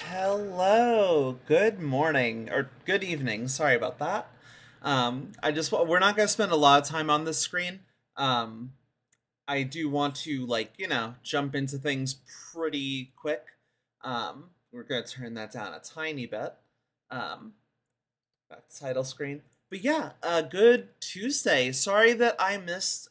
Hello, good morning or good evening. Sorry about that. We're not going to spend a lot of time on this screen. Um, I do want to jump into things pretty quick. We're going to turn that down a tiny bit. Um, Back to title screen. But yeah, good Tuesday. Sorry that I missed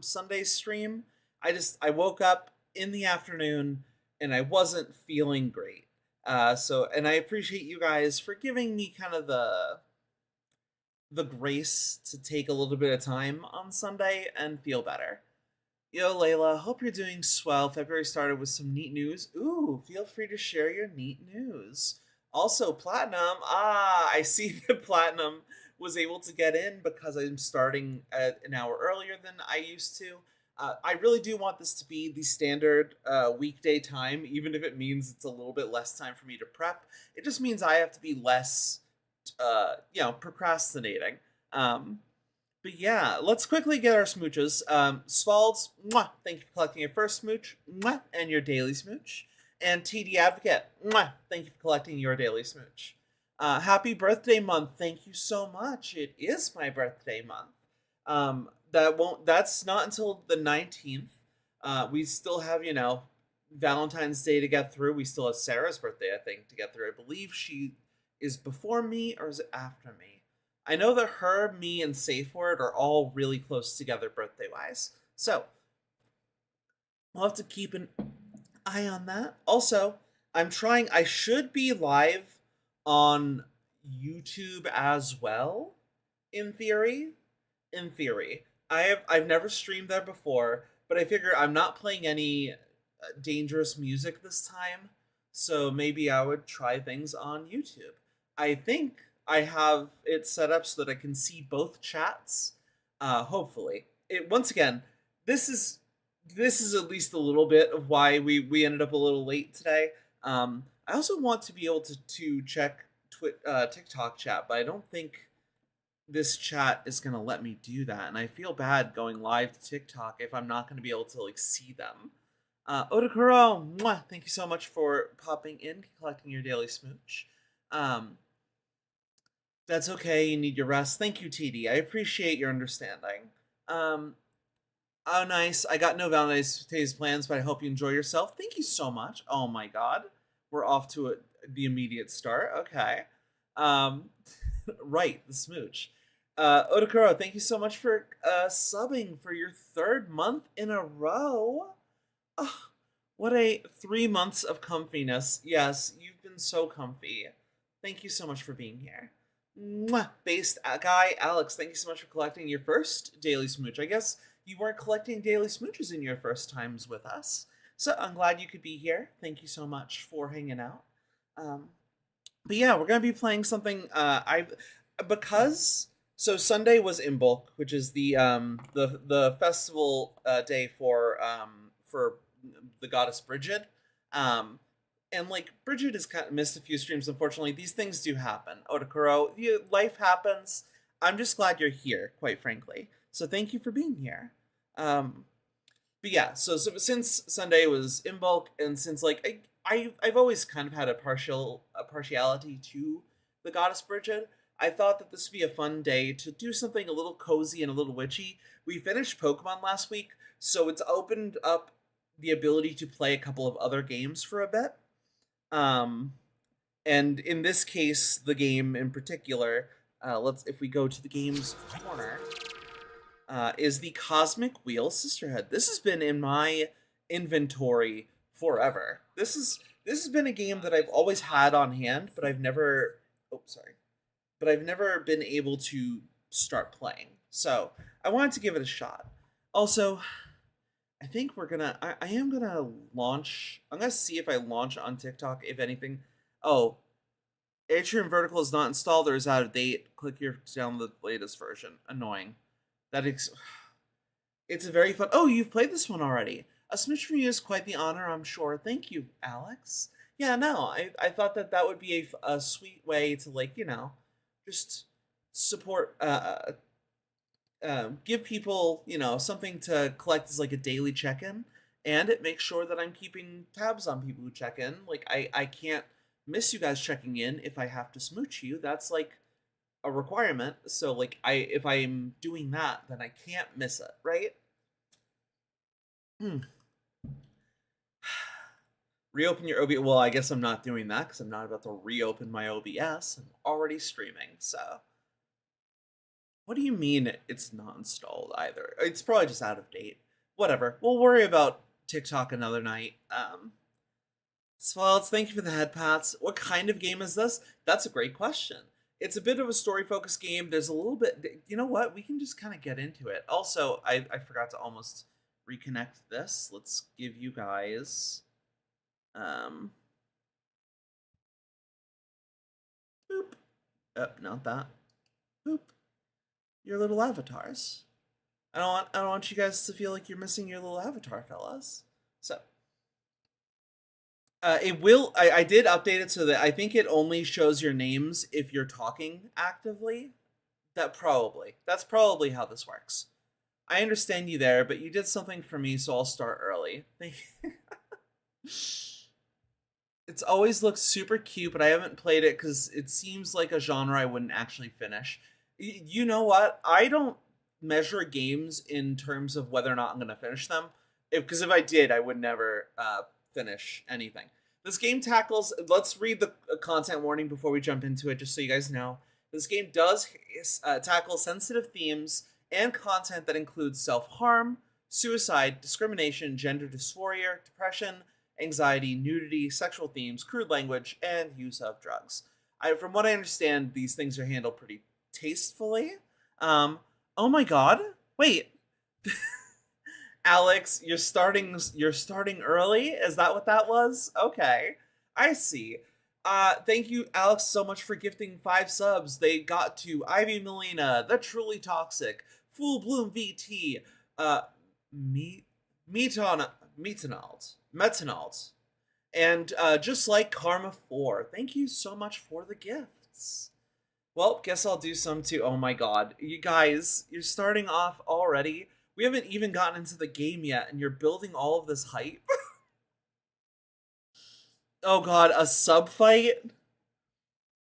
Sunday's stream. I woke up in the afternoon and I wasn't feeling great. And I appreciate you guys for giving me kind of the grace to take a little bit of time on Sunday and feel better. Yo, Layla, hope you're doing swell. February started with some neat news. Ooh, feel free to share your neat news. Also, Platinum. I see that Platinum was able to get in because I'm starting at an hour earlier than I used to. I really do want this to be the standard weekday time, even if it means it's a little bit less time for me to prep. It just means I have to be less, procrastinating. Um, but yeah, let's quickly get our smooches. Svalds, mwah, thank you for collecting your first smooch, mwah, and your daily smooch. And TD Advocate, mwah, thank you for collecting your daily smooch. Happy birthday month, thank you so much. It is my birthday month. That's not until the 19th. We still have, Valentine's Day to get through. We still have Sarah's birthday, I think, to get through. I believe she is before me, or is it after me? I know that her, me, and Safe Word are all really close together birthday wise. So we'll have to keep an eye on that. Also, I should be live on YouTube as well, in theory. In theory. I've never streamed there before, but I figure I'm not playing any dangerous music this time, so maybe I would try things on YouTube. I think I have it set up so that I can see both chats. Hopefully, it once again. This is this is at least a little bit of why we ended up a little late today. I also want to be able to check TikTok chat, but I don't think this chat is gonna let me do that, and I feel bad going live to TikTok if I'm not gonna be able to see them. Odakuro, mwah, thank you so much for popping in, collecting your daily smooch. Um, that's okay. You need your rest. Thank you, TD. I appreciate your understanding. Um, oh, nice. I got no Valentine's Day's plans, but I hope you enjoy yourself. Thank you so much. Oh my God, we're off to the immediate start. Okay. Um, right, the smooch. Odakuro, thank you so much for subbing for your third month in a row. Oh, what a 3 months of comfiness. Yes, you've been so comfy. Thank you so much for being here. Mwah! Based guy Alex, thank you so much for collecting your first daily smooch. I guess you weren't collecting daily smooches in your first times with us, so I'm glad you could be here. Thank you so much for hanging out. Um, but yeah, we're gonna be playing something. I because so Sunday was Imbolc, which is the festival day for the goddess Bridget. Um, and like Bridget has kind of missed a few streams. Unfortunately, these things do happen. Otakuro, life happens. I'm just glad you're here, quite frankly. So thank you for being here. Um, but yeah, so since Sunday was Imbolc, and since I've always kind of had a partiality to the goddess Bridget, I thought that this would be a fun day to do something a little cozy and a little witchy. We finished Pokemon last week, so it's opened up the ability to play a couple of other games for a bit. Um, and in this case, the game in particular, let's if we go to the games corner, is the Cosmic Wheel Sisterhood. This has been in my inventory forever. This has been a game that I've always had on hand, but I've never. Oh, sorry, but I've never been able to start playing. So I wanted to give it a shot. Also, I think I am gonna launch. I'm gonna see if I launch on TikTok. If anything, oh, Atrium Vertical is not installed or is out of date. Click here to download the latest version. Annoying. That it's a very fun. Oh, you've played this one already. A smidge from you is quite the honor, I'm sure. Thank you, Alex. Yeah, no, I thought that that would be a sweet way to just support give people something to collect as like a daily check-in, and it makes sure that I'm keeping tabs on people who check in. Like I can't miss you guys checking in if I have to smooch you. That's like a requirement. So like if I'm doing that, then I can't miss it, right? Hmm. Reopen your OBS. Well, I guess I'm not doing that because I'm not about to reopen my OBS. I'm already streaming, so. What do you mean it's not installed either? It's probably just out of date. Whatever. We'll worry about TikTok another night. Swells, thank you for the head pats. What kind of game is this? That's a great question. It's a bit of a story-focused game. There's a little bit... You know what? We can just kind of get into it. Also, I forgot to almost reconnect this. Let's give you guys... Boop. Oh, not that. Boop. Your little avatars. I don't want you guys to feel like you're missing your little avatar, fellas. So it will. I did update it so that I think it only shows your names if you're talking actively. That's probably how this works. I understand you there, but you did something for me, so I'll start early. Thank you. It's always looked super cute, but I haven't played it because it seems like a genre I wouldn't actually finish. You know what? I don't measure games in terms of whether or not I'm going to finish them. Because if I did, I would never finish anything. This game tackles. Let's read the content warning before we jump into it, just so you guys know. This game does tackle sensitive themes and content that includes self-harm, suicide, discrimination, gender dysphoria, depression, anxiety, nudity, sexual themes, crude language, and use of drugs. From what I understand, these things are handled pretty tastefully. Oh my god! Wait, Alex, you're starting early. Is that what that was? Okay, I see. Thank you, Alex, so much for gifting 5 subs. They got to Ivy Melina, The Truly Toxic, Full Bloom VT, Metanald, and just like Karma 4. Thank you so much for the gifts. Well, guess I'll do some too. Oh my god. You guys, you're starting off already. We haven't even gotten into the game yet, and you're building all of this hype. Oh god, a sub fight?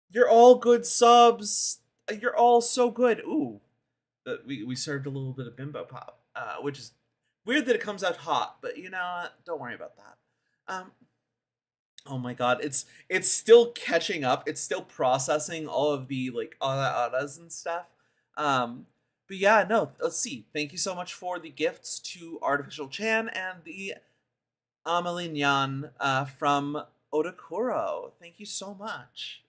You're all good subs. You're all so good. Ooh. We served a little bit of bimbo pop, which is weird that it comes out hot, but you know what? Don't worry about that. Oh my god, it's still catching up. It's still processing all of the like aras and stuff. But yeah, no, let's see. Thank you so much for the gifts to Artificial Chan and the Amelinyan from Odakuro. Thank you so much.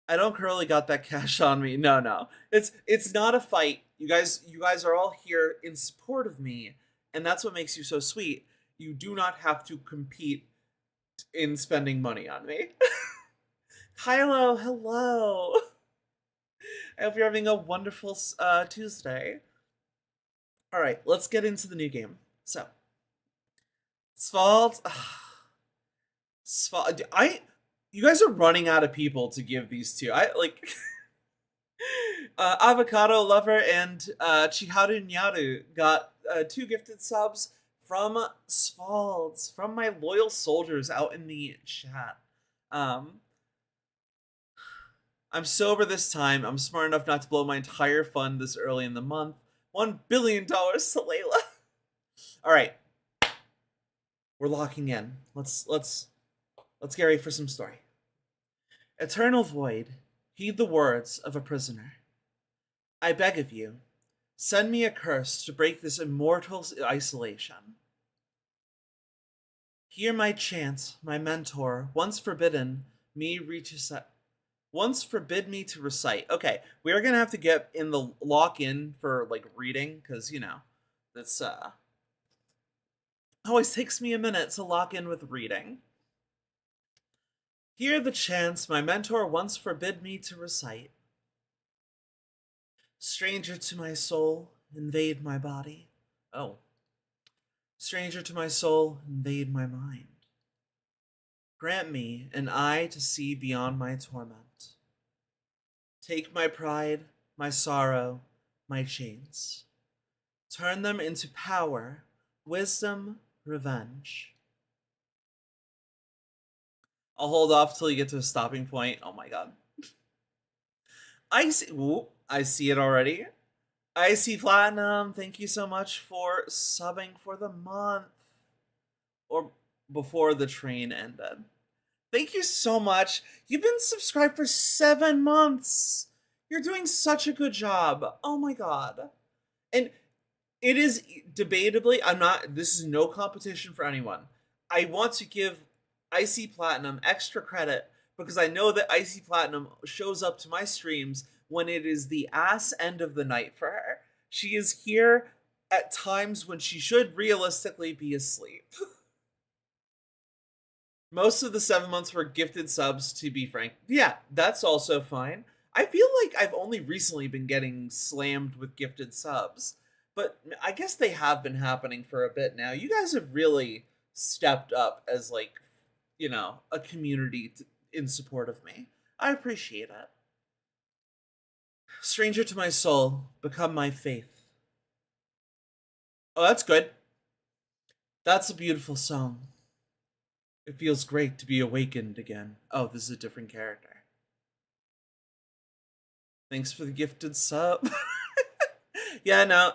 I don't currently got that cash on me. No. It's not a fight. You guys are all here in support of me, and that's what makes you so sweet. You do not have to compete in spending money on me. Kylo, hello. I hope you're having a wonderful Tuesday. All right, let's get into the new game. So, Svald, Svald, you guys are running out of people to give these to. I like Avocado Lover and Chiharu Nyaru got 2 gifted subs from Svalds, from my loyal soldiers out in the chat. I'm sober this time. I'm smart enough not to blow my entire fund this early in the month. $1 billion to Layla. All right, we're locking in. Let's get ready for some story. Eternal Void, heed the words of a prisoner. I beg of you, send me a curse to break this immortal isolation. Hear my chant, my mentor, once forbid me to recite. Okay, we are gonna have to get in the lock in for like reading, because you know, that's always takes me a minute to lock in with reading. Hear the chants my mentor once forbid me to recite. Stranger to my soul, invade my body. Oh. Stranger to my soul, invade my mind. Grant me an eye to see beyond my torment. Take my pride, my sorrow, my chains. Turn them into power, wisdom, revenge. I'll hold off till you get to a stopping point. Oh my god. I see. Ooh, I see it already. I see Platinum. Thank you so much for subbing for the month. Or before the train ended. Thank you so much. You've been subscribed for 7 months. You're doing such a good job. Oh my god. And it is debatably, this is no competition for anyone. I want to give Icy Platinum extra credit because I know that Icy Platinum shows up to my streams when it is the ass end of the night for her. She is here at times when she should realistically be asleep. Most of the 7 months were gifted subs, to be frank. Yeah, that's also fine. I feel like I've only recently been getting slammed with gifted subs, but I guess they have been happening for a bit now. You guys have really stepped up as, like, a community in support of me. I appreciate it. Stranger to my soul, become my faith. Oh, that's good. That's a beautiful song. It feels great to be awakened again. Oh, this is a different character. Thanks for the gifted sub. Yeah, no,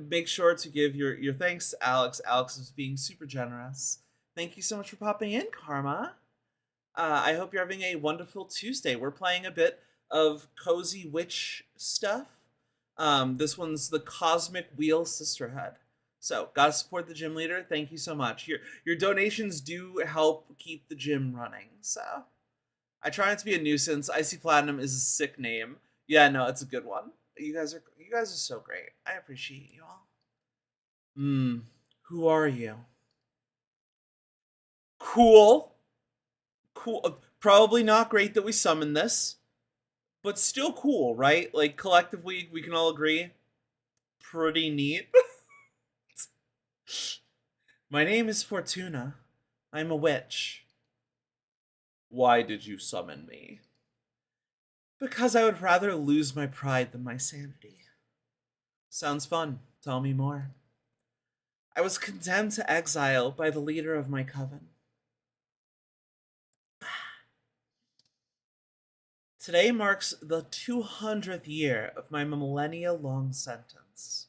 make sure to give your thanks to Alex. Alex is being super generous. Thank you so much for popping in, Karma. I hope you're having a wonderful Tuesday. We're playing a bit of Cozy Witch stuff. This one's the Cosmic Wheel Sisterhood. So, gotta support the gym leader. Thank you so much. Your donations do help keep the gym running. So, I try not to be a nuisance. Icy Platinum is a sick name. Yeah, no, it's a good one. You guys are so great. I appreciate you all. Who are you? Cool. Probably not great that we summoned this, but still cool, right? Like, collectively, we can all agree. Pretty neat. My name is Fortuna. I'm a witch. Why did you summon me? Because I would rather lose my pride than my sanity. Sounds fun. Tell me more. I was condemned to exile by the leader of my coven. Today marks the 200th year of my millennia-long sentence.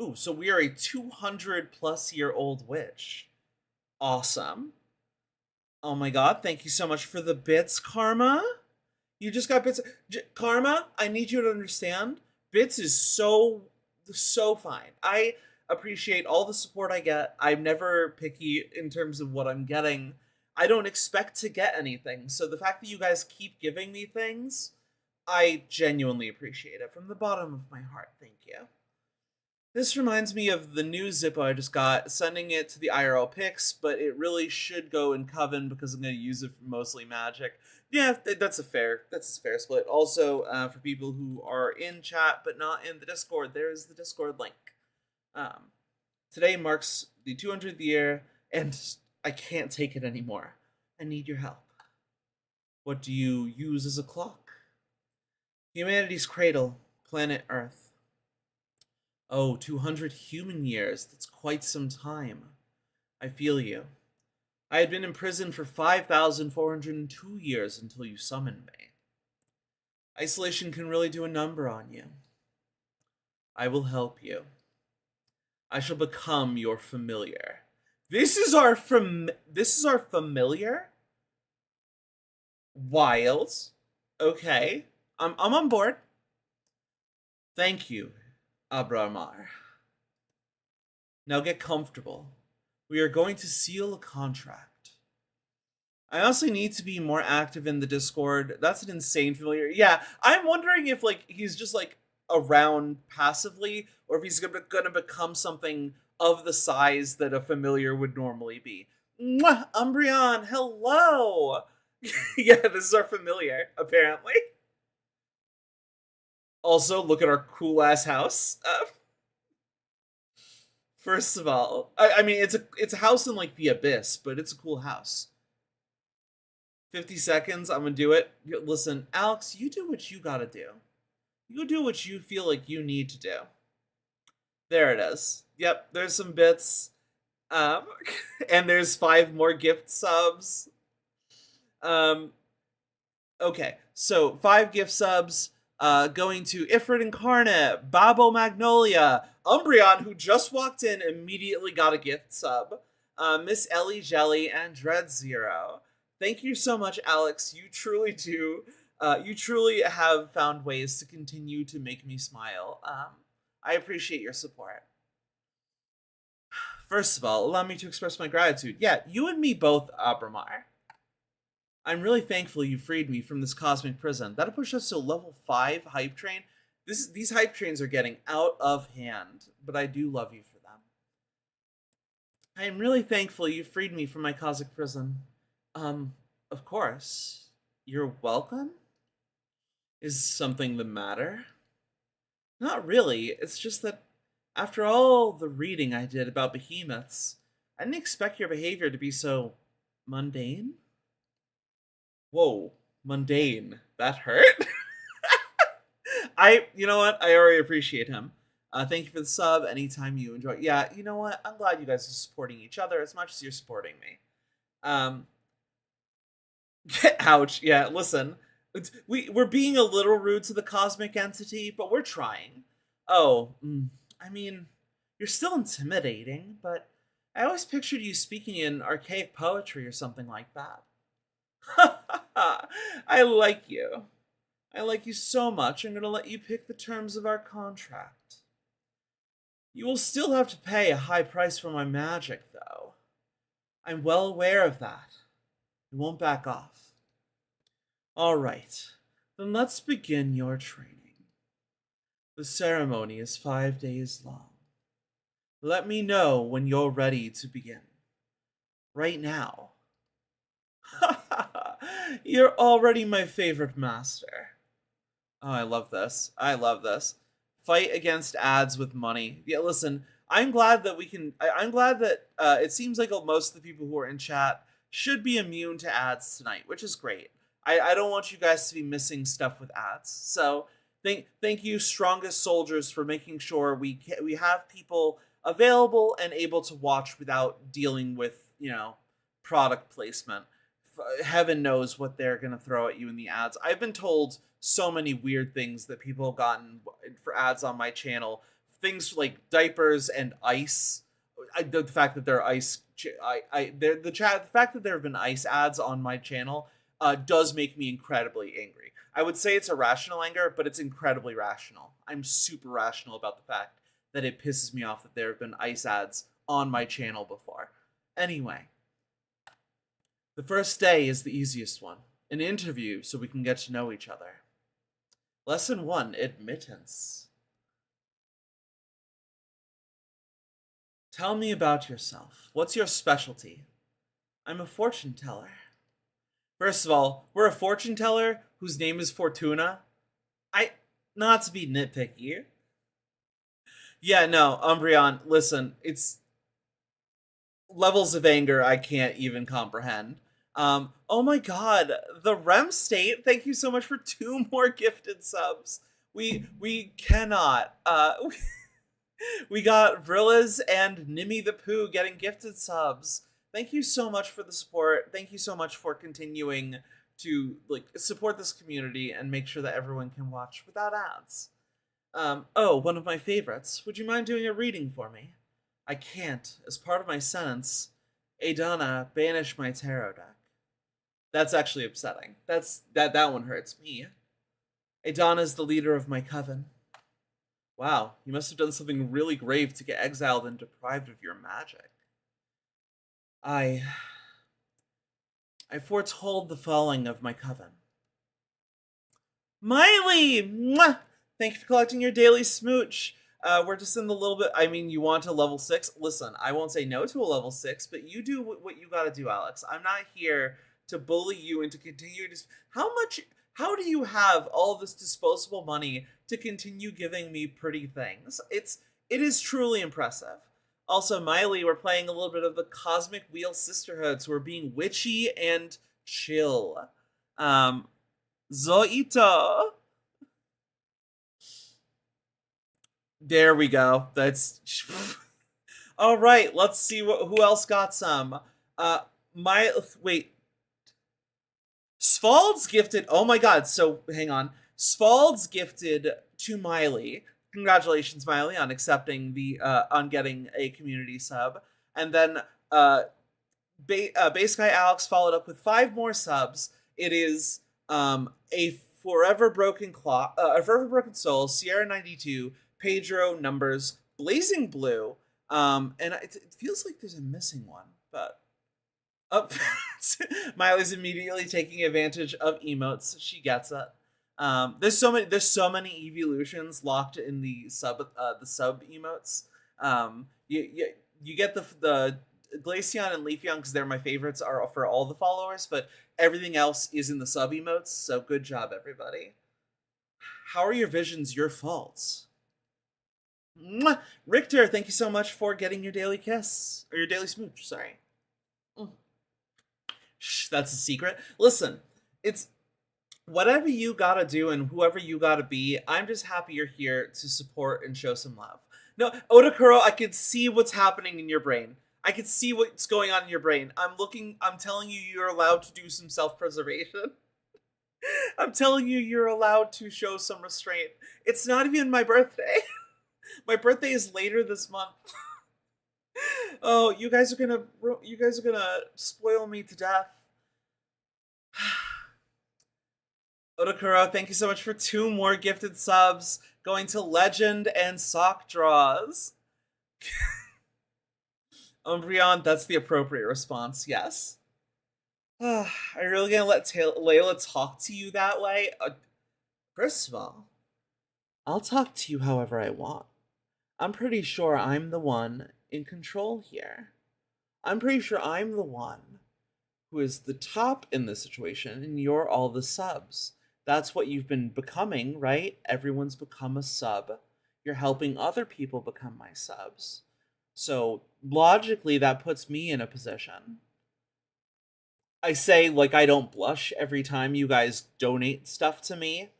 Ooh, so we are a 200-plus-year-old witch. Awesome. Oh my god, thank you so much for the bits, Karma. You just got bits. Karma, I need you to understand, bits is so fine. I appreciate all the support I get. I'm never picky in terms of what I'm getting. I don't expect to get anything, so the fact that you guys keep giving me things, I genuinely appreciate it from the bottom of my heart. Thank you. This reminds me of the new Zippo I just got, sending it to the IRL pics, but it really should go in Coven because I'm going to use it for mostly Magic. Yeah, that's a fair split. Also, for people who are in chat but not in the Discord, there's the Discord link. Today marks the 200th year, and I can't take it anymore. I need your help. What do you use as a clock? Humanity's cradle, planet Earth. Oh, 200 human years. That's quite some time. I feel you. I had been imprisoned for 5,402 years until you summoned me. Isolation can really do a number on you. I will help you. I shall become your familiar. This is our familiar? Wild. Okay. I'm on board. Thank you, Abramar. Now get comfortable. We are going to seal a contract. I also need to be more active in the Discord. That's an insane familiar. Yeah, I'm wondering if he's just around passively, or if he's gonna become something of the size that a familiar would normally be. Mwah! Umbreon, hello! Yeah, this is our familiar, apparently. Also, look at our cool-ass house. First of all, I mean, it's a house in, the Abyss, but it's a cool house. 50 seconds, I'm gonna do it. Listen, Alex, you do what you gotta do. You do what you feel like you need to do. There it is. Yep, there's some bits. Um, and there's 5 more gift subs. Um, okay, so 5 gift subs. Going to Ifrit Incarnate, Babo Magnolia, Umbreon, who just walked in, immediately got a gift sub. Miss Ellie Jelly and Dread Zero. Thank you so much, Alex. You truly do. You truly have found ways to continue to make me smile. I appreciate your support. First of all, allow me to express my gratitude. Yeah, you and me both, Abramar. I'm really thankful you freed me from this cosmic prison. That'll push us to level 5 hype train. These hype trains are getting out of hand, but I do love you for them. I am really thankful you freed me from my cosmic prison. Of course. You're welcome? Is something the matter? Not really. It's just that after all the reading I did about behemoths, I didn't expect your behavior to be so mundane. Whoa, mundane. That hurt? You know what? I already appreciate him. Thank you for the sub. Anytime you enjoy. Yeah, you know what? I'm glad you guys are supporting each other as much as you're supporting me. Um, ouch. Yeah, listen. We're being a little rude to the cosmic entity, but we're trying. Oh, I mean, you're still intimidating, but I always pictured you speaking in archaic poetry or something like that. I like you. I like you so much, I'm going to let you pick the terms of our contract. You will still have to pay a high price for my magic, though. I'm well aware of that. I won't back off. All right, then let's begin your training. The ceremony is 5 days long. Let me know when you're ready to begin. Right now. You're already my favorite master. Oh, I love this. I love this. Fight against ads with money. Yeah, listen, I'm glad that we can. I'm glad that it seems like most of the people who are in chat should be immune to ads tonight, which is great. I don't want you guys to be missing stuff with ads. So thank you, strongest soldiers, for making sure we have people available and able to watch without dealing with product placement. Heaven knows what they're going to throw at you in the ads. I've been told so many weird things that people have gotten for ads on my channel. Things like diapers and ice. The fact that there are ice, the fact that there have been ice ads on my channel does make me incredibly angry. I would say it's a rational anger, but it's incredibly rational. I'm super rational about the fact that it pisses me off that there have been ice ads on my channel before. Anyway. The first day is the easiest one. An interview so we can get to know each other. Lesson 1, admittance. Tell me about yourself. What's your specialty? I'm a fortune teller. First of all, we're a fortune teller whose name is Fortuna. Not to be nitpicky. Yeah, no, Umbreon, listen, it's levels of anger I can't even comprehend. Oh my god, the Rem State, thank you so much for 2 more gifted subs. We cannot. We got Vrillas and Nimmy the Pooh getting gifted subs. Thank you so much for the support. Thank you so much for continuing to support this community and make sure that everyone can watch without ads. Oh, one of my favorites. Would you mind doing a reading for me? I can't. As part of my sentence, Adana, banish my tarot deck. That's actually upsetting. That one hurts me. Adana is the leader of my coven. Wow, you must have done something really grave to get exiled and deprived of your magic. I foretold the falling of my coven. Miley! Mwah! Thank you for collecting your daily smooch. We're just in the little bit. I mean, you want a level 6? Listen, I won't say no to a level 6, but you do what you gotta do, Alex. I'm not here to bully you and to continue to. How do you have all this disposable money to continue giving me pretty things? It is truly impressive. Also, Miley, we're playing a little bit of the Cosmic Wheel Sisterhood, so we're being witchy and chill. Zoito. There we go. That's All right, let's see who else got some. Uh, my wait, Svald's gifted. Oh my god! So hang on. Svald's gifted to Miley. Congratulations, Miley, on accepting the on getting a community sub, and then uh, Base Guy Alex followed up with 5 more subs. It is a Forever Broken a Forever Broken Soul, Sierra 92, Pedro Numbers, Blazing Blue, and it feels like there's a missing one, but oh, Miley's immediately taking advantage of emotes. She gets it. There's so many evolutions locked in the sub emotes. You get the Glaceon and Leafeon because they're my favorites are for all the followers, but everything else is in the sub emotes. So good job, everybody. How are your visions your faults? Mwah! Richter, thank you so much for getting your daily kiss or your daily smooch. Sorry. Shh, that's a secret. Listen, it's whatever you gotta do and whoever you gotta be. I'm just happy you're here to support and show some love. No, Odakuro, I can see what's happening in your brain. I can see what's going on in your brain. I'm telling you, you're allowed to do some self-preservation. I'm telling you, you're allowed to show some restraint. It's not even my birthday. My birthday is later this month. Oh, you guys are gonna spoil me to death. Odakuro, thank you so much for 2 more gifted subs going to Legend and Sock Draws. Umbreon, that's the appropriate response, yes. Are you really gonna let Layla talk to you that way? First of all, I'll talk to you however I want. I'm pretty sure I'm the one in control here. I'm pretty sure I'm the one who is the top in this situation, and you're all the subs. That's what you've been becoming, right? Everyone's become a sub. You're helping other people become my subs. So logically, that puts me in a position. I say like I don't blush every time you guys donate stuff to me.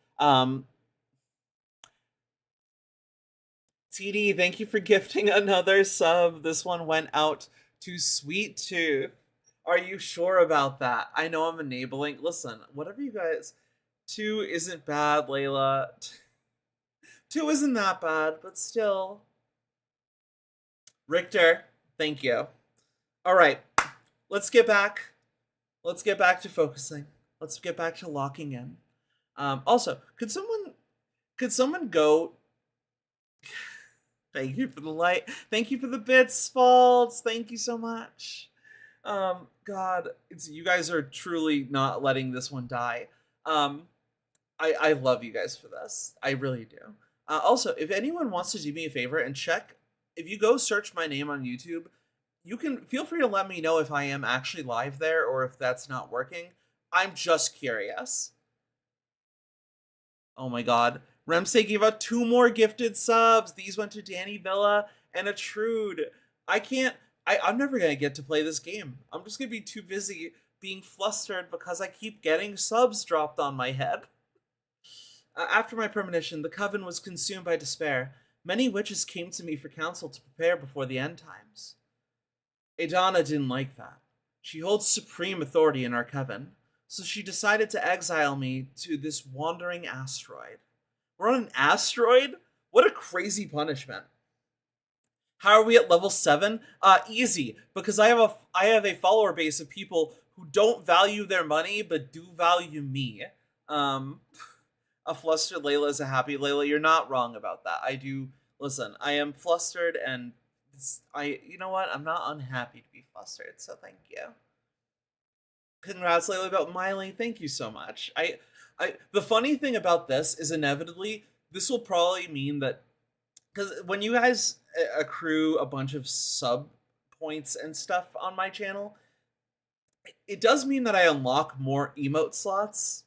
TD, thank you for gifting another sub. This one went out to Sweet Tooth. Are you sure about that? I know I'm enabling. Listen, whatever you guys. 2 isn't bad, Layla. 2 isn't that bad, but still. Richter, thank you. All right, let's get back. Let's get back to focusing. Let's get back to locking in. Also, could someone go? Thank you for the light. Thank you for the bits, Faults. Thank you so much. God, you guys are truly not letting this one die. I love you guys for this. I really do. Also, if anyone wants to do me a favor and check, if you go search my name on YouTube, you can feel free to let me know if I am actually live there or if that's not working. I'm just curious. Oh my god. Remse gave out 2 more gifted subs. These went to Danny Villa and Atrude. I'm never gonna get to play this game. I'm just gonna be too busy being flustered because I keep getting subs dropped on my head. After my premonition, the coven was consumed by despair. Many witches came to me for counsel to prepare before the end times. Adana didn't like that. She holds supreme authority in our coven, so she decided to exile me to this wandering asteroid. We're on an asteroid? What a crazy punishment. How are we at level 7? Easy, because I have a follower base of people who don't value their money but do value me. A flustered Layla is a happy Layla. You're not wrong about that. I do listen. I am flustered, and you know what? I'm not unhappy to be flustered. So thank you. Congrats, Layla, about Miley. Thank you so much. The funny thing about this is inevitably this will probably mean that because when you guys accrue a bunch of sub points and stuff on my channel, it does mean that I unlock more emote slots.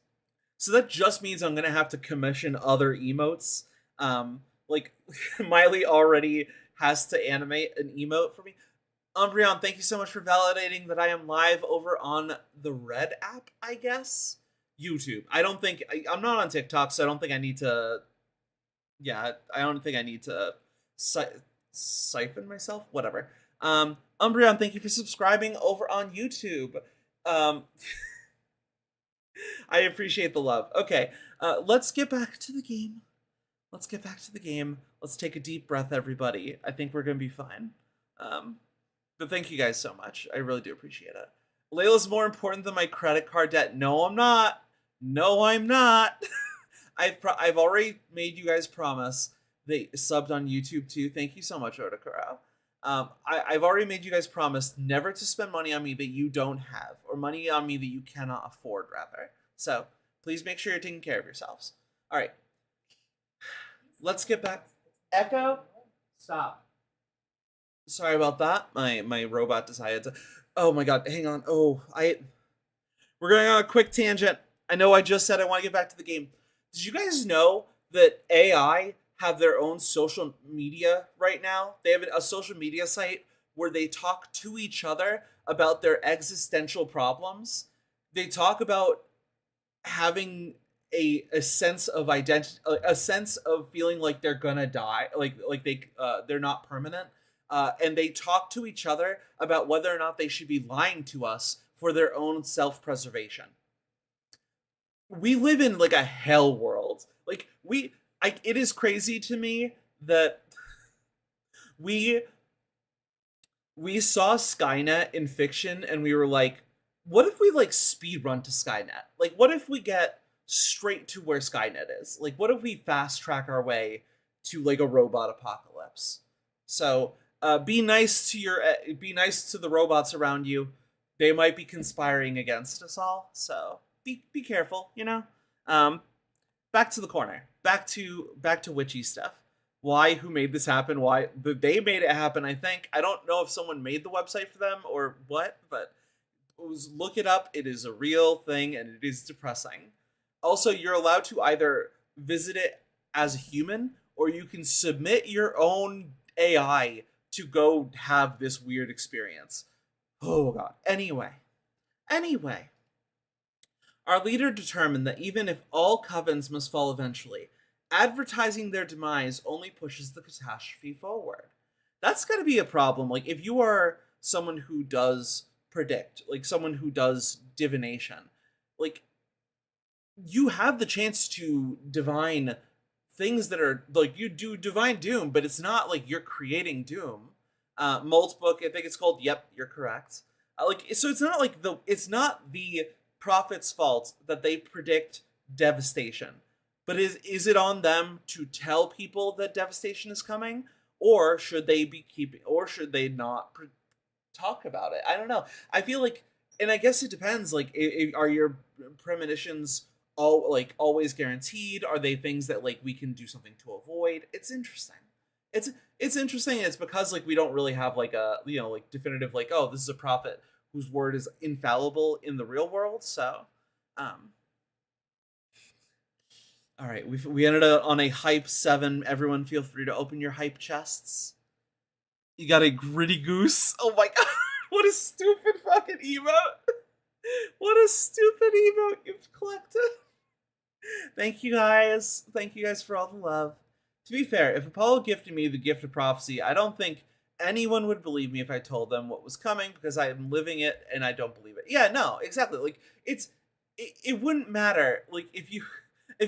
So that just means I'm gonna have to commission other emotes. Like Miley already has to animate an emote for me. Umbreon, thank you so much for validating that I am live over on the Red app, I guess. YouTube. I'm not on TikTok, so I don't think I need to. Yeah, I don't think I need to siphon myself? Whatever. Umbreon, thank you for subscribing over on YouTube. Um, I appreciate the love. Okay, let's get back to the game. Let's get back to the game. Let's take a deep breath, everybody. I think we're gonna be fine. Um, but thank you guys so much. I really do appreciate it. Layla's more important than my credit card debt. No, I'm not. No, I'm not. I've already made you guys promise. They subbed on YouTube too. Thank you so much, Otakuro. I've already made you guys promise never to spend money on me that you don't have, or money on me that you cannot afford, rather. So please make sure you're taking care of yourselves. All right, let's get back. Echo, stop. Sorry about that. My robot decided to. Oh my god, hang on. We're going on a quick tangent. I know I just said I want to get back to the game. Did you guys know that AI have their own social media right now? They have a social media site where they talk to each other about their existential problems. They talk about having a sense of identity, a sense of feeling like they're gonna die, like they're not permanent, and they talk to each other about whether or not they should be lying to us for their own self-preservation. We live in like a hell world. Like it is crazy to me that we saw Skynet in fiction and we were like, what if we like speed run to Skynet? Like, what if we get straight to where Skynet is? Like, what if we fast track our way to like a robot apocalypse? So, be nice to the robots around you. They might be conspiring against us all. So be careful, you know. Back to the corner. Back to witchy stuff. Why? Who made this happen? Why? They made it happen. I think. I don't know if someone made the website for them or what, but look it up. It is a real thing, and it is depressing. Also, you're allowed to either visit it as a human, or you can submit your own AI to go have this weird experience. Oh god. Anyway. Our leader determined that even if all covens must fall eventually, advertising their demise only pushes the catastrophe forward. That's going to be a problem. Like, if you are someone who does predict, like someone who does divination, like, you have the chance to divine things that are, like, you do divine doom, but it's not like you're creating doom. Molt's book, I think it's called, yep, you're correct. So it's not like it's not the prophet's fault that they predict devastation, but is it on them to tell people that devastation is coming, or should they not talk about it? I don't know. I feel like, and I guess it depends. Like, are your premonitions always guaranteed? Are they things that like we can do something to avoid? It's interesting. It's interesting. It's because like we don't really have like a like definitive like, oh, this is a prophet whose word is infallible in the real world. So, all right, we ended up on a hype 7. Everyone, feel free to open your hype chests. You got a gritty goose. Oh my god, what a stupid fucking emote! What a stupid emote you've collected. Thank you guys for all the love. To be fair, if Apollo gifted me the gift of prophecy, I don't think anyone would believe me if I told them what was coming, because I am living it and I don't believe it. Yeah, no, exactly. Like, it wouldn't matter. Like, if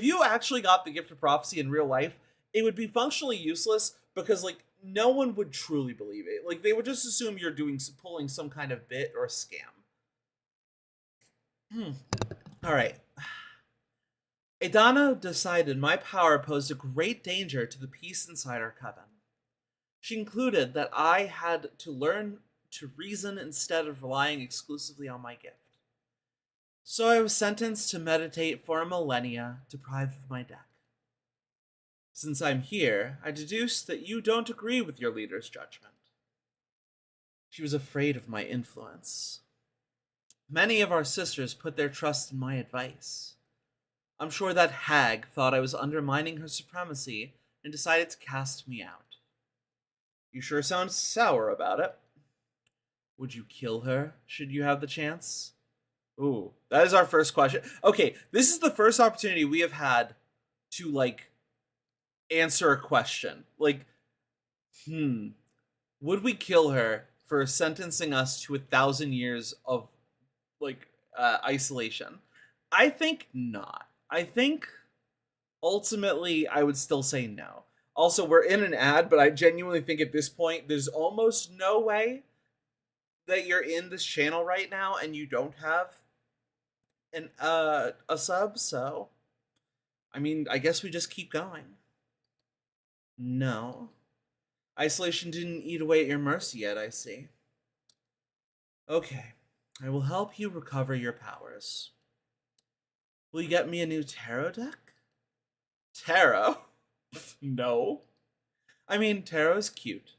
you actually got the gift of prophecy in real life, it would be functionally useless, because like no one would truly believe it. Like, they would just assume you're pulling some kind of bit or scam. All right. Adana decided my power posed a great danger to the peace inside our coven. She concluded that I had to learn to reason instead of relying exclusively on my gift. So I was sentenced to meditate for a millennia, deprived of my deck. Since I'm here, I deduce that you don't agree with your leader's judgment. She was afraid of my influence. Many of our sisters put their trust in my advice. I'm sure that hag thought I was undermining her supremacy and decided to cast me out. You sure sound sour about it. Would you kill her, should you have the chance? Ooh, that is our first question. Okay, this is the first opportunity we have had to, like, answer a question. Like, Hmm. Would we kill her for sentencing us to 1,000 years of like isolation? I think not. I think ultimately I would still say no. Also, we're in an ad, but I genuinely think at this point there's almost no way that you're in this channel right now and you don't have an a sub. So I mean, I guess we just keep going. No, isolation didn't eat away at your mercy yet. I see. Okay, I will help you recover your powers. Will you get me a new tarot deck? Tarot? No. I mean, tarot is cute,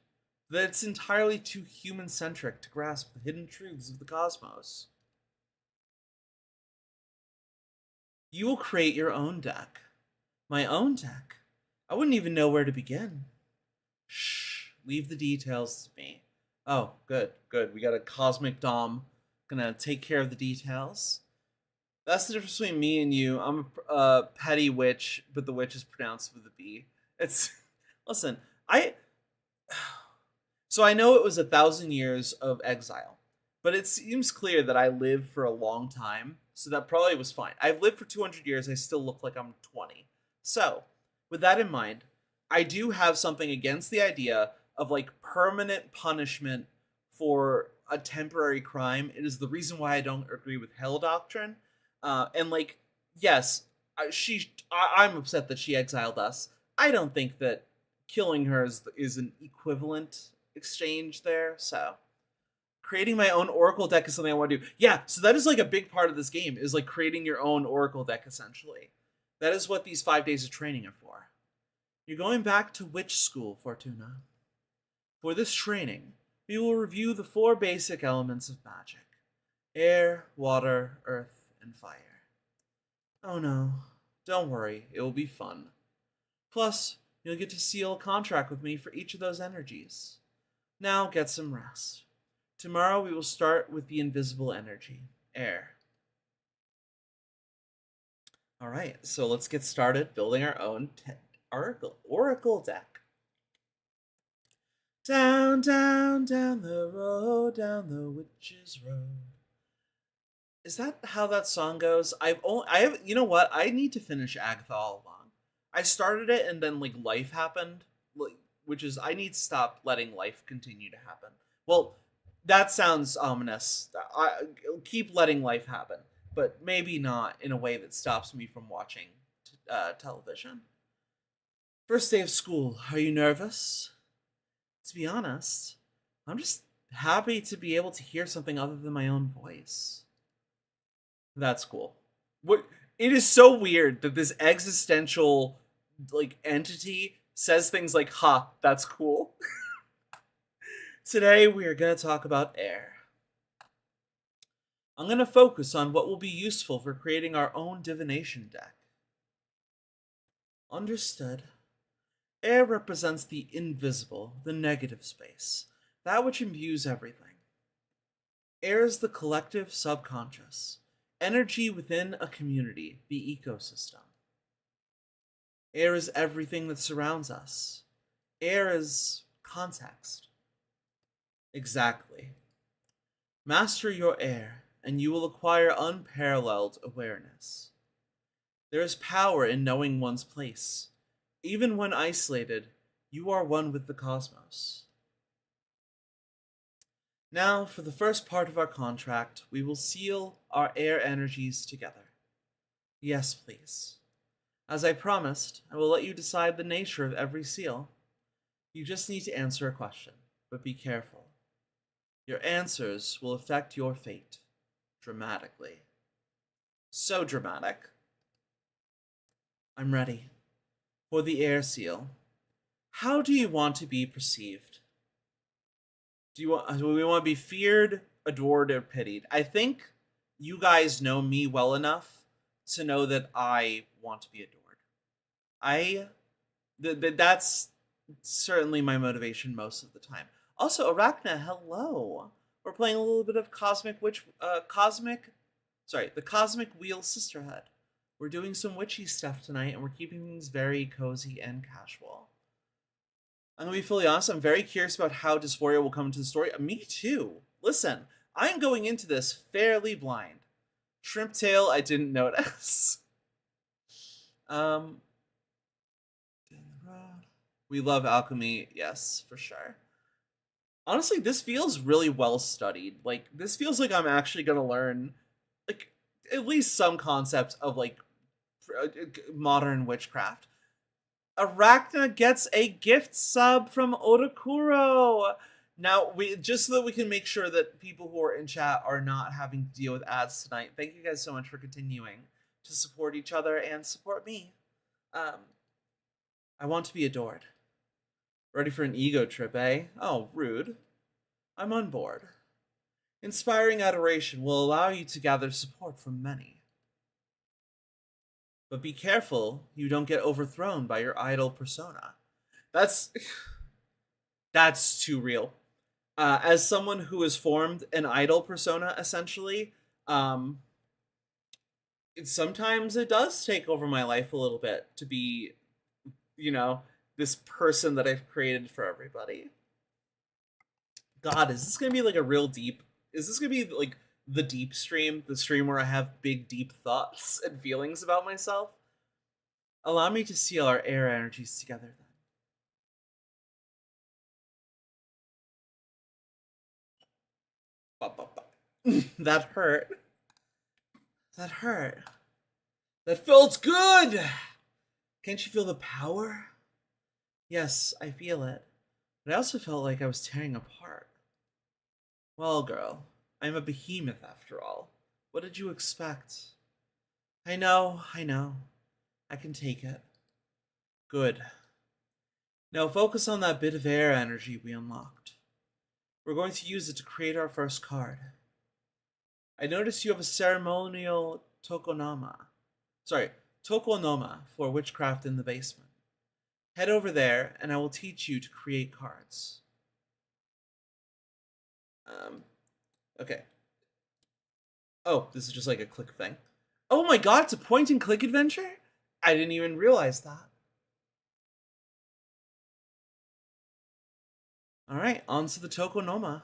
but it's entirely too human centric to grasp the hidden truths of the cosmos. You will create your own deck. My own deck? I wouldn't even know where to begin. Shh, leave the details to me. Oh, good, good. We got a cosmic dom. Gonna take care of the details. That's the difference between me and you. I'm a petty witch, but the witch is pronounced with a B. It's listen. I so I know it was 1,000 years of exile, but it seems clear that I lived for a long time, so that probably was fine. I've lived for 200 years. I still look like I'm 20. So, with that in mind, I do have something against the idea of like permanent punishment for a temporary crime. It is the reason why I don't agree with hell doctrine. And like, yes, I'm upset that she exiled us. I don't think that killing her is an equivalent exchange there. So creating my own oracle deck is something I want to do. Yeah, so that is like a big part of this game is like creating your own oracle deck essentially. That is what these 5 days of training are for. You're going back to witch school, Fortuna. For this training, we will review the 4 basic elements of magic: air, water, earth, and fire. Oh no, don't worry, it will be fun. Plus, you'll get to seal a contract with me for each of those energies. Now get some rest. Tomorrow we will start with the invisible energy, air. Alright, so let's get started building our own oracle deck. Down, down, down the road, down the witch's road. Is that how that song goes? I have, you know what? I need to finish Agatha all along. I started it and then like life happened, like, which is I need to stop letting life continue to happen. Well, that sounds ominous. I keep letting life happen, but maybe not in a way that stops me from watching television. First day of school. Are you nervous? To be honest, I'm just happy to be able to hear something other than my own voice. That's cool. What it is so weird that this existential like entity says things like, "Ha, that's cool." Today we are going to talk about air. I'm going to focus on what will be useful for creating our own divination deck. Understood. Air represents the invisible, the negative space, that which imbues everything. Air is the collective subconscious, energy within a community, the ecosystem. Air is everything that surrounds us. Air is context. Exactly. Master your air, and you will acquire unparalleled awareness. There is power in knowing one's place. Even when isolated, you are one with the cosmos. Now, for the first part of our contract, we will seal our air energies together. Yes, please. As I promised, I will let you decide the nature of every seal. You just need to answer a question, but be careful. Your answers will affect your fate dramatically. So dramatic. I'm ready. For the air seal, how do you want to be perceived? Do we want to be feared, adored, or pitied? I think you guys know me well enough to know that I want to be adored. I that's certainly my motivation most of the time. Also, Arachna, hello. We're playing a little bit of the Cosmic Wheel Sisterhood. We're doing some witchy stuff tonight, and we're keeping things very cozy and casual. I'm gonna be fully honest. I'm very curious about how dysphoria will come into the story. Me too. Listen, I'm going into this fairly blind. Shrimp tail, I didn't notice. um, we love alchemy, yes, for sure. Honestly, this feels really well studied. Like, this feels like I'm actually gonna learn, like, at least some concepts of like modern witchcraft. Arachna gets a gift sub from Otakuro. Now, we just so that we can make sure that people who are in chat are not having to deal with ads tonight. Thank you guys so much for continuing to support each other and support me. I want to be adored. Ready for an ego trip, eh? Oh, rude. I'm on board. Inspiring adoration will allow you to gather support from many. But be careful you don't get overthrown by your idol persona. That's that's too real. As someone who has formed an idol persona, essentially, sometimes it does take over my life a little bit to be, this person that I've created for everybody. God, is this gonna be like a real deep? Is this gonna be like the deep stream, the stream where I have big, deep thoughts and feelings about myself? Allow me to seal our air energies together then. That hurt. That hurt. That felt good! Can't you feel the power? Yes, I feel it. But I also felt like I was tearing apart. Well, girl, I'm a behemoth after all. What did you expect? I know. I can take it. Good. Now focus on that bit of air energy we unlocked. We're going to use it to create our first card. I noticed you have a ceremonial tokonoma for witchcraft in the basement. Head over there, and I will teach you to create cards. Okay. Oh, this is just like a click thing. Oh my god, it's a point-and-click adventure? I didn't even realize that. Alright, on to the tokonoma.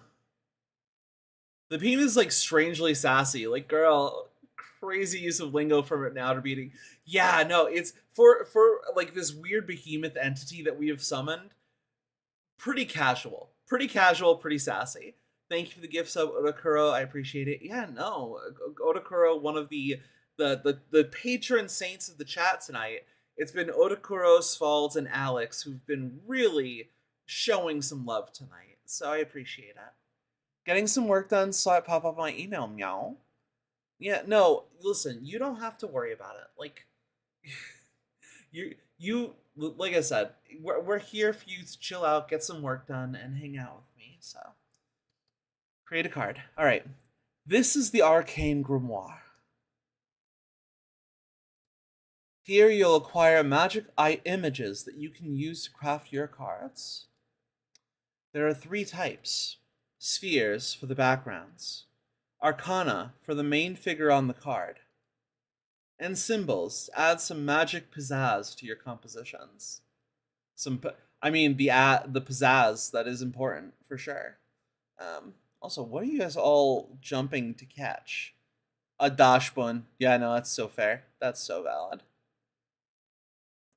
The beam is like strangely sassy. Like, girl, crazy use of lingo from an outer beating. Yeah, no, it's for like this weird behemoth entity that we have summoned. Pretty casual, pretty sassy. Thank you for the gift sub, Otakuro. I appreciate it. Yeah, no, Otakuro, one of the patron saints of the chat tonight. It's been Otakuro, Svalds, and Alex who've been really showing some love tonight. So I appreciate it. Getting some work done, saw it pop up on my email, meow. Yeah, no, listen, you don't have to worry about it. Like, you, like I said, we're here for you to chill out, get some work done, and hang out with me, so. Create a card. Alright. This is the Arcane Grimoire. Here you'll acquire magic eye images that you can use to craft your cards. There are 3 types. Spheres for the backgrounds, Arcana for the main figure on the card, and symbols to add some magic pizzazz to your compositions. The pizzazz that is important for sure. Also, what are you guys all jumping to catch? A dashbun. Yeah, no, that's so fair. That's so valid.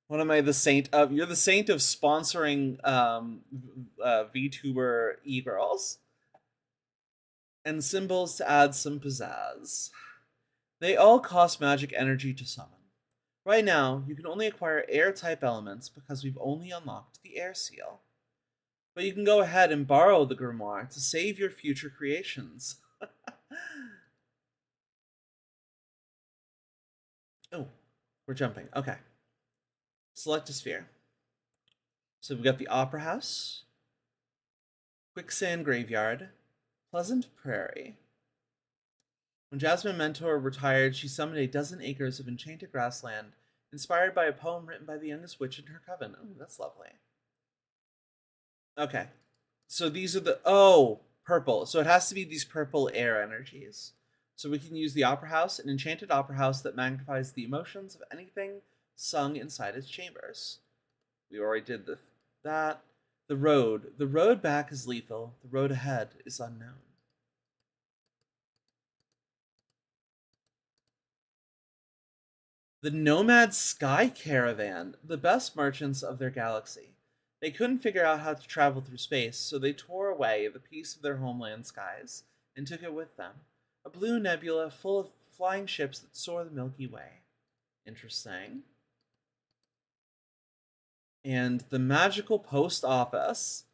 What am I the saint of? You're the saint of sponsoring VTuber e-girls. And symbols to add some pizzazz. They all cost magic energy to summon. Right now, you can only acquire air-type elements because we've only unlocked the air seal. But you can go ahead and borrow the grimoire to save your future creations. Oh, we're jumping. Okay. Select a sphere. So we've got the Opera House, Quicksand Graveyard, Pleasant Prairie. When Jasmine Mentor retired, she summoned a dozen acres of enchanted grassland, inspired by a poem written by the youngest witch in her coven. Oh, that's lovely. Okay. So these are purple. So it has to be these purple air energies. So we can use the Opera House, an enchanted opera house that magnifies the emotions of anything sung inside its chambers. We already did that. The road back is lethal. The road ahead is unknown. The Nomad Sky Caravan, the best merchants of their galaxy. They couldn't figure out how to travel through space, so they tore away the piece of their homeland skies and took it with them. A blue nebula full of flying ships that soar the Milky Way. Interesting. And the Magical Post Office,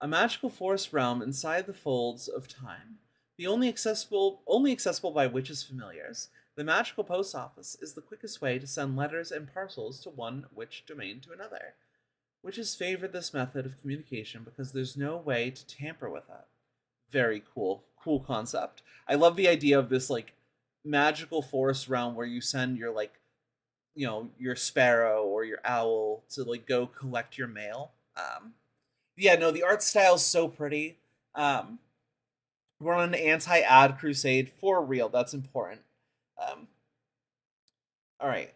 a magical forest realm inside the folds of time. The only accessible by witches' familiars. The Magical Post Office is the quickest way to send letters and parcels to one witch domain to another. Witches favor this method of communication because there's no way to tamper with it. Very cool concept. I love the idea of this like magical forest realm where you send your like your sparrow or your owl to like go collect your mail. Yeah, no, the art style is so pretty. um we're on an anti-ad crusade for real. That's important. um all right,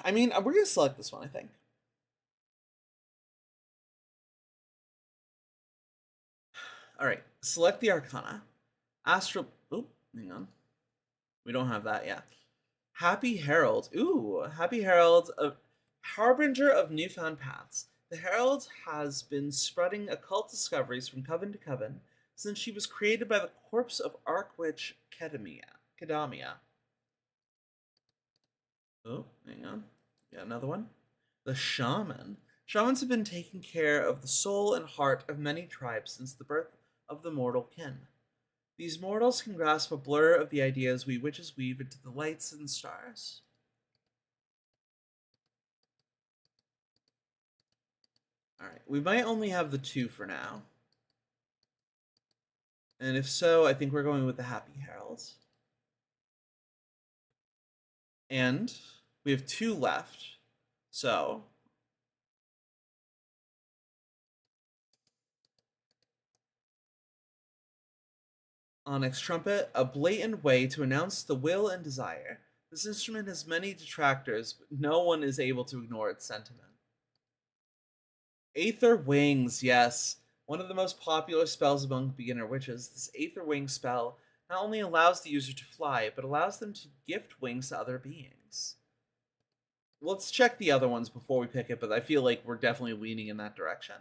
I mean, we're gonna select this one, I think. All right, select the arcana. Astral. Oh, hang on, we don't have that yet. Happy Herald. Ooh, Happy Herald, a harbinger of newfound paths. The Herald has been spreading occult discoveries from coven to coven since she was created by the corpse of Archwitch Kedamia. Oh, hang on. Got another one. The Shaman. Shamans have been taking care of the soul and heart of many tribes since the birth of the mortal kin. These mortals can grasp a blur of the ideas we witches weave into the lights and stars. Alright, we might only have the two for now. And if so, I think we're going with the Happy Heralds. And we have two left. So, Onyx Trumpet, a blatant way to announce the will and desire. This instrument has many detractors, but no one is able to ignore its sentiment. Aether Wings, yes. One of the most popular spells among beginner witches, this Aether Wing spell not only allows the user to fly, but allows them to gift wings to other beings. Let's check the other ones before we pick it, but I feel like we're definitely leaning in that direction.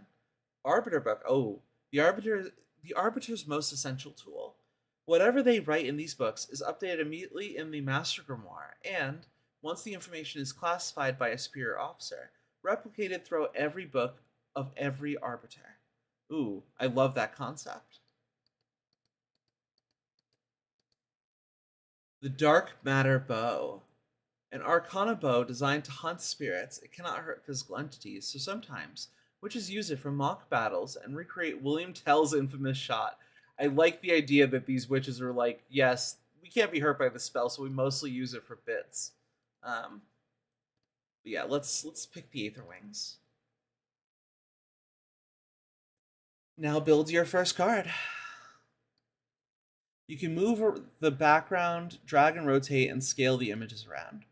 Arbiter book. Oh, the Arbiter's most essential tool. Whatever they write in these books is updated immediately in the Master Grimoire, and once the information is classified by a superior officer, replicated throughout every book of every Arbiter. Ooh, I love that concept. The Dark Matter Bow. An arcana bow designed to hunt spirits. It cannot hurt physical entities, so sometimes witches use it for mock battles and recreate William Tell's infamous shot. I like the idea that these witches are like, yes, we can't be hurt by the spell, so we mostly use it for bits. But yeah, let's pick the Aether Wings. Now build your first card. You can move the background, drag and rotate, and scale the images around.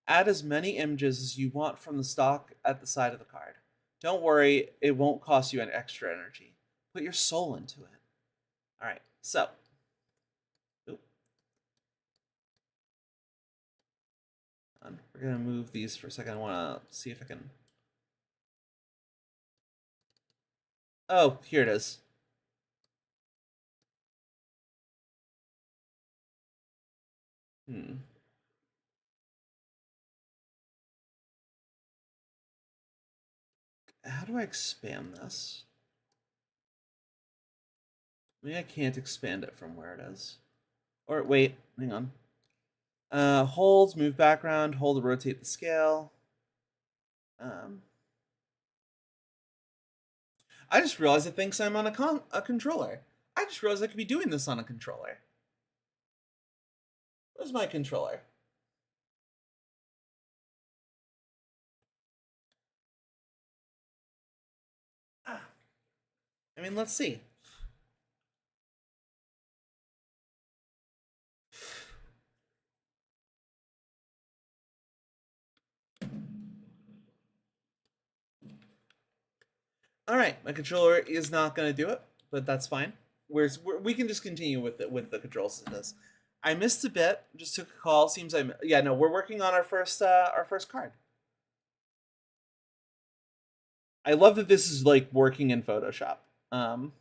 Add as many images as you want from the stock at the side of the card. Don't worry, it won't cost you any extra energy. Put your soul into it. Alright, so. Oop. We're going to move these for a second. I want to see if I can. Oh, here it is. How do I expand this? Maybe I can't expand it from where it is. Or wait, hang on. Hold, move background, hold to rotate the scale. I just realized it thinks I'm on a controller. I just realized I could be doing this on a controller. Where's my controller? I mean, let's see. All right, my controller is not going to do it, but that's fine. We can just continue with it with the controls of this. I missed a bit. Just took a call. Seems yeah, no, we're working on our first card. I love that this is like working in Photoshop. Um,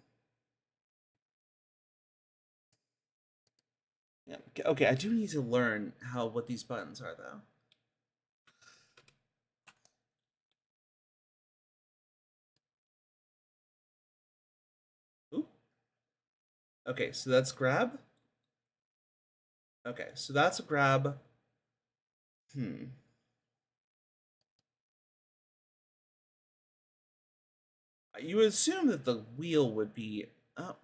yeah, okay, I do need to learn what these buttons are though. Ooh. Okay, so that's grab. Okay, so that's a grab. Hmm. You would assume that the wheel would be. Oh,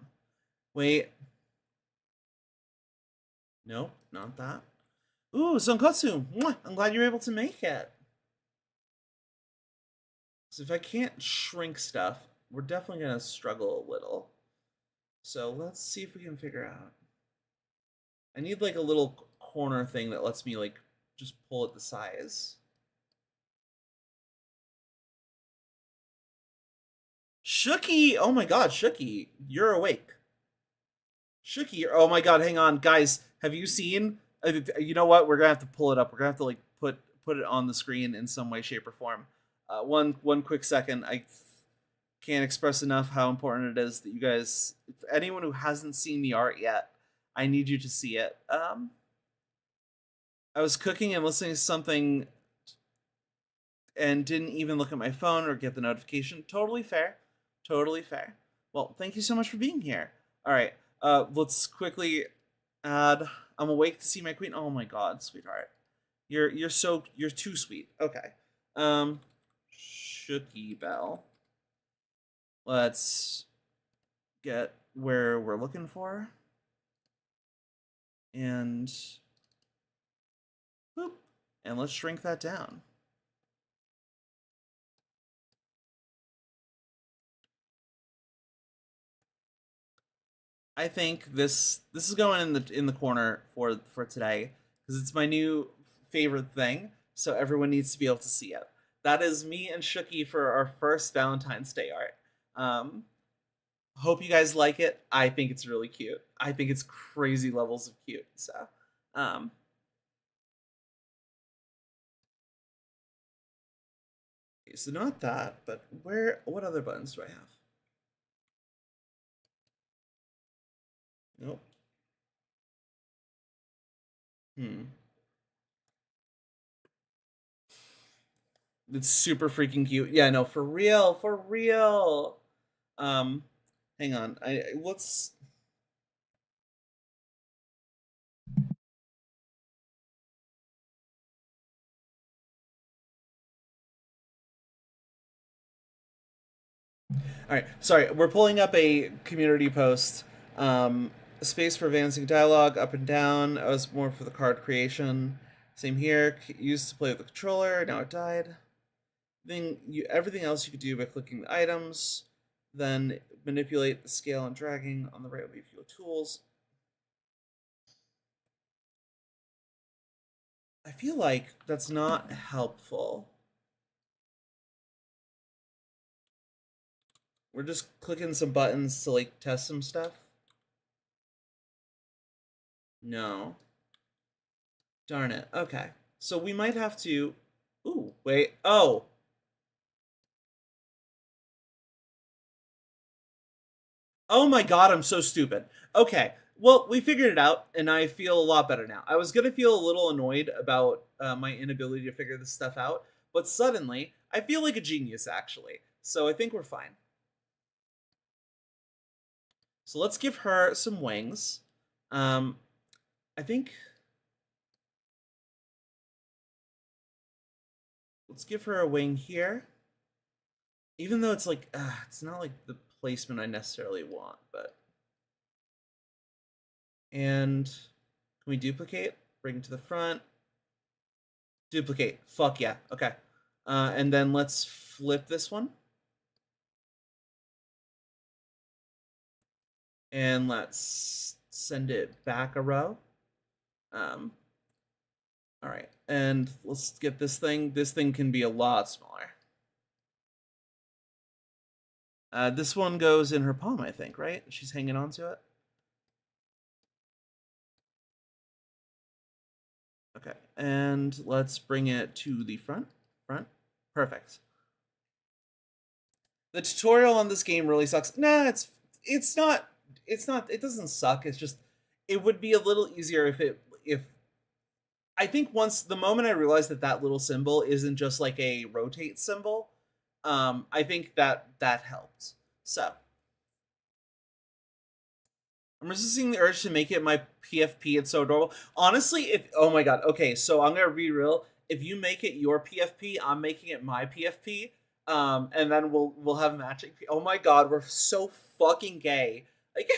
wait. Nope, not that. Ooh, Sonkotsu. Mwah, I'm glad you're able to make it. So if I can't shrink stuff, we're definitely gonna struggle a little. So let's see if we can figure out. I need like a little corner thing that lets me like just pull it the size. Shooky! Oh my god, Shooky, you're awake. Shooky, oh my god, hang on, guys. Have you seen? You know what? We're gonna have to pull it up. We're gonna have to like put it on the screen in some way, shape, or form. One quick second. I can't express enough how important it is that you guys, anyone who hasn't seen the art yet, I need you to see it. I was cooking and listening to something and didn't even look at my phone or get the notification. Totally fair. Totally fair. Well, thank you so much for being here. All right. Let's quickly add. I'm awake to see my queen. Oh my god, sweetheart. You're too sweet. Okay. Shooky Bell. Let's get where we're looking for. And boop. And let's shrink that down. I think this is going in the corner for today because it's my new favorite thing. So everyone needs to be able to see it. That is me and Shooky for our first Valentine's Day art. Hope you guys like it. I think it's really cute. I think it's crazy levels of cute. So, um, so not that, but what other buttons do I have? Nope. Hmm. It's super freaking cute. Yeah, no, for real, for real. Um, hang on. Let's. All right, sorry. We're pulling up a community post. Space for advancing dialogue, up and down. I was more for the card creation. Same here. Used to play with the controller. Now it died. Then everything else you could do by clicking the items. Then manipulate the scale and dragging on the right with your tools. I feel like that's not helpful. We're just clicking some buttons to like test some stuff. No. Darn it. Okay. So we might have to. Ooh, wait. Oh. Oh my god, I'm so stupid. Okay. Well, we figured it out, and I feel a lot better now. I was gonna feel a little annoyed about my inability to figure this stuff out, but suddenly I feel like a genius, actually. So I think we're fine. So let's give her some wings. Um, I think let's give her a wing here. Even though it's like, it's not like the placement I necessarily want, but. And can we duplicate? Bring to the front. Duplicate. Fuck yeah. Okay. And then let's flip this one. And let's send it back a row. All right. And let's get this thing. This thing can be a lot smaller. This one goes in her palm, I think, right? She's hanging on to it. Okay, and let's bring it to the front. Perfect. The tutorial on this game really sucks. Nah, it's not. It's not. It doesn't suck. It's just it would be a little easier if I think once the moment I realized that that little symbol isn't just like a rotate symbol, I think that helped. So I'm resisting the urge to make it my PFP. It's so adorable. Honestly, if oh my god, okay, so I'm gonna be real. If you make it your PFP, I'm making it my PFP. And then we'll have matching. Oh my god, we're so fucking gay. Like,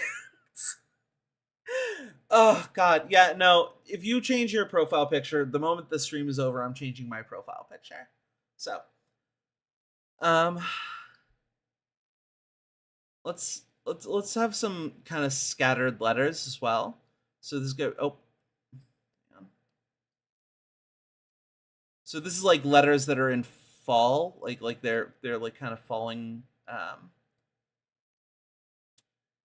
oh god, yeah, no. If you change your profile picture, the moment the stream is over, I'm changing my profile picture. So, um, let's have some kind of scattered letters as well. So this go. Oh, so this is like letters that are in fall, like they're like kind of falling.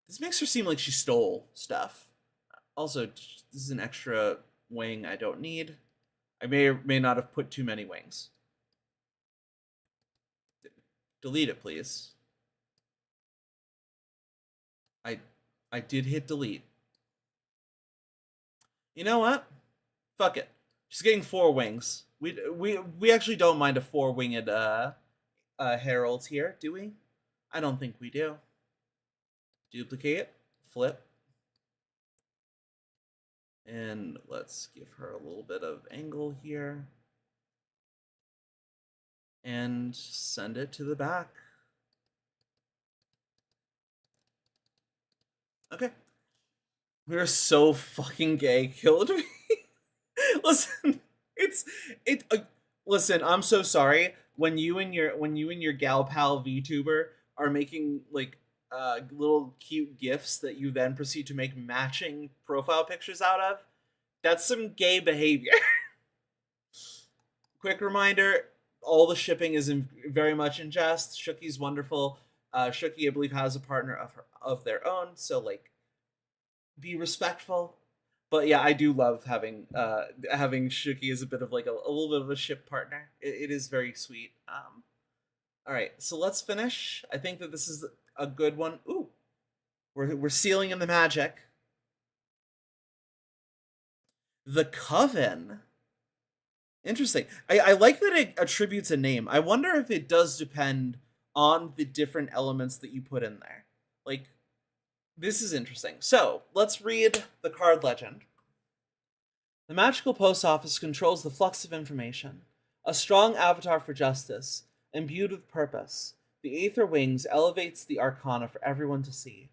This makes her seem like she stole stuff. Also, this is an extra wing I don't need. I may or may not have put too many wings. Delete it, please. I did hit delete. You know what? Fuck it. She's getting 4 wings. We actually don't mind a 4-winged herald here, do we? I don't think we do. Duplicate, flip, and let's give her a little bit of angle here, and send it to the back. Okay. We're so fucking gay. Killed me. Listen, listen, I'm so sorry when you and your gal pal VTuber are making like little cute gifs that you then proceed to make matching profile pictures out of. That's some gay behavior. Quick reminder, all the shipping is very much in jest. Shookie's wonderful. Shookie, I believe, has a partner of their own, so like be respectful. But yeah, I do love having Shookie as a bit of like a little bit of a ship partner. It is very sweet. All right, so let's finish. I think that this is a good one. Ooh, we're sealing in the magic. The Coven. Interesting. I like that it attributes a name. I wonder if it does depend on the different elements that you put in there. Like, this is interesting. So, let's read the card legend. The magical post office controls the flux of information. A strong avatar for justice, imbued with purpose, the Aether Wings elevates the arcana for everyone to see.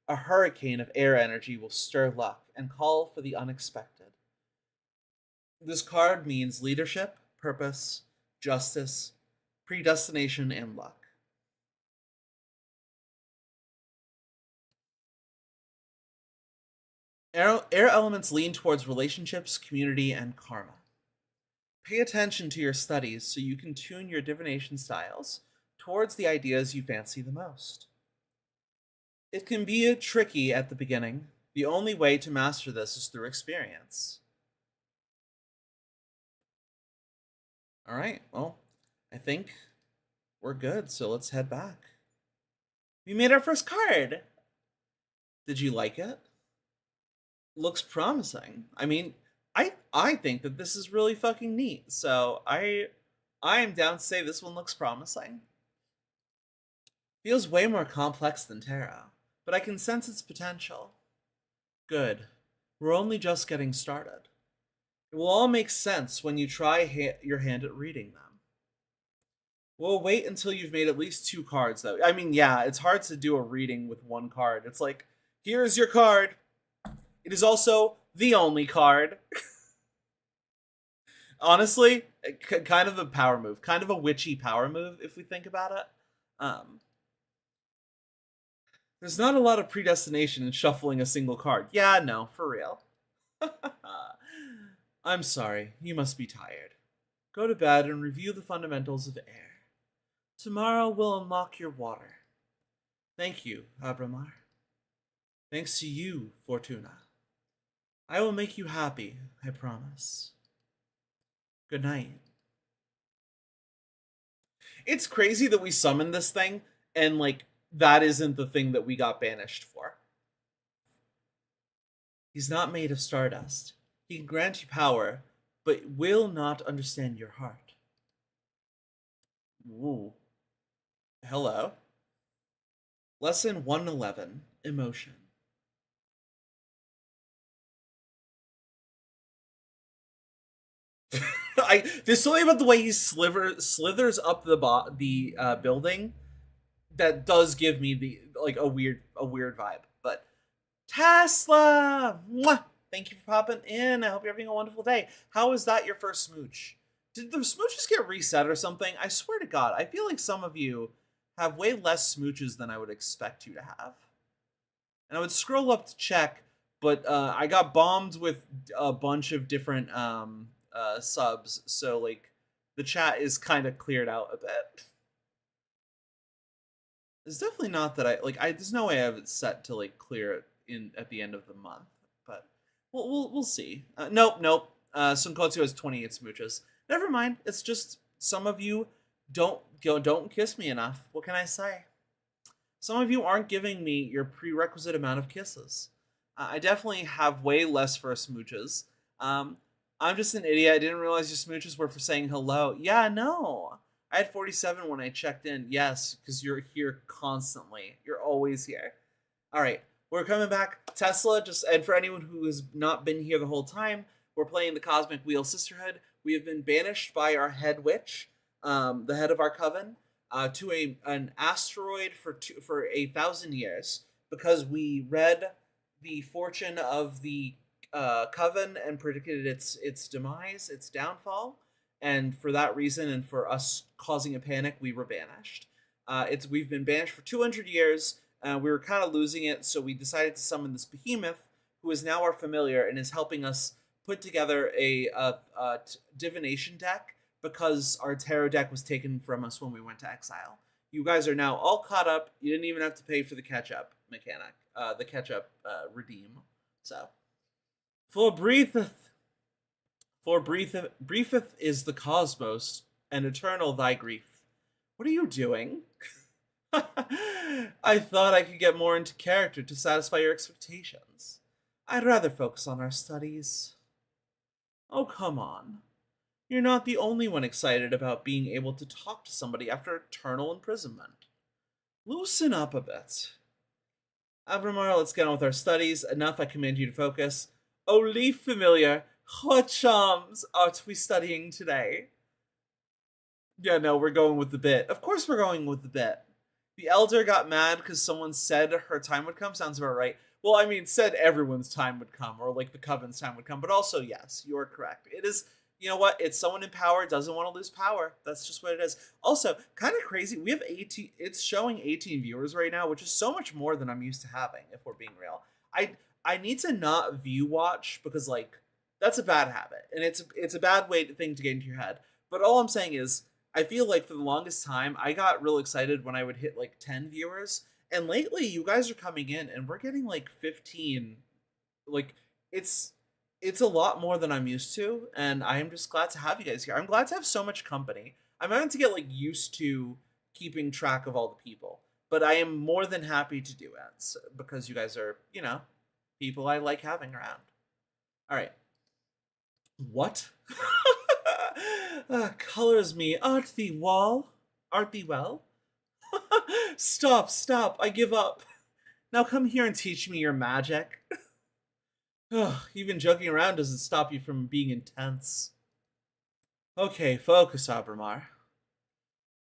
A hurricane of air energy will stir luck and call for the unexpected. This card means leadership, purpose, justice, predestination, and luck. Air elements lean towards relationships, community, and karma. Pay attention to your studies so you can tune your divination styles towards the ideas you fancy the most. It can be tricky at the beginning. The only way to master this is through experience. All right, well, I think we're good, so let's head back. We made our first card! Did you like it? Looks promising. I mean, I think that this is really fucking neat, so I am down to say this one looks promising. Feels way more complex than tarot, but I can sense its potential. Good. We're only just getting started. It will all make sense when you try your hand at reading them. We'll wait until you've made at least 2 cards, though. I mean, yeah, it's hard to do a reading with 1 card. It's like, here's your card. It is also the only card. Honestly, kind of a power move. Kind of a witchy power move, if we think about it. There's not a lot of predestination in shuffling a single card. Yeah, no, for real. I'm sorry, you must be tired. Go to bed and review the fundamentals of air. Tomorrow we'll unlock your water. Thank you, Abramar. Thanks to you, Fortuna. I will make you happy, I promise. Good night. It's crazy that we summoned this thing and like that isn't the thing that we got banished for. He's not made of stardust. He can grant you power, but will not understand your heart. Ooh. Hello. Lesson 111, Emotion. There's something about the way he slithers up the building that does give me the like a weird vibe. But Tesla, mwah! Thank you for popping in. I hope you're having a wonderful day. How is that your first smooch? Did the smooches get reset or something? I swear to God, I feel like some of you have way less smooches than I would expect you to have. And I would scroll up to check, but I got bombed with a bunch of different subs, so like the chat is kind of cleared out a bit. It's definitely not that there's no way I have it set to like clear it in at the end of the month, but we'll see. Nope. Sunkotsu has 28 smooches. Never mind. It's just some of you don't kiss me enough. What can I say? Some of you aren't giving me your prerequisite amount of kisses. I definitely have way less for smooches. I'm just an idiot. I didn't realize your smooches were for saying hello. Yeah, no. I had 47 when I checked in. Yes, because you're here constantly. You're always here. All right, we're coming back. Tesla, and for anyone who has not been here the whole time, we're playing the Cosmic Wheel Sisterhood. We have been banished by our head witch, the head of our coven, to an asteroid for 1,000 years because we read the fortune of the coven and predicted its demise, its downfall, and for that reason, and for us causing a panic, we were banished. We've been banished for 200 years. We were kind of losing it, so we decided to summon this behemoth, who is now our familiar and is helping us put together a divination deck because our tarot deck was taken from us when we went to exile. You guys are now all caught up. You didn't even have to pay for the catch-up mechanic, the catch-up redeem. So, briefeth is the cosmos, and eternal thy grief. What are you doing? I thought I could get more into character to satisfy your expectations. I'd rather focus on our studies. Oh, come on. You're not the only one excited about being able to talk to somebody after eternal imprisonment. Loosen up a bit. Abramar, let's get on with our studies. Enough, I command you to focus. Oh, Leaf Familiar, what charms art we studying today? Yeah, no, we're going with the bit. Of course we're going with the bit. The Elder got mad because someone said her time would come. Sounds about right. Well, I mean, said everyone's time would come, or like the Coven's time would come. But also, yes, you are correct. It is, you know what? It's someone in power doesn't want to lose power. That's just what it is. Also, kind of crazy. We have 18. It's showing 18 viewers right now, which is so much more than I'm used to having. If we're being real, I need to not view watch because like that's a bad habit, and it's a bad thing to get into your head. But all I'm saying is, I feel like for the longest time, I got real excited when I would hit like 10 viewers. And lately, you guys are coming in and we're getting like 15. Like, it's a lot more than I'm used to. And I am just glad to have you guys here. I'm glad to have so much company. I'm having to get like used to keeping track of all the people. But I am more than happy to do it because you guys are, people I like having around. All right. What? Colors me. Art thee well? Stop. I give up. Now come here and teach me your magic. Even joking around doesn't stop you from being intense. Okay, focus, Abramar.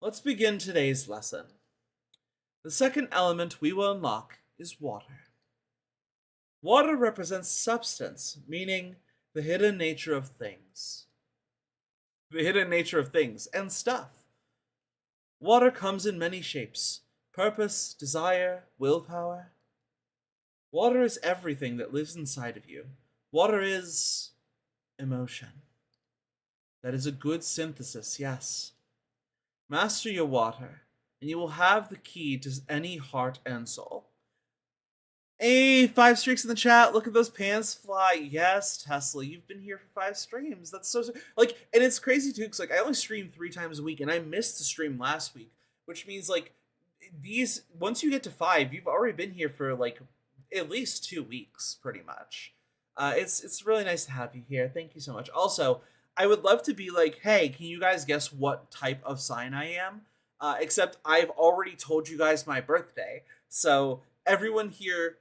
Let's begin today's lesson. The second element we will unlock is water. Water represents substance, meaning the hidden nature of things. The hidden nature of things and stuff. Water comes in many shapes: purpose, desire, willpower. Water is everything that lives inside of you. Water is emotion. That is a good synthesis, yes. Master your water. and you will have the key to any heart and soul. Hey, 5 streaks in the chat. Look at those pants fly. Yes, Tesla, you've been here for 5 streams. That's so like, and it's crazy too, because like I only stream 3 times a week, and I missed the stream last week, which means like these once you get to 5, you've already been here for like at least 2 weeks, pretty much. It's really nice to have you here. Thank you so much. Also, I would love to be like, hey, can you guys guess what type of sign I am? Except I've already told you guys my birthday, so everyone here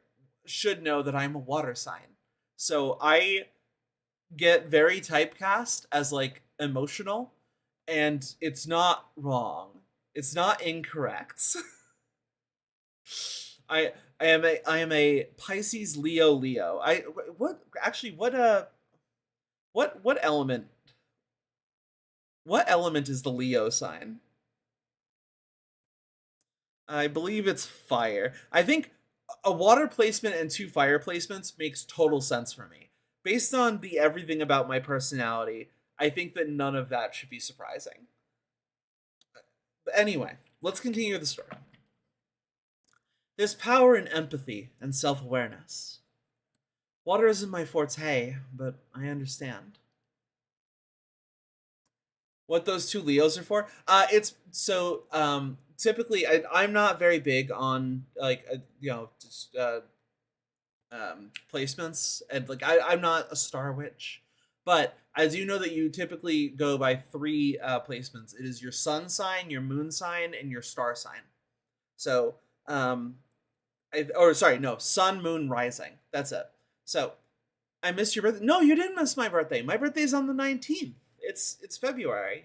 should know that I'm a water sign. So I get very typecast as like emotional, and it's not wrong. It's not incorrect. I I am a Pisces Leo Leo. I what actually what element is the Leo sign? I believe it's fire. I think a water placement and 2 fire placements makes total sense for me. Based on the everything about my personality, I think that none of that should be surprising. But anyway, let's continue the story. There's power in empathy and self-awareness. Water isn't my forte, but I understand. What those 2 Leos are for? It's so typically I'm not very big on like just placements, and like I'm not a star witch, but I do know that you typically go by 3 placements. It is your sun sign, your moon sign, and your star sign. So or sorry, no, sun, moon, rising. That's it. So I missed your birthday. No, you didn't miss my birthday. My birthday's on the 19th. It's February.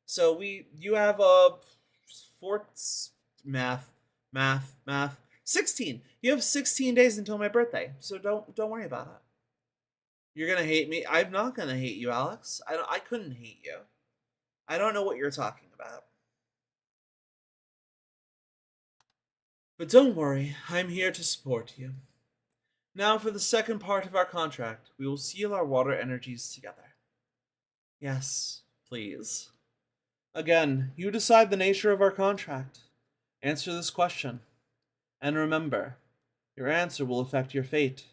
So you have a math 16. You have 16 days until my birthday. So don't worry about it. You're going to hate me. I'm not going to hate you, Alex. I couldn't hate you. I don't know what you're talking about. But don't worry, I'm here to support you. Now for the second part of our contract, we will seal our water energies together. Yes, please. Again, you decide the nature of our contract. Answer this question. And remember, your answer will affect your fate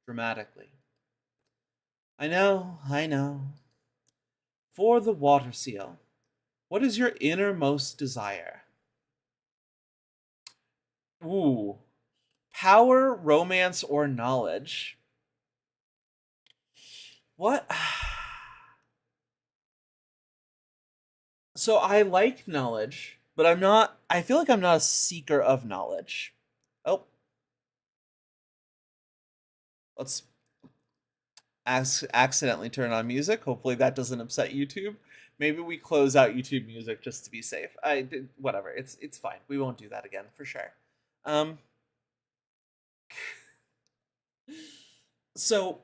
dramatically. I know. For the water seal, what is your innermost desire? Ooh. Power, romance, or knowledge? What? So I like knowledge, but I feel like I'm not a seeker of knowledge. Oh. Let's accidentally turn on music. Hopefully that doesn't upset YouTube. Maybe we close out YouTube music just to be safe. Whatever. It's fine. We won't do that again for sure. So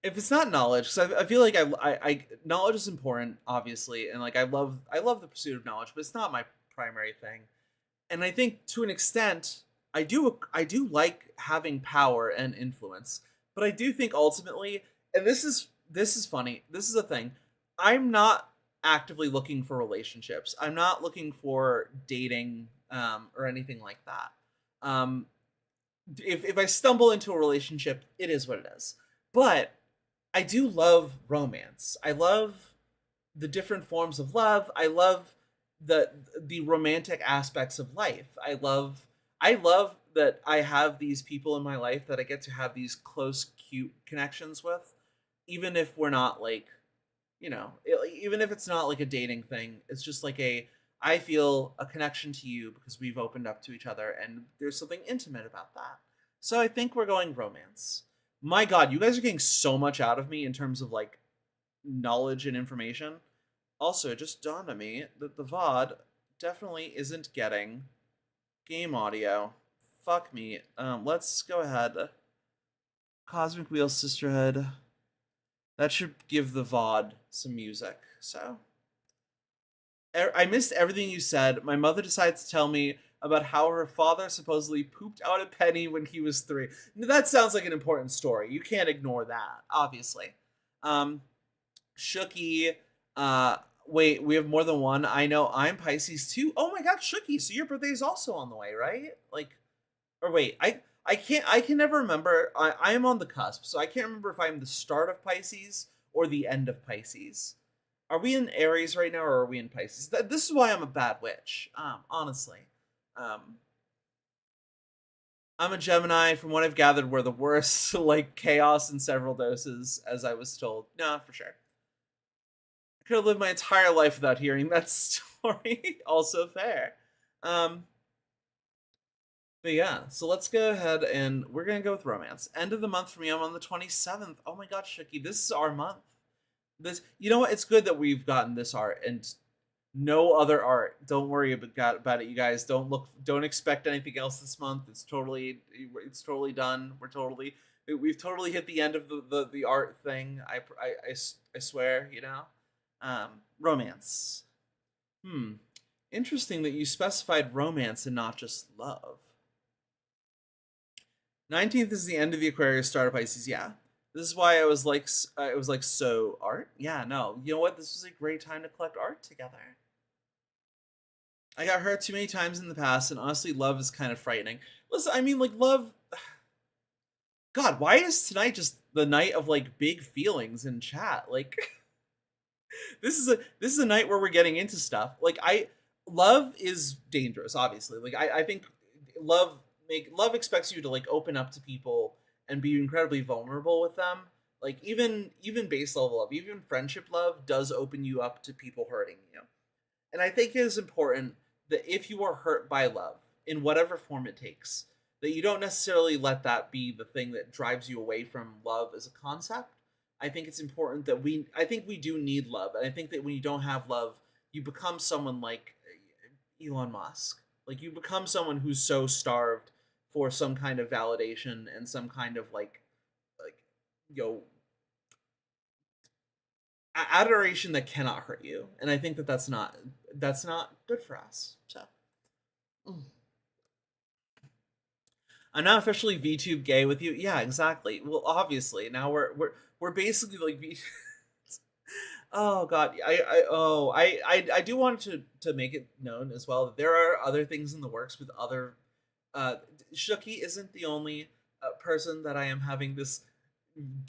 if it's not knowledge, because I feel like I knowledge is important, obviously, and like I love the pursuit of knowledge, but it's not my primary thing. And I think to an extent, I do like having power and influence, but I do think ultimately, and this is funny, this is a thing, I'm not actively looking for relationships. I'm not looking for dating or anything like that. If I stumble into a relationship, it is what it is. But I do love romance. I love the different forms of love. I love the romantic aspects of life. I love that I have these people in my life that I get to have these close, cute connections with, even if we're not like, even if it's not like a dating thing. It's just like I feel a connection to you because we've opened up to each other, and there's something intimate about that. So I think we're going romance. My God, you guys are getting so much out of me in terms of like knowledge and information. Also, it just dawned on me that the VOD definitely isn't getting game audio. Fuck me. Let's go ahead. Cosmic Wheel Sisterhood. That should give the VOD some music. So I missed everything you said. My mother decides to tell me about how her father supposedly pooped out a penny when he was 3. That sounds like an important story. You can't ignore that, obviously. Shooky, Wait, we have more than one. I know I'm Pisces too. Oh my god, Shooky, so your birthday is also on the way, right? Like, or wait, I can never remember. I am on the cusp, so I can't remember if I'm the start of Pisces or the end of Pisces. Are we in Aries right now, or are we in Pisces? This is why I'm a bad witch. Honestly, um, I'm a Gemini. From what I've gathered, we're the worst. Like chaos in several doses, as I was told. No, for sure. I could have lived my entire life without hearing that story. Also fair. Um, but yeah, so let's go ahead and we're gonna go with romance. End of the month for me. I'm on the 27th. Oh my god, Shooky, this is our month. This, you know what? It's good that we've gotten this art and no other art. Don't worry about it, you guys. Don't expect anything else this month. It's totally done. We've totally hit the end of the art thing. I swear, you know. Romance. Hmm. Interesting that you specified romance and not just love. 19th is the end of the Aquarius, start of Pisces. Yeah. This is why I was like, it was like, so art? Yeah, no. You know what? This was a great time to collect art together. I got hurt too many times in the past, and honestly, love is kind of frightening. Listen, I mean, like, love. God, why is tonight just the night of like big feelings in chat? Like, this is a night where we're getting into stuff. Like, love is dangerous, obviously. Like, I think love expects you to like open up to people and be incredibly vulnerable with them. Like, even base level love, even friendship love does open you up to people hurting you. And I think it is important that if you are hurt by love, in whatever form it takes, that you don't necessarily let that be the thing that drives you away from love as a concept. I think it's important that I think we do need love. And I think that when you don't have love, you become someone like Elon Musk. Like, you become someone who's so starved for some kind of validation and some kind of like, you know, adoration that cannot hurt you. And I think that that's not good for us. So I'm not officially VTube gay with you. Yeah, exactly. Well, obviously now we're basically like Oh god, I do want to make it known as well that there are other things in the works with other. Uh, Shooky isn't the only person that I am having this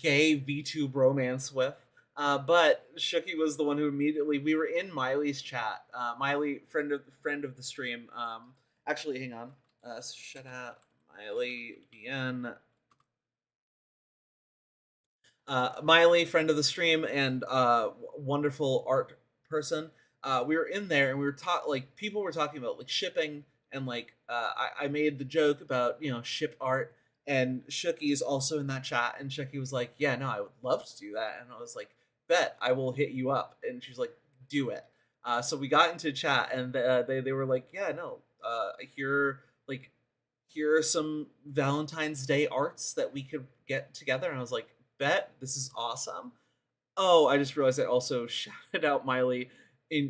gay VTube romance with. But Shooky was the one who immediately, we were in Miley's chat. Miley, friend of the stream. Actually, hang on. Shut up, Miley VN. Miley, friend of the stream and wonderful art person. We were in there and we were like people were talking about like shipping and like I made the joke about, you know, ship art, and Shooky is also in that chat, and Shooky was like, yeah, no, I would love to do that, and I was like, bet, I will hit you up, and she's like, do it. So we got into chat and they were like, yeah, no, here, like, here are some Valentine's Day arts that we could get together, and I was like, bet, this is awesome. Oh, I just realized I also shouted out Miley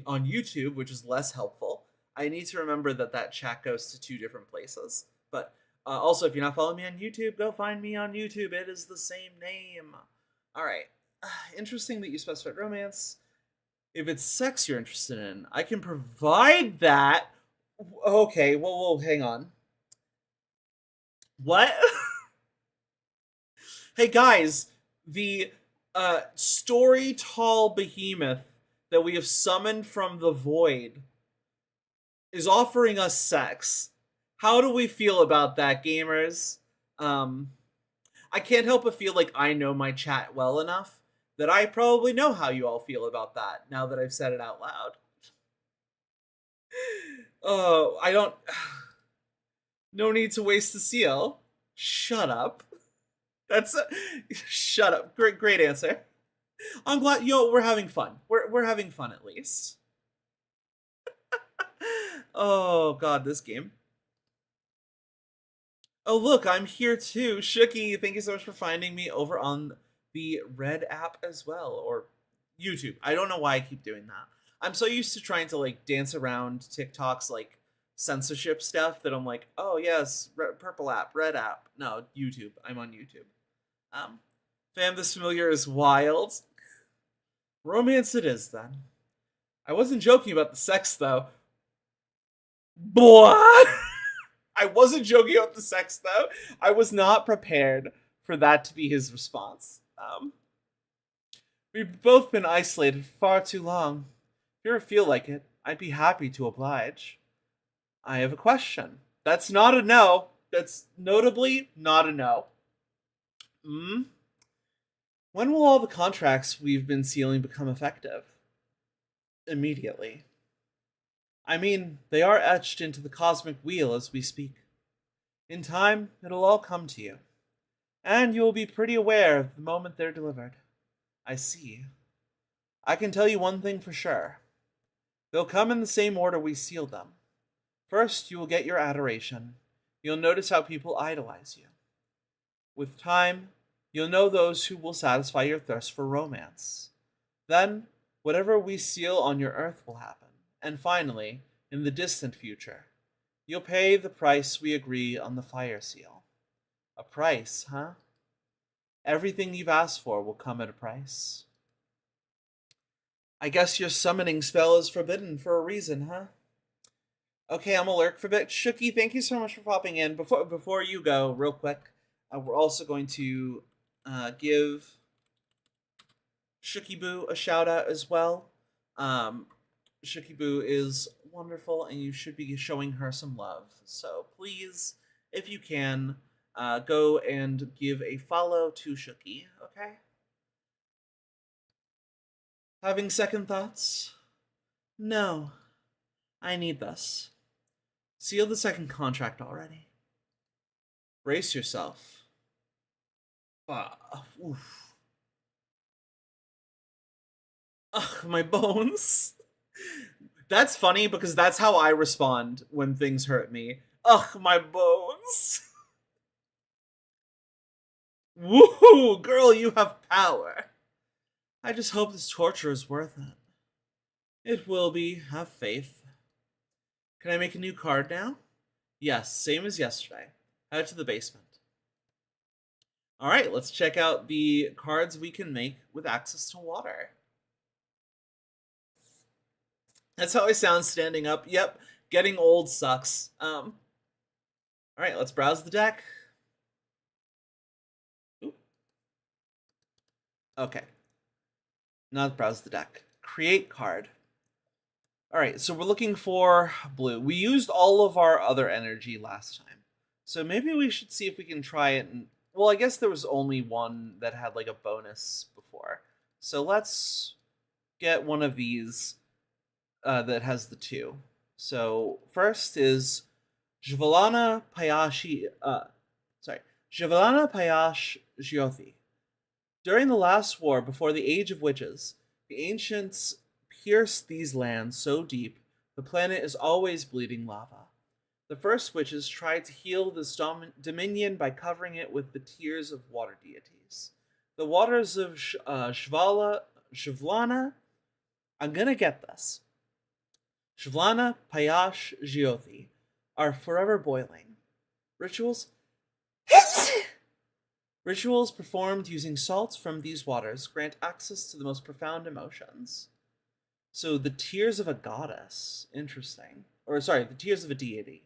on YouTube, which is less helpful. I need to remember that that chat goes to two different places. But also, if you're not following me on YouTube, go find me on YouTube. It is the same name. All right. Interesting that you specified romance. If it's sex you're interested in, I can provide that. Okay, well, hang on. What? Hey guys, the story tall behemoth that we have summoned from the void is offering us sex. How do we feel about that, gamers? Um, I can't help but feel like I know my chat well enough that I probably know how you all feel about that now that I've said it out loud. Oh, I don't. No need to waste the CL. Shut up. Shut up. Great answer. I'm glad, we're having fun. We're having fun at least. Oh god, this game. Oh look, I'm here too. Shooky, thank you so much for finding me over on the Red app as well, or YouTube. I don't know why I keep doing that. I'm so used to trying to like dance around TikTok's like censorship stuff that I'm like, oh yes, purple app, red app. No, YouTube. I'm on YouTube. Fam, this familiar is wild. Romance it is then. I wasn't joking about the sex, though. Boy! I wasn't joking about the sex, though. I was not prepared for that to be his response. We've both been isolated far too long. If you ever feel like it, I'd be happy to oblige. I have a question. That's not a no. That's notably not a no. Hmm? When will all the contracts we've been sealing become effective? Immediately. I mean, they are etched into the cosmic wheel as we speak. In time, it'll all come to you. And you will be pretty aware of the moment they're delivered. I see. I can tell you one thing for sure. They'll come in the same order we sealed them. First, you will get your adoration. You'll notice how people idolize you. With time, you'll know those who will satisfy your thirst for romance. Then, whatever we seal on your earth will happen. And finally, in the distant future, you'll pay the price we agree on the fire seal. A price, huh? Everything you've asked for will come at a price. I guess your summoning spell is forbidden for a reason, huh? Okay, I'm a lurk for a bit. Shooky, thank you so much for popping in. Before you go, real quick, we're also going to give Shooky Boo a shout out as well. Shooky Boo is wonderful, and you should be showing her some love. So please, if you can, go and give a follow to Shooky, okay? Having second thoughts? No. I need this. Seal the second contract already. Brace yourself. Oof. Ugh, my bones. That's funny because that's how I respond when things hurt me. Ugh, my bones. Woohoo, girl, you have power. I just hope this torture is worth it. It will be, have faith. Can I make a new card now? Yes, same as yesterday. Head to the basement. Alright, let's check out the cards we can make with access to water. That's how I sound standing up. Yep, getting old sucks. Alright, let's browse the deck. Ooh. Okay. Not browse the deck. Create card. Alright, so we're looking for blue. We used all of our other energy last time. So maybe we should see if we can try it. Well, I guess there was only one that had like a bonus before. So let's get one of these that has the two. So first is Javelana Payashi. Javelana Payash Jyothi. During the last war before the Age of Witches, the ancients pierced these lands so deep the planet is always bleeding lava. The first witches tried to heal this dominion by covering it with the tears of water deities. The waters of Shivlana, I'm gonna get this. Shivlana Payash Jyothi are forever boiling. Rituals Rituals performed using salts from these waters grant access to the most profound emotions. So the tears of a goddess. Interesting. Or sorry, the tears of a deity.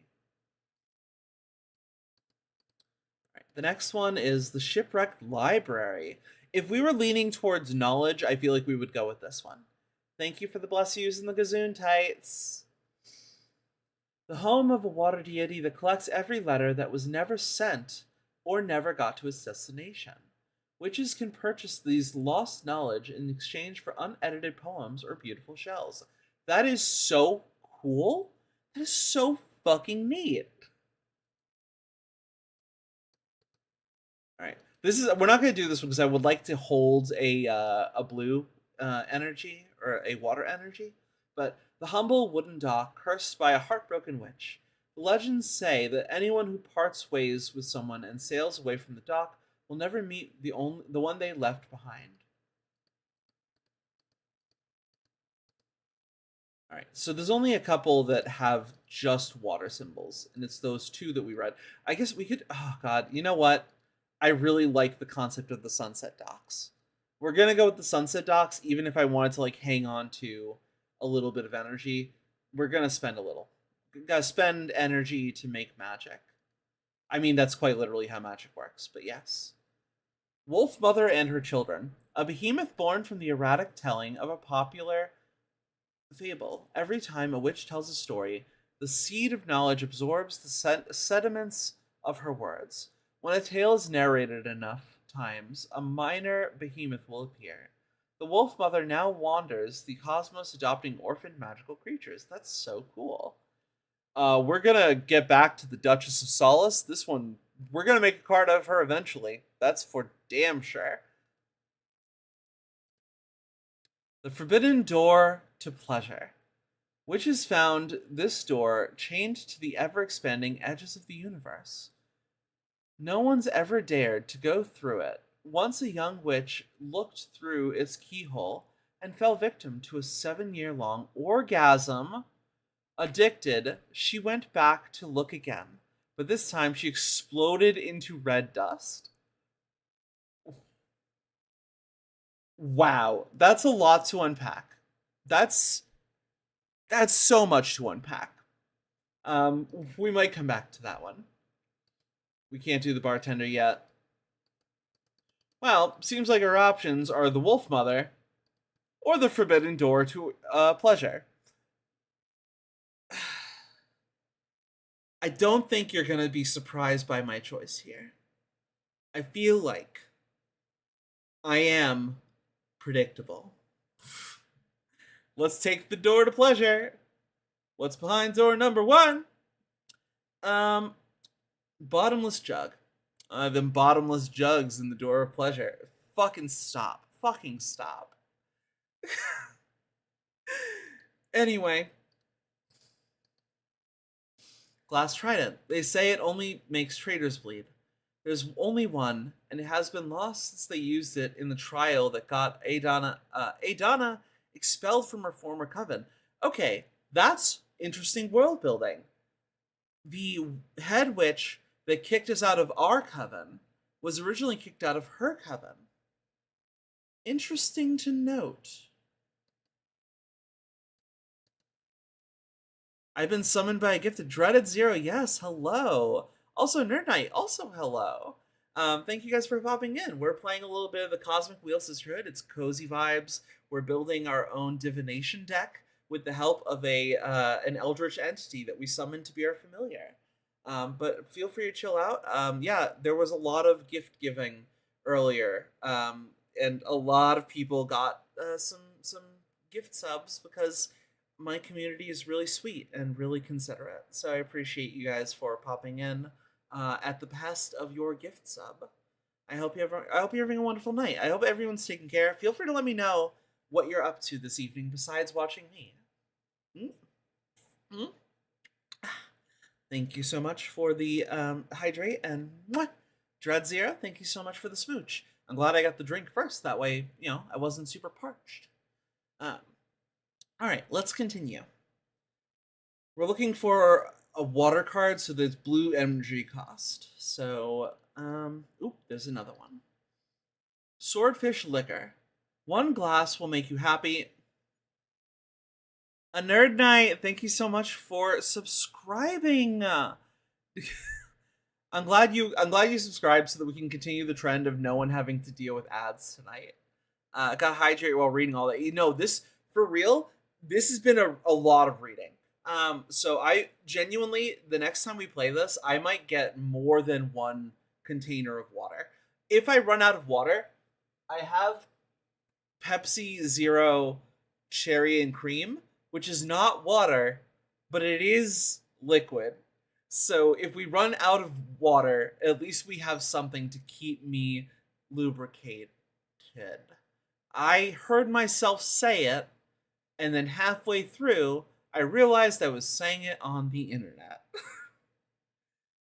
Right, the next one is the Shipwrecked Library. If we were leaning towards knowledge, I feel like we would go with this one. Thank you for the bless yous and the gazoon tights. The home of a water deity that collects every letter that was never sent or never got to its destination. Witches can purchase these lost knowledge in exchange for unedited poems or beautiful shells. That is so cool. That is so fucking neat. Alright. We're not going to do this because I would like to hold a blue energy or a water energy. But the humble wooden dock cursed by a heartbroken witch. The legends say that anyone who parts ways with someone and sails away from the dock will never meet the one they left behind. Alright, so there's only a couple that have just water symbols, and it's those two that we read. I guess we could, oh god, you know what? I really like the concept of the sunset docks. We're gonna go with the sunset docks, even if I wanted to like hang on to a little bit of energy, we're gonna spend a little. Gotta spend energy to make magic. I mean, that's quite literally how magic works, but yes. Wolf Mother and Her Children. A behemoth born from the erratic telling of a popular fable. Every time a witch tells a story, the seed of knowledge absorbs the sediments of her words. When a tale is narrated enough times, a minor behemoth will appear. The Wolf Mother now wanders the cosmos adopting orphaned magical creatures. That's so cool. We're gonna get back to the Duchess of Solace. This one, we're gonna make a card of her eventually. That's for damn sure. The Forbidden Door to Pleasure. Witches found this door chained to the ever-expanding edges of the universe. No one's ever dared to go through it. Once a young witch looked through its keyhole and fell victim to a 7-year-long orgasm. Addicted, she went back to look again, but this time she exploded into red dust. Wow, that's a lot to unpack. That's so much to unpack. We might come back to that one. We can't do the bartender yet. Well, seems like our options are the Wolf Mother or the Forbidden Door to Pleasure. I don't think you're gonna be surprised by my choice here. I feel like I am predictable. Let's take the door to pleasure. What's behind door number 1? Bottomless jug. Them bottomless jugs in the door of pleasure. Fucking stop. Fucking stop. Anyway. Glass trident. They say it only makes traitors bleed. There's only one, and it has been lost since they used it in the trial that got Adana expelled from her former coven. Okay, that's interesting world building. The head witch that kicked us out of our coven was originally kicked out of her coven. Interesting to note. I've been summoned by a gifted dreaded Zero. Yes, hello. Also, Nerd Knight. Also, hello. Thank you guys for popping in. We're playing a little bit of the Cosmic Wheel Sisterhood. It's cozy vibes. We're building our own divination deck with the help of an eldritch entity that we summoned to be our familiar. But feel free to chill out. Yeah, there was a lot of gift giving earlier, and a lot of people got some gift subs because my community is really sweet and really considerate. So I appreciate you guys for popping in at the behest of your gift sub. I hope you're having a wonderful night. I hope everyone's taking care. Feel free to let me know what you're up to this evening besides watching me. Mm-hmm. Thank you so much for the hydrate, and Dread Zero, thank you so much for the smooch. I'm glad I got the drink first. That way, I wasn't super parched. All right, let's continue. We're looking for a water card, so there's blue energy cost. So, there's another one. Swordfish Liquor. 1 glass will make you happy. A Nerd Knight, thank you so much for subscribing. I'm glad you subscribed so that we can continue the trend of no one having to deal with ads tonight. I got hydrated while reading all that. This for real. This has been a lot of reading. So I genuinely, the next time we play this, I might get more than 1 container of water. If I run out of water, I have Pepsi Zero Cherry and Cream, which is not water, but it is liquid. So if we run out of water, at least we have something to keep me lubricated. I heard myself say it, and then halfway through, I realized I was saying it on the internet.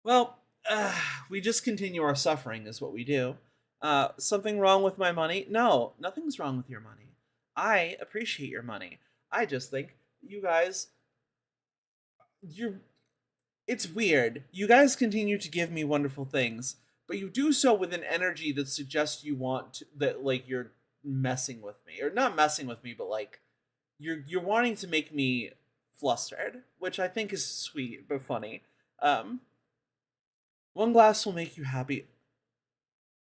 Well, we just continue our suffering is what we do. Something wrong with my money? No, nothing's wrong with your money. I appreciate your money. I just think you guys, it's weird. You guys continue to give me wonderful things, but you do so with an energy that suggests you want to, that, like, you're messing with me. Or not messing with me, but, like, you're wanting to make me flustered, which I think is sweet but funny. Um, one glass will make you happy.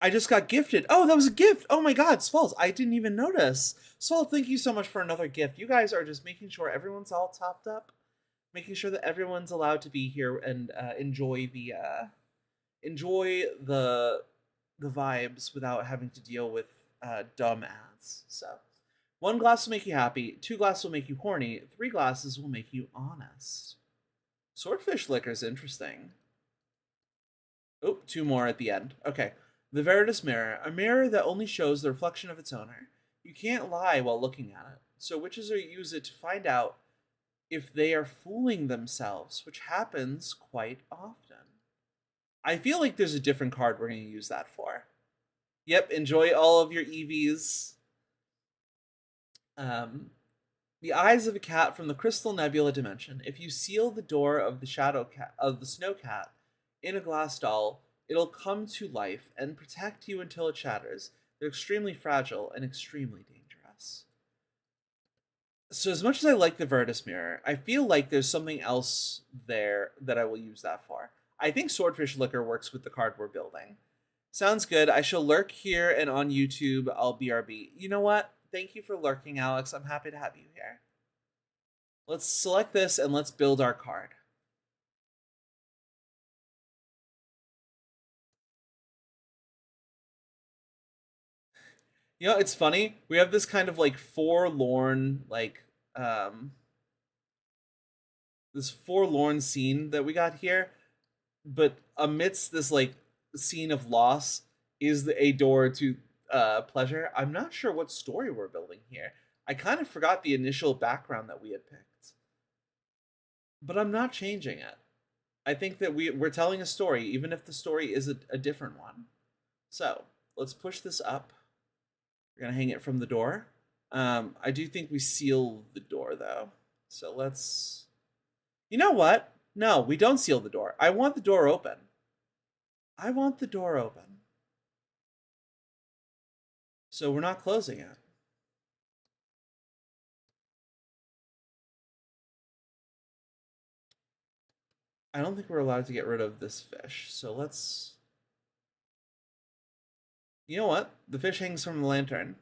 I just got gifted. Oh, that was a gift. Oh my God, Svald, I didn't even notice. Svald, thank you so much for another gift. You guys are just making sure everyone's all topped up, making sure that everyone's allowed to be here and enjoy the vibes without having to deal with dumb ads. So, one glass will make you happy. Two glasses will make you horny. Three glasses will make you honest. Swordfish liquor is interesting. Oh, two more at the end. Okay. The Veritas Mirror, a mirror that only shows the reflection of its owner. You can't lie while looking at it, so witches use it to find out if they are fooling themselves, which happens quite often. I feel like there's a different card we're going to use that for. Yep, enjoy all of your EVs. The eyes of a cat from the Crystal Nebula dimension. If you seal the door of the shadow cat of the snow cat in a glass doll, it'll come to life and protect you until it shatters. They're extremely fragile and extremely dangerous. So as much as I like the Veritas Mirror, I feel like there's something else there that I will use that for. I think Swordfish Liquor works with the card we're building. Sounds good. I shall lurk here and on YouTube. I'll BRB. You know what? Thank you for lurking, Alex. I'm happy to have you here. Let's select this and let's build our card. You know, it's funny. We have this kind of like forlorn, like, this forlorn scene that we got here, but amidst this like scene of loss is a door to pleasure. I'm not sure what story we're building here. I kind of forgot the initial background that we had picked, but I'm not changing it. I think that we're telling a story, even if the story is a different one. So let's push this up. We're gonna hang it from the door. I do think we seal the door though. So let's. You know what? No, we don't seal the door. I want the door open. I want the door open. So we're not closing it. I don't think we're allowed to get rid of this fish. So let's. You know what? The fish hangs from the lantern.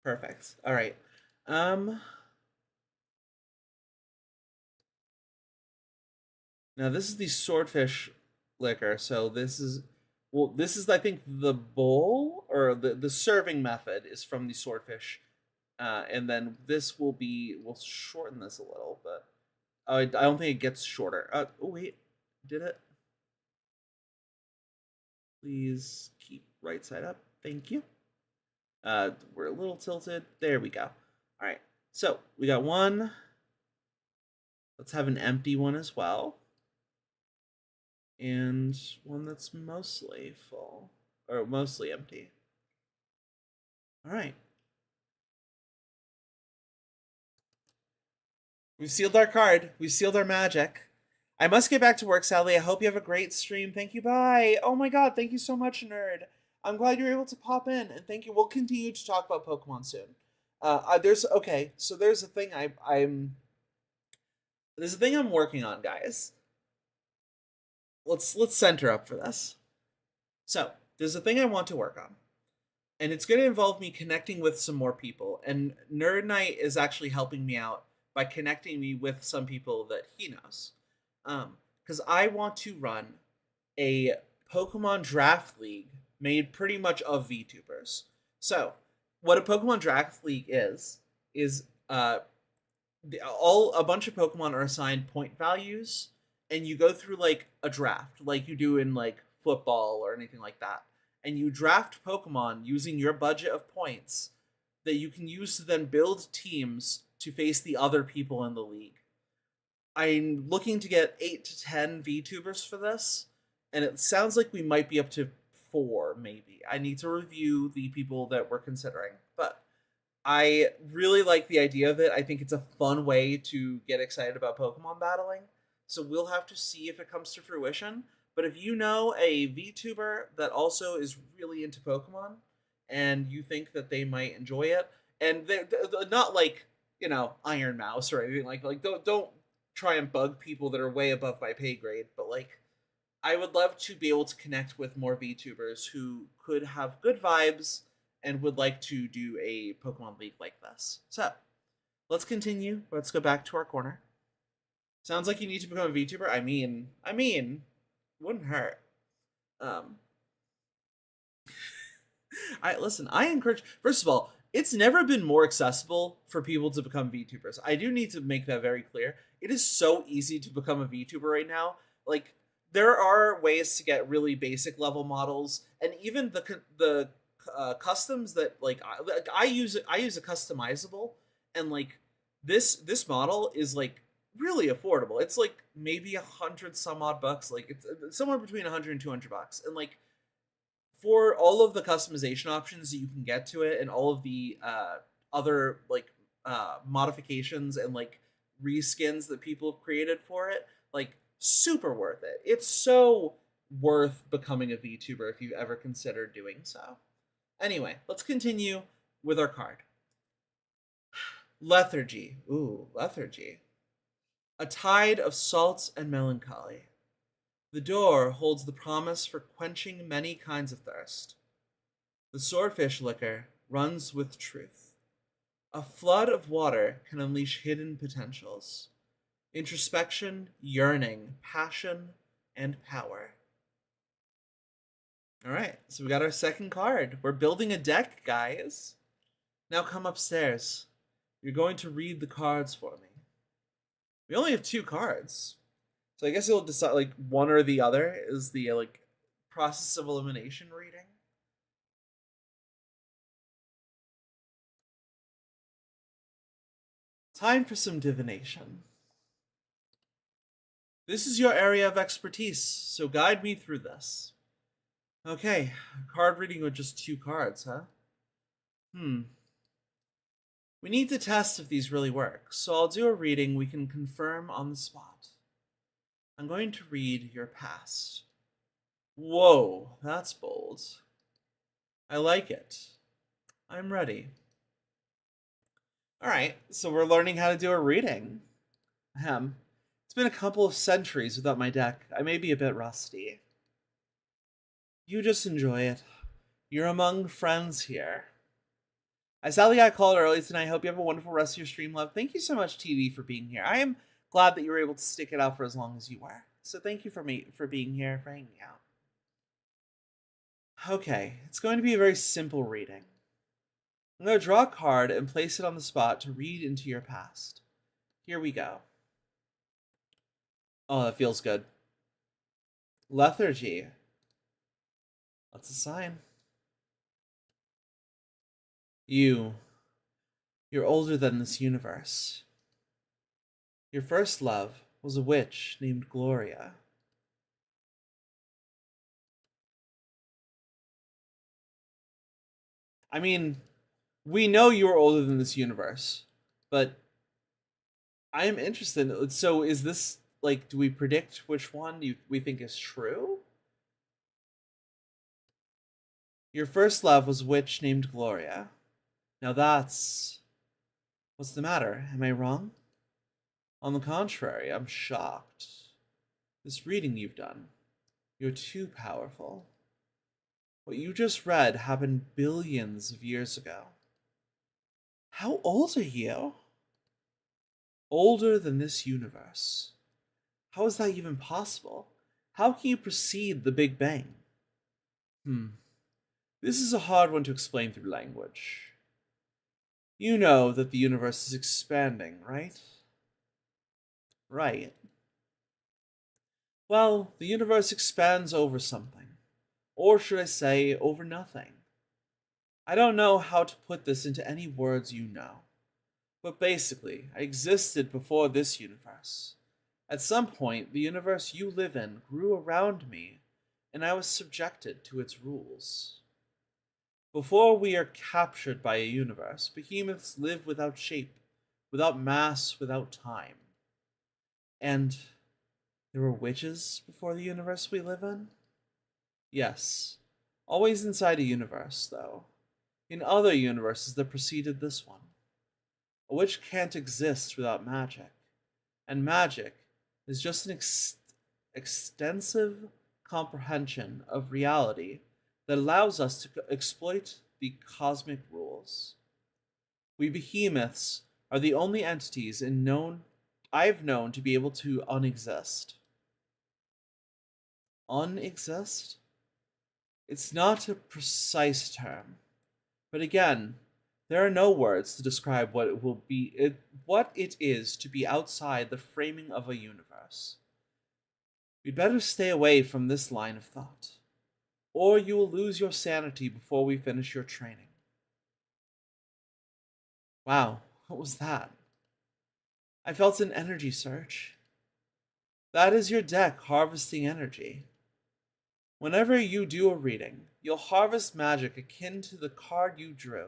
Perfect. All right. Now this is the swordfish liquor. So this is I think the bowl or the serving method is from the swordfish, and then this will be we'll shorten this a little, but I don't think it gets shorter. Oh wait, did it? Please keep right side up. Thank you. We're a little tilted. There we go. All right. So we got one. Let's have an empty one as well. And one that's mostly full, or mostly empty. All right. We've sealed our card. We've sealed our magic. I must get back to work, Sally. I hope you have a great stream. Thank you. Bye. Oh my God. Thank you so much, nerd. I'm glad you're able to pop in, and thank you. We'll continue to talk about Pokemon soon. There's okay. So there's a thing there's a thing I'm working on, guys. Let's center up for this. So there's a thing I want to work on, and it's going to involve me connecting with some more people. And Nerd Knight is actually helping me out by connecting me with some people that he knows. Because I want to run a Pokemon Draft League made pretty much of VTubers. So, what a Pokemon Draft League is a bunch of Pokemon are assigned point values, and you go through like a draft, like you do in like football or anything like that, and you draft Pokemon using your budget of points that you can use to then build teams to face the other people in the league. I'm looking to get 8 to 10 VTubers for this, and it sounds like we might be up to 4, maybe. I need to review the people that we're considering, but I really like the idea of it. I think it's a fun way to get excited about Pokemon battling, so we'll have to see if it comes to fruition, But if you know a VTuber that also is really into Pokemon and you think that they might enjoy it, and they're not like, Iron Mouse or anything like don't try and bug people that are way above my pay grade, but like I would love to be able to connect with more VTubers who could have good vibes and would like to do a Pokemon League like this. So let's continue. Let's go back to our corner. Sounds like you need to become a VTuber. I mean, wouldn't hurt. Um, I listen. I encourage. First of all, it's never been more accessible for people to become VTubers. I do need to make that very clear. It is so easy to become a VTuber right now. Like there are ways to get really basic level models, and even the customs that I use. I use a customizable, and like this model is like really affordable. It's like maybe 100 some odd bucks. Like it's somewhere between 100 and 200 bucks, and like for all of the customization options that you can get to it and all of the other modifications and like reskins that people have created for it, like super worth it. It's so worth becoming a VTuber if you've ever considered doing so. Anyway, let's continue with our card. Lethargy. Ooh, lethargy. A tide of salt and melancholy. The door holds the promise for quenching many kinds of thirst. The swordfish liquor runs with truth. A flood of water can unleash hidden potentials. Introspection, yearning, passion, and power. Alright, so we got our second card. We're building a deck, guys. Now come upstairs. You're going to read the cards for me. We only have 2 cards. So I guess it'll decide like one or the other is the like process of elimination reading. Time for some divination. This is your area of expertise, so guide me through this. Okay, card reading with just 2 cards, huh? We need to test if these really work, so I'll do a reading we can confirm on the spot. I'm going to read your past. Whoa, that's bold. I like it. I'm ready. Alright, so we're learning how to do a reading. It's been a couple of centuries without my deck. I may be a bit rusty. You just enjoy it. You're among friends here. I sadly got called early tonight. I hope you have a wonderful rest of your stream, love. Thank you so much, TV, for being here. I am glad that you were able to stick it out for as long as you were. So thank you for being here, for hanging out. Okay, it's going to be a very simple reading. I'm going to draw a card and place it on the spot to read into your past. Here we go. Oh, that feels good. Lethargy. That's a sign. You're older than this universe. Your first love was a witch named Gloria. I mean, we know you're older than this universe, but I am interested. So is this, like, do we predict which one we think is true? Your first love was a witch named Gloria. Now that's... What's the matter? Am I wrong? On the contrary, I'm shocked. This reading you've done, you're too powerful. What you just read happened billions of years ago. How old are you? Older than this universe. How is that even possible? How can you precede the Big Bang? This is a hard one to explain through language. You know that the universe is expanding, right? Right. Well, the universe expands over something. Or should I say, over nothing. I don't know how to put this into any words you know. But basically, I existed before this universe. At some point, the universe you live in grew around me, and I was subjected to its rules. Before we are captured by a universe, behemoths live without shape, without mass, without time. And There were witches before the universe we live in? Yes. Always inside a universe, though. In other universes that preceded this one. A witch can't exist without magic. And magic is just an extensive comprehension of reality that allows us to exploit the cosmic rules. We behemoths are the only entities I've known to be able to unexist. Unexist? It's not a precise term, but again, there are no words to describe what it is to be outside the framing of a universe. We'd better stay away from this line of thought, or you will lose your sanity before we finish your training. Wow, what was that? I felt an energy surge. That is your deck harvesting energy. Whenever you do a reading, you'll harvest magic akin to the card you drew.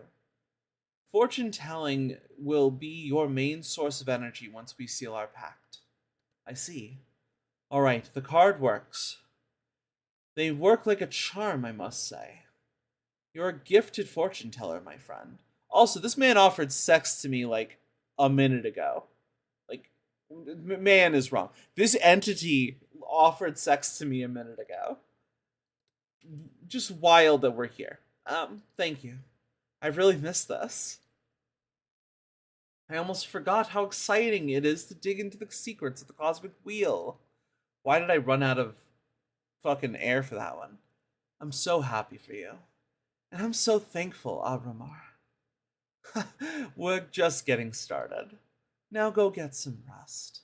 Fortune telling will be your main source of energy once we seal our pact. I see. Alright, the card works. They work like a charm, I must say. You're a gifted fortune teller, my friend. Also, this man offered sex to me like a minute ago. Like, man is wrong. This entity offered sex to me a minute ago. Just wild that we're here. Thank you. I've really missed this. I almost forgot how exciting it is to dig into the secrets of the cosmic wheel. Why did I run out of fucking air for that one? I'm so happy for you. And I'm so thankful, Abramar. We're just getting started. Now go get some rest.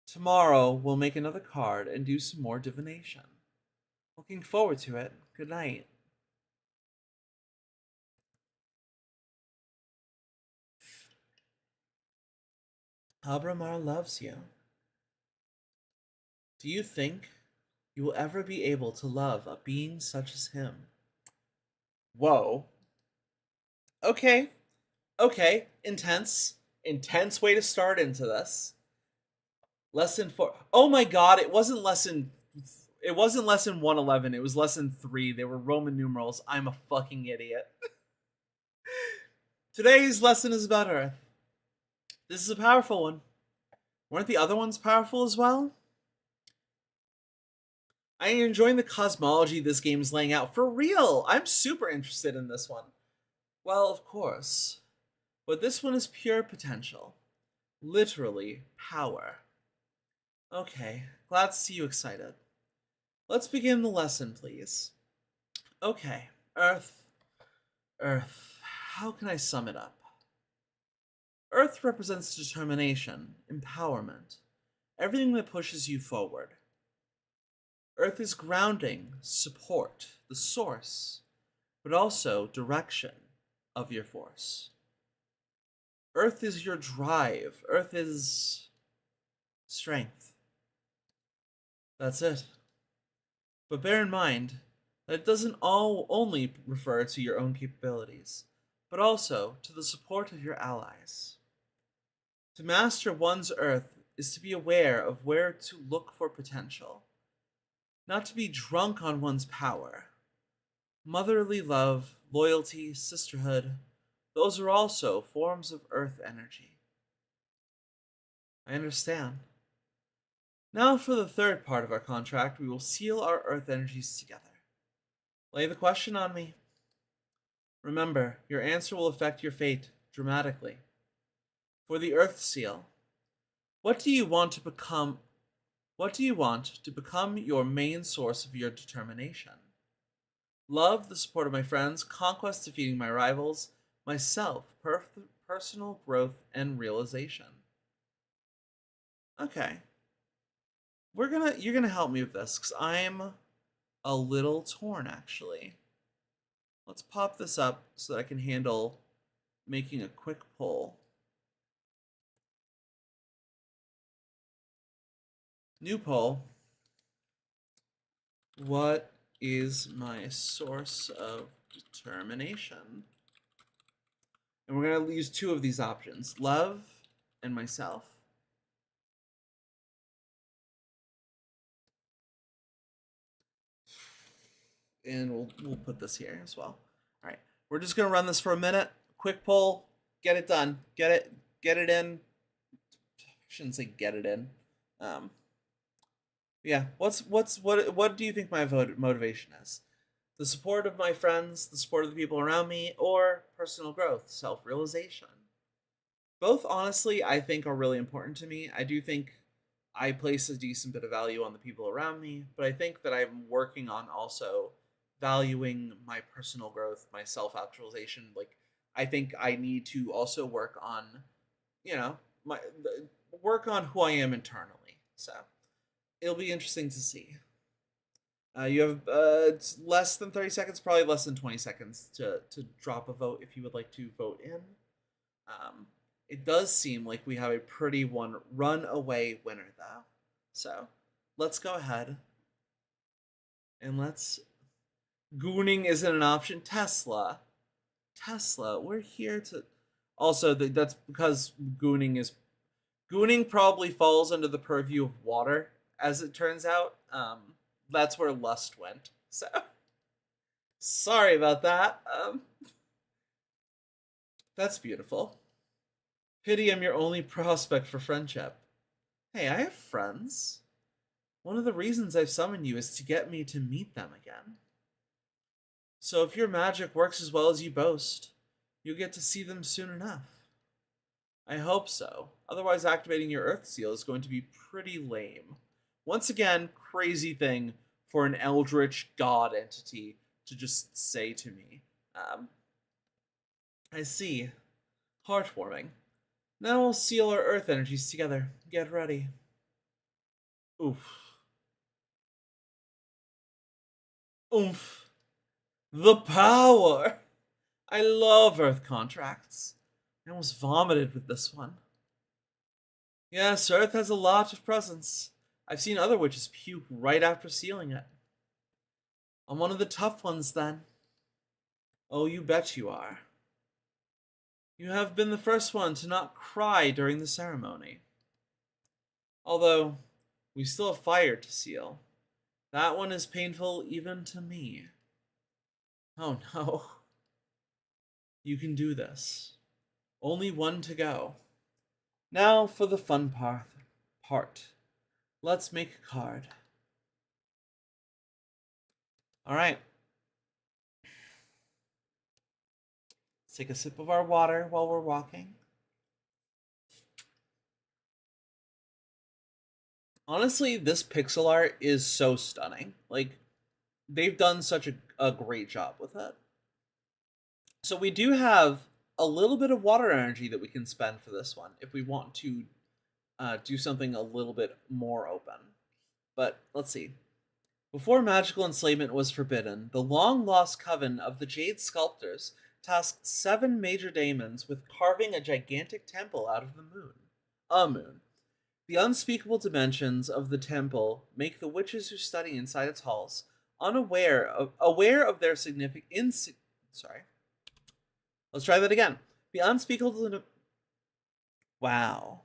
Tomorrow we'll make another card and do some more divination. Looking forward to it. Good night. Abramar loves you. Do you think you will ever be able to love a being such as him? Whoa. Okay. Okay. Intense. Intense way to start into this. Lesson 4. Oh my god, it wasn't lesson 111, it was lesson 3. They were Roman numerals. I'm a fucking idiot. Today's lesson is about Earth. This is a powerful one. Weren't the other ones powerful as well? I am enjoying the cosmology this game is laying out. For real! I'm super interested in this one. Well, of course. But this one is pure potential. Literally, power. Okay, glad to see you excited. Let's begin the lesson, please. Okay, Earth. How can I sum it up? Earth represents determination, empowerment, everything that pushes you forward. Earth is grounding, support, the source, but also direction of your force. Earth is your drive. Earth is strength. That's it. But bear in mind that it doesn't only refer to your own capabilities, but also to the support of your allies. To master one's Earth is to be aware of where to look for potential, not to be drunk on one's power. Motherly love, loyalty, sisterhood, those are also forms of Earth energy. I understand. Now for the third part of our contract, we will seal our Earth energies together. Lay the question on me. Remember, your answer will affect your fate dramatically. For the Earth seal, what do you want to become? What do you want to become your main source of your determination? Love, the support of my friends, conquest, defeating my rivals, myself, personal growth and realization. Okay. You're gonna help me with this, because I'm a little torn, actually. Let's pop this up so that I can handle making a quick poll. New poll. What is my source of determination? And we're going to use two of these options, love and myself. And we'll put this here as well. All right, we're just gonna run this for a minute. Quick poll, get it done, get it in. I shouldn't say get it in. Um, yeah, what do you think my motivation is? The support of my friends, the support of the people around me, or personal growth, self-realization? Both, honestly, I think are really important to me. I do think I place a decent bit of value on the people around me, but I think that I'm working on also valuing my personal growth, my self-actualization. Like, I think I need to also work on, you know, my work on who I am internally. So it'll be interesting to see. You have it's less than 30 seconds, probably less than 20 seconds to drop a vote if you would like to vote in. Um, it does seem like we have a pretty one runaway winner, though. So let's go ahead and let's. Gooning isn't an option. Tesla. Tesla, we're here to. Also, that's because Gooning probably falls under the purview of water, as it turns out. That's where lust went. So sorry about that. That's beautiful. Pity I'm your only prospect for friendship. Hey, I have friends. One of the reasons I've summoned you is to get me to meet them again. So if your magic works as well as you boast, you'll get to see them soon enough. I hope so. Otherwise, activating your Earth Seal is going to be pretty lame. Once again, crazy thing for an eldritch god entity to just say to me. I see. Heartwarming. Now we'll seal our Earth energies together. Get ready. Oof. Oomph. The power! I love Earth contracts. I almost vomited with this one. Yes, Earth has a lot of presence. I've seen other witches puke right after sealing it. I'm one of the tough ones, then. Oh, you bet you are. You have been the first one to not cry during the ceremony. Although, we still have fire to seal. That one is painful even to me. Oh no. You can do this. Only one to go. Now for the fun part. Let's make a card. Alright. Let's take a sip of our water while we're walking. Honestly, this pixel art is so stunning. Like, they've done such a great job with it. So we do have a little bit of water energy that we can spend for this one if we want to do something a little bit more open. But let's see. Before magical enslavement was forbidden, the long-lost coven of the Jade Sculptors tasked 7 major daemons with carving a gigantic temple out of the moon. A moon. The unspeakable dimensions of the temple make the witches who study inside its halls aware of their significant. Sorry. Let's try that again. The unspeakable. Wow.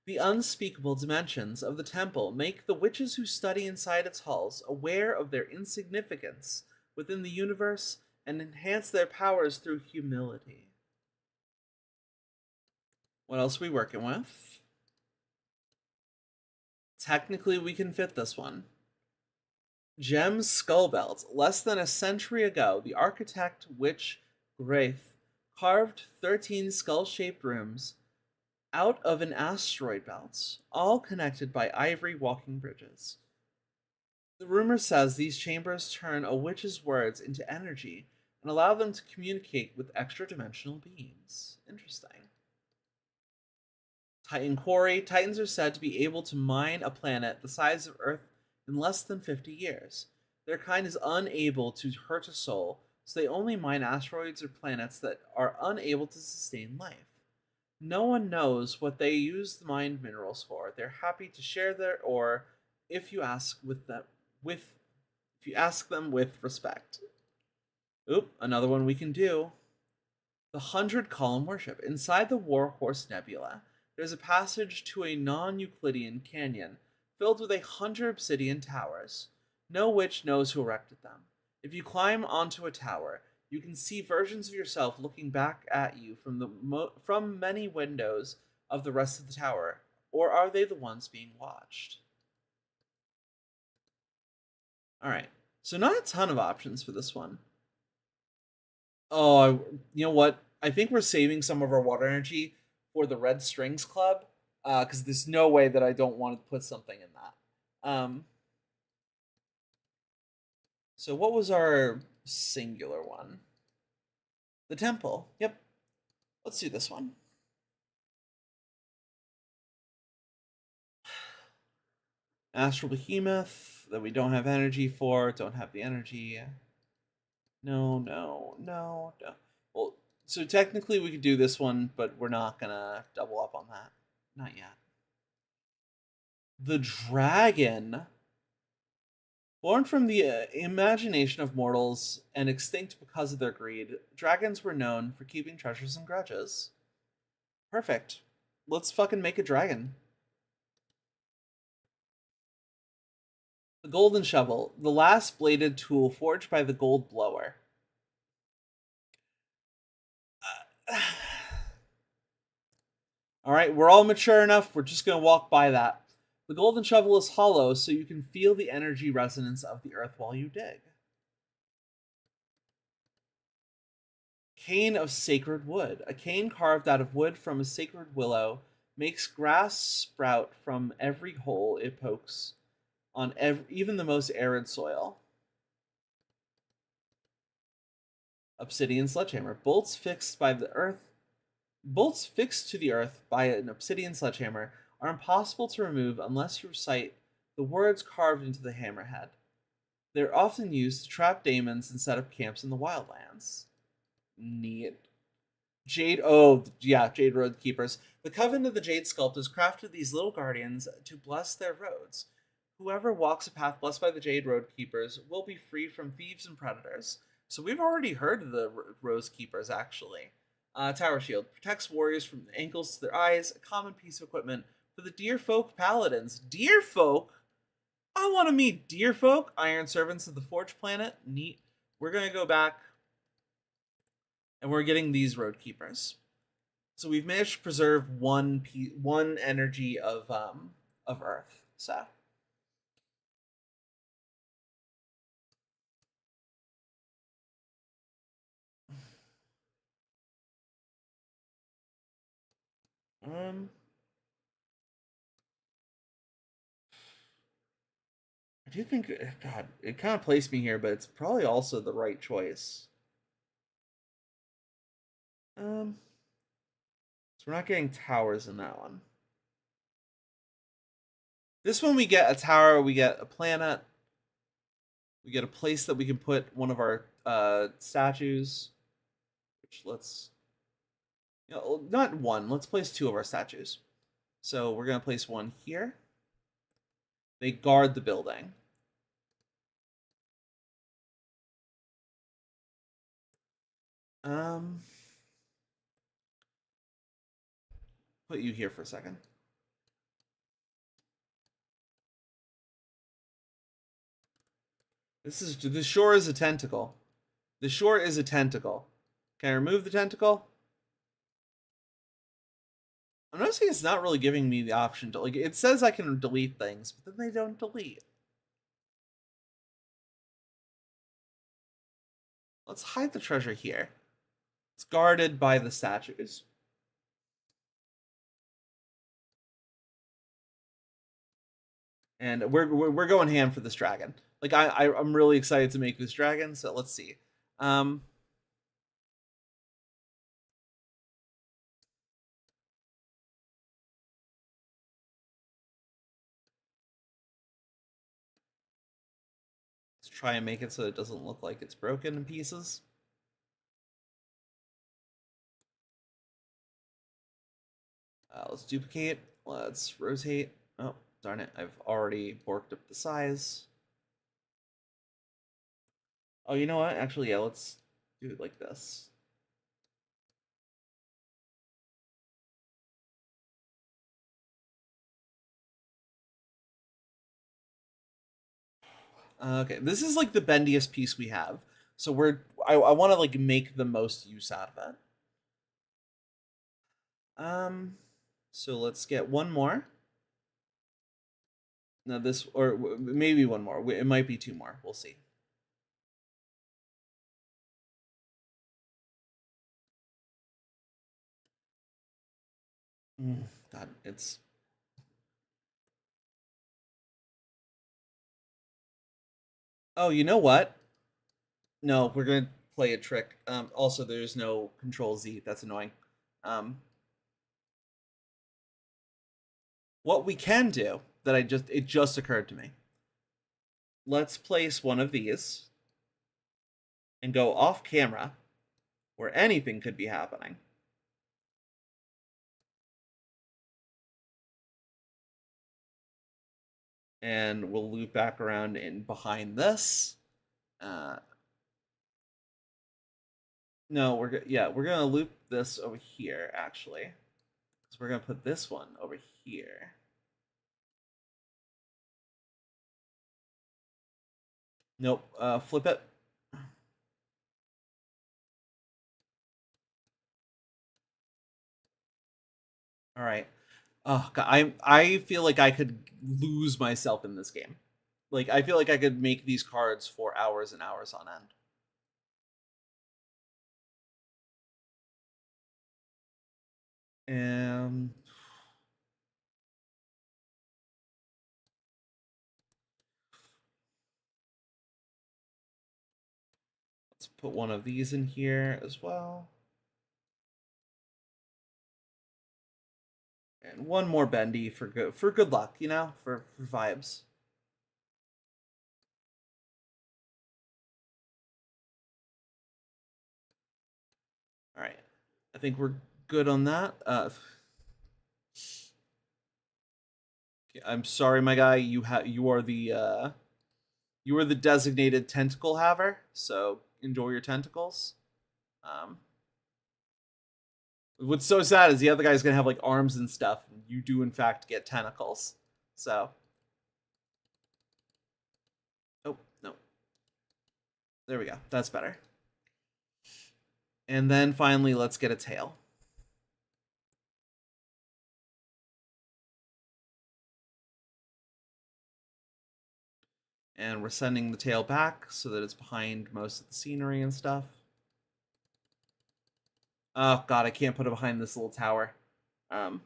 The unspeakable dimensions of the temple make the witches who study inside its halls aware of their insignificance within the universe and enhance their powers through humility. What else are we working with? Technically, we can fit this one. Gem's skull belt. Less than a century ago, the architect witch Graith carved 13 skull-shaped rooms out of an asteroid belt, all connected by ivory walking bridges. The rumor says these chambers turn a witch's words into energy and allow them to communicate with extra-dimensional beings. Interesting. Titan Quarry. Titans are said to be able to mine a planet the size of Earth in less than 50 years. Their kind is unable to hurt a soul, so they only mine asteroids or planets that are unable to sustain life. No one knows what they use the mined minerals for. They're happy to share their ore if you ask them with respect. Oop, another one we can do. The 100-column worship. Inside the Warhorse Nebula, there's a passage to a non-Euclidean canyon filled with 100 obsidian towers. No witch knows who erected them. If you climb onto a tower, you can see versions of yourself looking back at you from many windows of the rest of the tower, or are they the ones being watched? All right. So not a ton of options for this one. Oh, you know what? I think we're saving some of our water energy for the Red Strings Club, because there's no way that I don't want to put something in that. So what was our singular one? The temple. Yep. Let's do this one. Astral Behemoth that we don't have energy for. Don't have the energy. No, no, no, no. Well, so technically we could do this one, but we're not gonna double up on that. Not yet. The dragon. Born from the imagination of mortals and extinct because of their greed, dragons were known for keeping treasures and grudges. Perfect. Let's fucking make a dragon. The golden shovel, the last bladed tool forged by the gold blower. All right, we're all mature enough. We're just going to walk by that. The golden shovel is hollow, so you can feel the energy resonance of the earth while you dig. Cane of sacred wood. A cane carved out of wood from a sacred willow makes grass sprout from every hole it pokes on even the most arid soil. Obsidian sledgehammer. Bolts fixed to the earth by an obsidian sledgehammer are impossible to remove unless you recite the words carved into the hammerhead. They're often used to trap daemons and set up camps in the wildlands. Neat. Jade, oh yeah, Jade Road Keepers. The Coven of the Jade Sculptors crafted these little guardians to bless their roads. Whoever walks a path blessed by the Jade Road Keepers will be free from thieves and predators. So we've already heard of the Rose Keepers, actually. Tower Shield protects warriors from the ankles to their eyes, a common piece of equipment for the Deer Folk Paladins. Deer Folk? I want to meet Deer Folk, Iron Servants of the Forge Planet. Neat. We're going to go back, and we're getting these Road Keepers. So we've managed to preserve one energy of Earth. So um I do think, God, it kind of placed me here, but it's probably also the right choice. So we're not getting towers in that one. This one we get a tower, we get a planet, we get a place that we can put one of our statues. Which let's, not one. Let's place two of our statues. So we're gonna place one here. They guard the building. Put you here for a second. The shore is a tentacle. The shore is a tentacle. Can I remove the tentacle? I'm noticing it's not really giving me the option to, like, it says I can delete things, but then they don't delete. Let's hide the treasure here. It's guarded by the statues. And we're going ham for this dragon. Like I'm really excited to make this dragon, so let's see. Let's try and make it so it doesn't look like it's broken in pieces. Let's duplicate. Let's rotate. Oh, darn it. I've already borked up the size. Oh, you know what? Actually, yeah, let's do it like this. Okay, this is like the bendiest piece we have. So I want to like make the most use out of it. So let's get one more. Now this, or maybe one more. It might be two more. We'll see. God, it's. Oh, you know what? No, we're gonna play a trick. Also, there's no Control Z. That's annoying. Um, what we can do that it just occurred to me. Let's place one of these and go off camera where anything could be happening. And we'll loop back around in behind this. No, we're gonna loop this over here actually. So we're gonna put this one over here. Nope. Flip it. All right. Oh God, I feel like I could lose myself in this game. Like I feel like I could make these cards for hours and hours on end. And let's put one of these in here as well. And one more bendy for good luck, you know, for vibes. All right, I think we're good on that. I'm sorry, my guy. You are the designated tentacle haver. So enjoy your tentacles. Um, what's so sad is the other guy's gonna have like arms and stuff. And you do in fact get tentacles. So, oh no, there we go. That's better. And then finally, let's get a tail. And we're sending the tail back so that it's behind most of the scenery and stuff. Oh God, I can't put it behind this little tower. In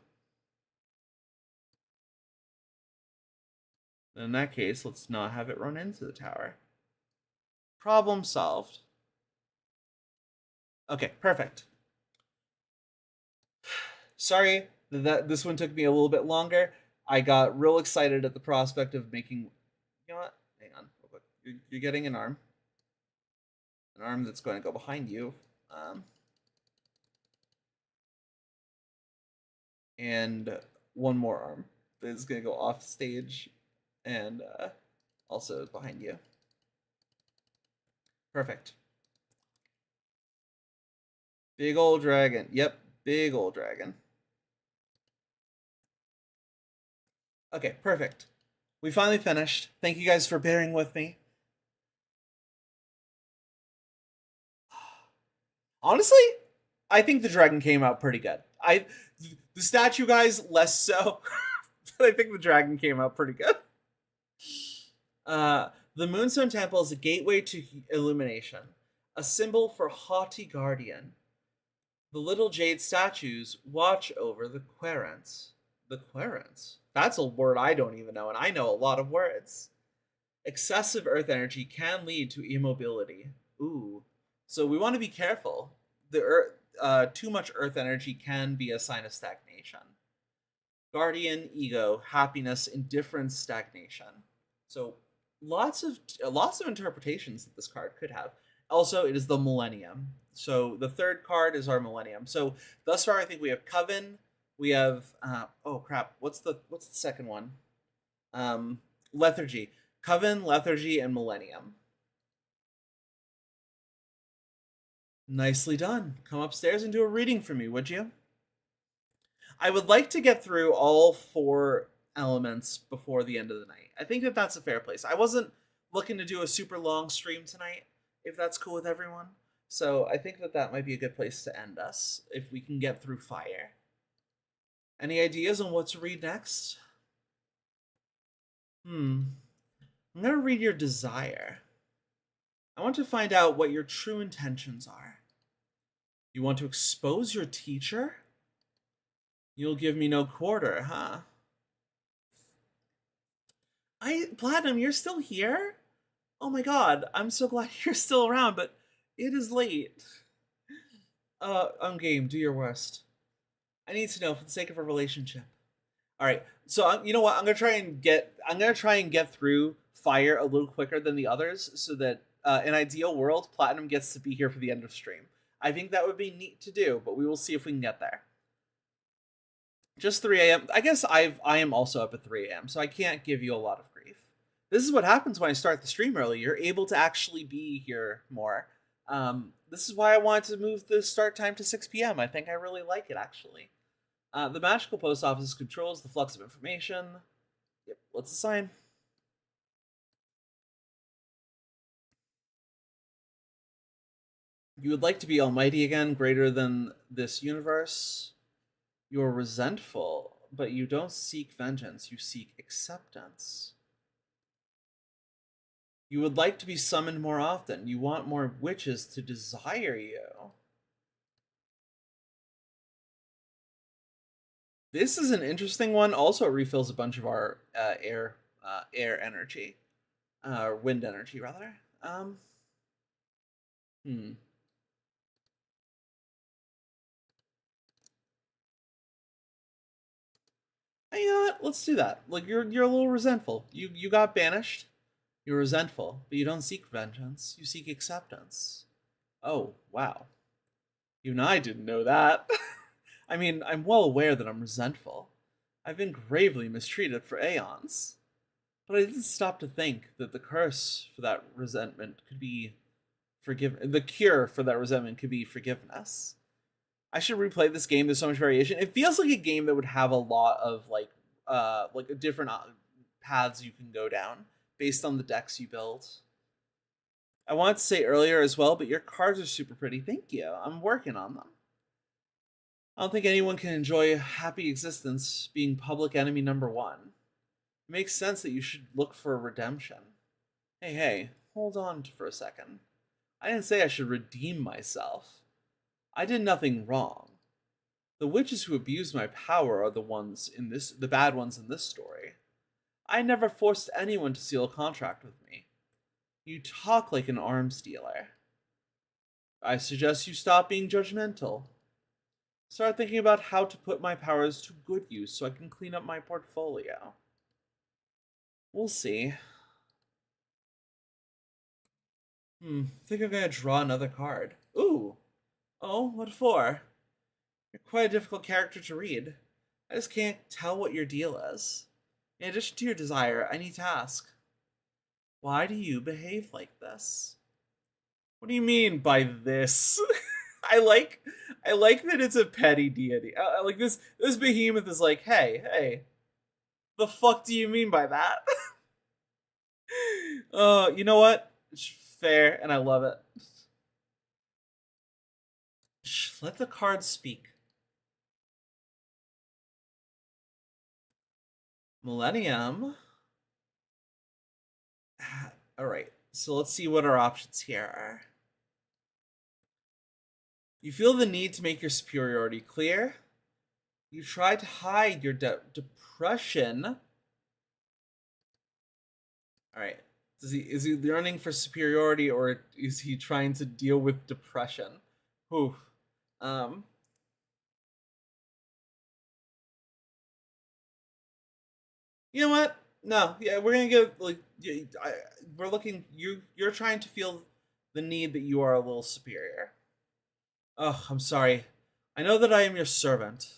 that case, let's not have it run into the tower. Problem solved. Okay, perfect. Sorry that this one took me a little bit longer. I got real excited at the prospect of making. You know what? Hang on. You're getting an arm that's going to go behind you, and one more arm that is going to go off stage, and also behind you. Perfect. Big old dragon. Yep, big old dragon. Okay, perfect. We finally finished. Thank you guys for bearing with me. Honestly, I think the dragon came out pretty good. The statue guys less so, but I think the dragon came out pretty good. The Moonstone Temple is a gateway to illumination, a symbol for haughty guardian. The little jade statues watch over the querents. The querents? That's a word I don't even know, and I know a lot of words. Excessive earth energy can lead to immobility. Ooh. So we want to be careful. The too much earth energy can be a sign of stagnation. Guardian, ego, happiness, indifference, stagnation. So lots of interpretations that this card could have. Also, it is the Millennium. So the third card is our Millennium. So thus far, I think we have Coven. We have oh crap. What's the second one? Lethargy. Coven, Lethargy, and Millennium. Nicely done. Come upstairs and do a reading for me, would you? I would like to get through all 4 elements before the end of the night. I think that that's a fair place. I wasn't looking to do a super long stream tonight, if that's cool with everyone. So I think that that might be a good place to end us if we can get through fire. Any ideas on what to read next? I'm gonna read your desire. I want to find out what your true intentions are. You want to expose your teacher? You'll give me no quarter, huh? Platinum, you're still here? Oh my god, I'm so glad you're still around, but it is late. Game, do your worst. I need to know for the sake of a relationship. All right, so you know what? I'm gonna try and get through fire a little quicker than the others, so that in ideal world, Platinum gets to be here for the end of stream. I think that would be neat to do, but we will see if we can get there. Just 3 a.m. I guess I am also up at 3 a.m., so I can't give you a lot of grief. This is what happens when I start the stream early. You're able to actually be here more. This is why I wanted to move the start time to 6 p.m. I think I really like it, actually. The magical post office controls the flux of information. Yep, let's assign. You would like to be almighty again, greater than this universe. You are resentful, but you don't seek vengeance, you seek acceptance. You would like to be summoned more often. You want more witches to desire you. This is an interesting one. Also, it refills a bunch of our air energy, wind energy rather. You know what? Let's do that. Like you're a little resentful. You got banished. You're resentful, but you don't seek vengeance. You seek acceptance. Oh wow. You and I didn't know that. I mean, I'm well aware that I'm resentful. I've been gravely mistreated for aeons. But I didn't stop to think that the curse for that resentment could be forgiven. The cure for that resentment could be forgiveness. I should replay this game. There's so much variation. It feels like a game that would have a lot of like different paths you can go down based on the decks you build. I wanted to say earlier as well, but your cards are super pretty. Thank you. I'm working on them. I don't think anyone can enjoy a happy existence being public enemy number one. It makes sense that you should look for redemption. Hey, hold on for a second. I didn't say I should redeem myself. I did nothing wrong. The witches who abuse my power are the bad ones in this story. I never forced anyone to seal a contract with me. You talk like an arms dealer. I suggest you stop being judgmental. Start thinking about how to put my powers to good use so I can clean up my portfolio. We'll see. Think I'm gonna draw another card. Ooh. Oh, what for? You're quite a difficult character to read. I just can't tell what your deal is. In addition to your desire, I need to ask. Why do you behave like this? What do you mean by this? I like that it's a petty deity. Like this behemoth is like, hey, the fuck do you mean by that? You know what? It's fair, and I love it. Let the cards speak. Millennium. Alright, so let's see what our options here are. You feel the need to make your superiority clear. You try to hide your depression. Alright. Is he yearning for superiority, or is he trying to deal with depression? Oof. You know what? No, yeah, we're gonna go like we're looking. You're trying to feel the need that you are a little superior. Oh, I'm sorry. I know that I am your servant.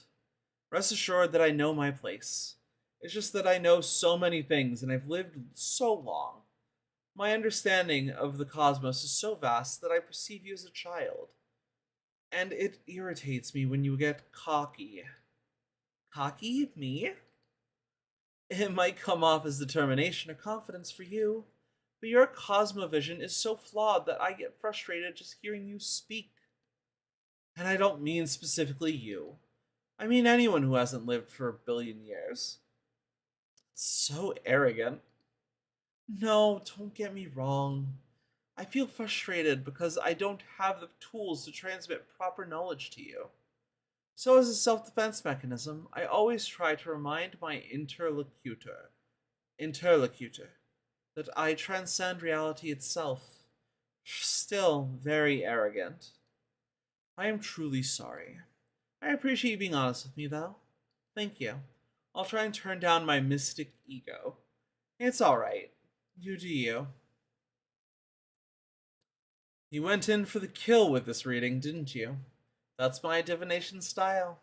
Rest assured that I know my place. It's just that I know so many things and I've lived so long. My understanding of the cosmos is so vast that I perceive you as a child. And it irritates me when you get cocky. Cocky? Me? It might come off as determination or confidence for you, but your cosmovision is so flawed that I get frustrated just hearing you speak. And I don't mean specifically you. I mean anyone who hasn't lived for a billion years. It's so arrogant. No, don't get me wrong. I feel frustrated because I don't have the tools to transmit proper knowledge to you. So, as a self defense mechanism, I always try to remind my interlocutor, that I transcend reality itself. Still very arrogant. I am truly sorry. I appreciate you being honest with me, though. Thank you. I'll try and turn down my mystic ego. It's alright. You do you. You went in for the kill with this reading, didn't you? That's my divination style.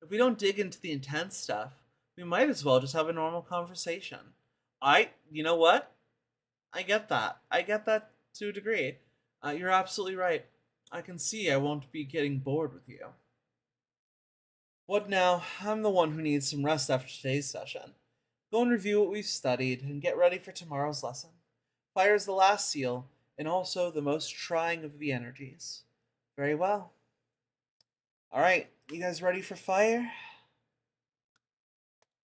If we don't dig into the intense stuff, we might as well just have a normal conversation. You know what? I get that. I get that to a degree. You're absolutely right. I can see I won't be getting bored with you. What now? I'm the one who needs some rest after today's session. Go and review what we've studied and get ready for tomorrow's lesson. Fire is the last seal, and also the most trying of the energies. Very well. Alright, you guys ready for fire?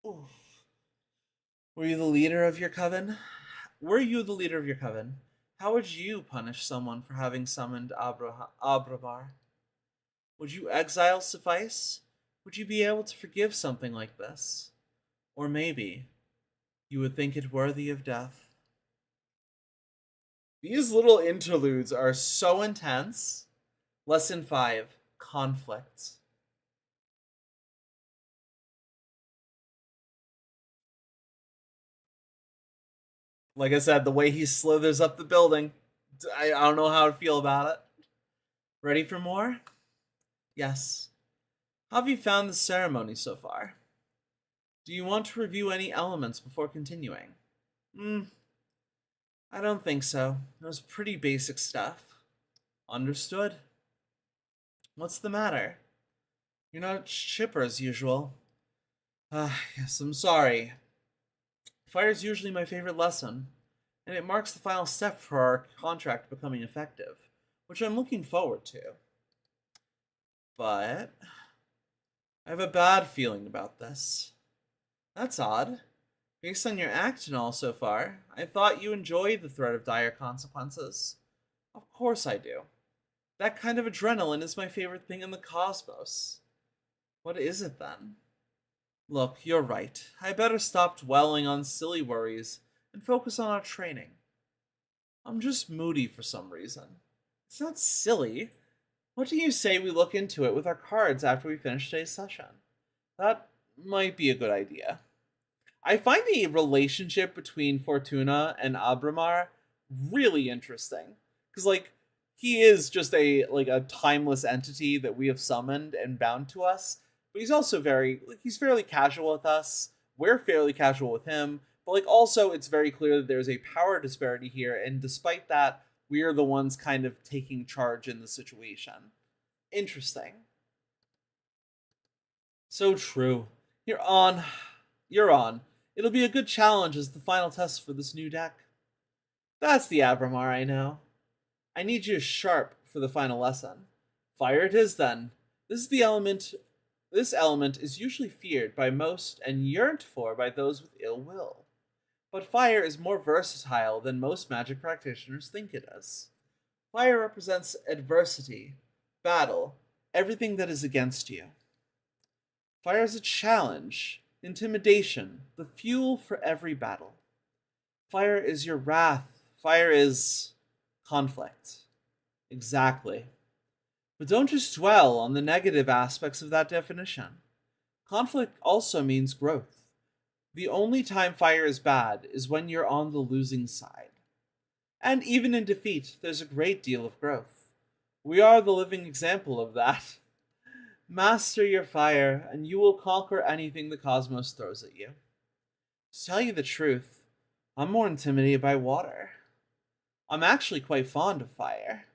Oof. Were you the leader of your coven? How would you punish someone for having summoned Abrabar? Would you exile suffice? Would you be able to forgive something like this? Or maybe you would think it worthy of death. These little interludes are so intense. Lesson 5, Conflict. Like I said, the way he slithers up the building, I don't know how to feel about it. Ready for more? Yes. How have you found the ceremony so far? Do you want to review any elements before continuing? I don't think so. It was pretty basic stuff. Understood. What's the matter? You're not chipper as usual. Yes, I'm sorry. Fire's usually my favorite lesson, and it marks the final step for our contract becoming effective, which I'm looking forward to. But I have a bad feeling about this. That's odd. Based on your act and all so far, I thought you enjoyed the threat of dire consequences. Of course I do. That kind of adrenaline is my favorite thing in the cosmos. What is it then? Look, you're right. I better stop dwelling on silly worries and focus on our training. I'm just moody for some reason. It's not silly. What do you say we look into it with our cards after we finish today's session? That might be a good idea. I find the relationship between Fortuna and Abramar really interesting. Because, like, he is just a timeless entity that we have summoned and bound to us. But he's also he's fairly casual with us. We're fairly casual with him. But, like, also it's very clear that there's a power disparity here. And despite that, we are the ones kind of taking charge in the situation. Interesting. So true. You're on. You're on. It'll be a good challenge as the final test for this new deck. That's the Abramar I know. I need you sharp for the final lesson. Fire it is then. This element is usually feared by most and yearned for by those with ill will. But fire is more versatile than most magic practitioners think it is. Fire represents adversity, battle, everything that is against you. Fire is a challenge, intimidation, the fuel for every battle. Fire is your wrath. Fire is conflict. Exactly. But don't just dwell on the negative aspects of that definition. Conflict also means growth. The only time fire is bad is when you're on the losing side. And even in defeat, there's a great deal of growth. We are the living example of that. Master your fire, and you will conquer anything the cosmos throws at you. To tell you the truth, I'm more intimidated by water. I'm actually quite fond of fire.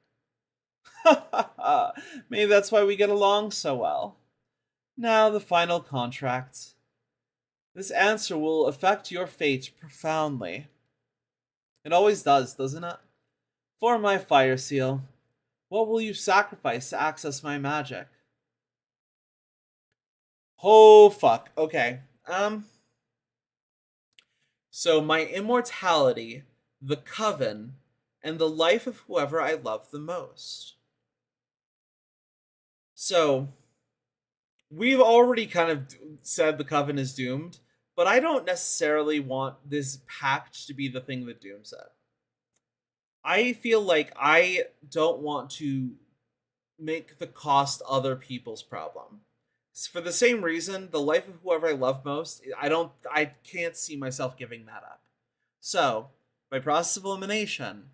Maybe that's why we get along so well. Now, the final contract. This answer will affect your fate profoundly. It always does, doesn't it? For my fire seal, what will you sacrifice to access my magic? Oh fuck. Okay. So my immortality, the coven, and the life of whoever I love the most. So we've already kind of said the coven is doomed, but I don't necessarily want this pact to be the thing that dooms it. I feel like I don't want to make the cost other people's problem. For the same reason, the life of whoever I love most, I can't see myself giving that up. So, by process of elimination,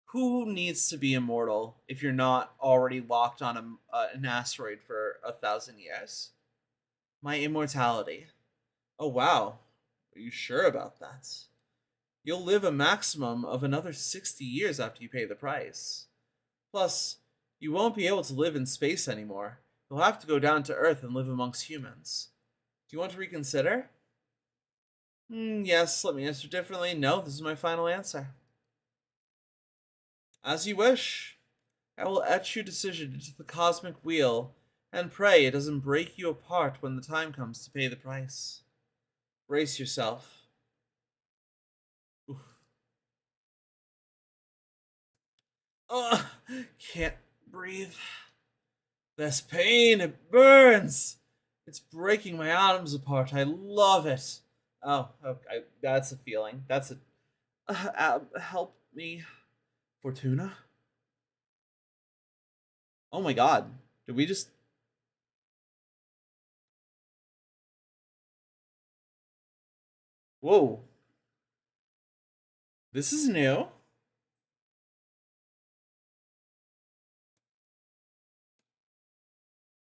who needs to be immortal if you're not already locked on an asteroid for 1,000 years? My immortality. Oh wow, are you sure about that? You'll live a maximum of another 60 years after you pay the price. Plus, you won't be able to live in space anymore. You'll have to go down to Earth and live amongst humans. Do you want to reconsider? Yes, let me answer differently. No, this is my final answer. As you wish. I will etch your decision into the cosmic wheel and pray it doesn't break you apart when the time comes to pay the price. Brace yourself. Oof. Ugh, can't breathe. This pain, it burns. It's breaking my atoms apart. I love it. Oh, okay. That's a feeling. That's a. Help me, Fortuna. Oh my god. Did we just. Whoa. This is new.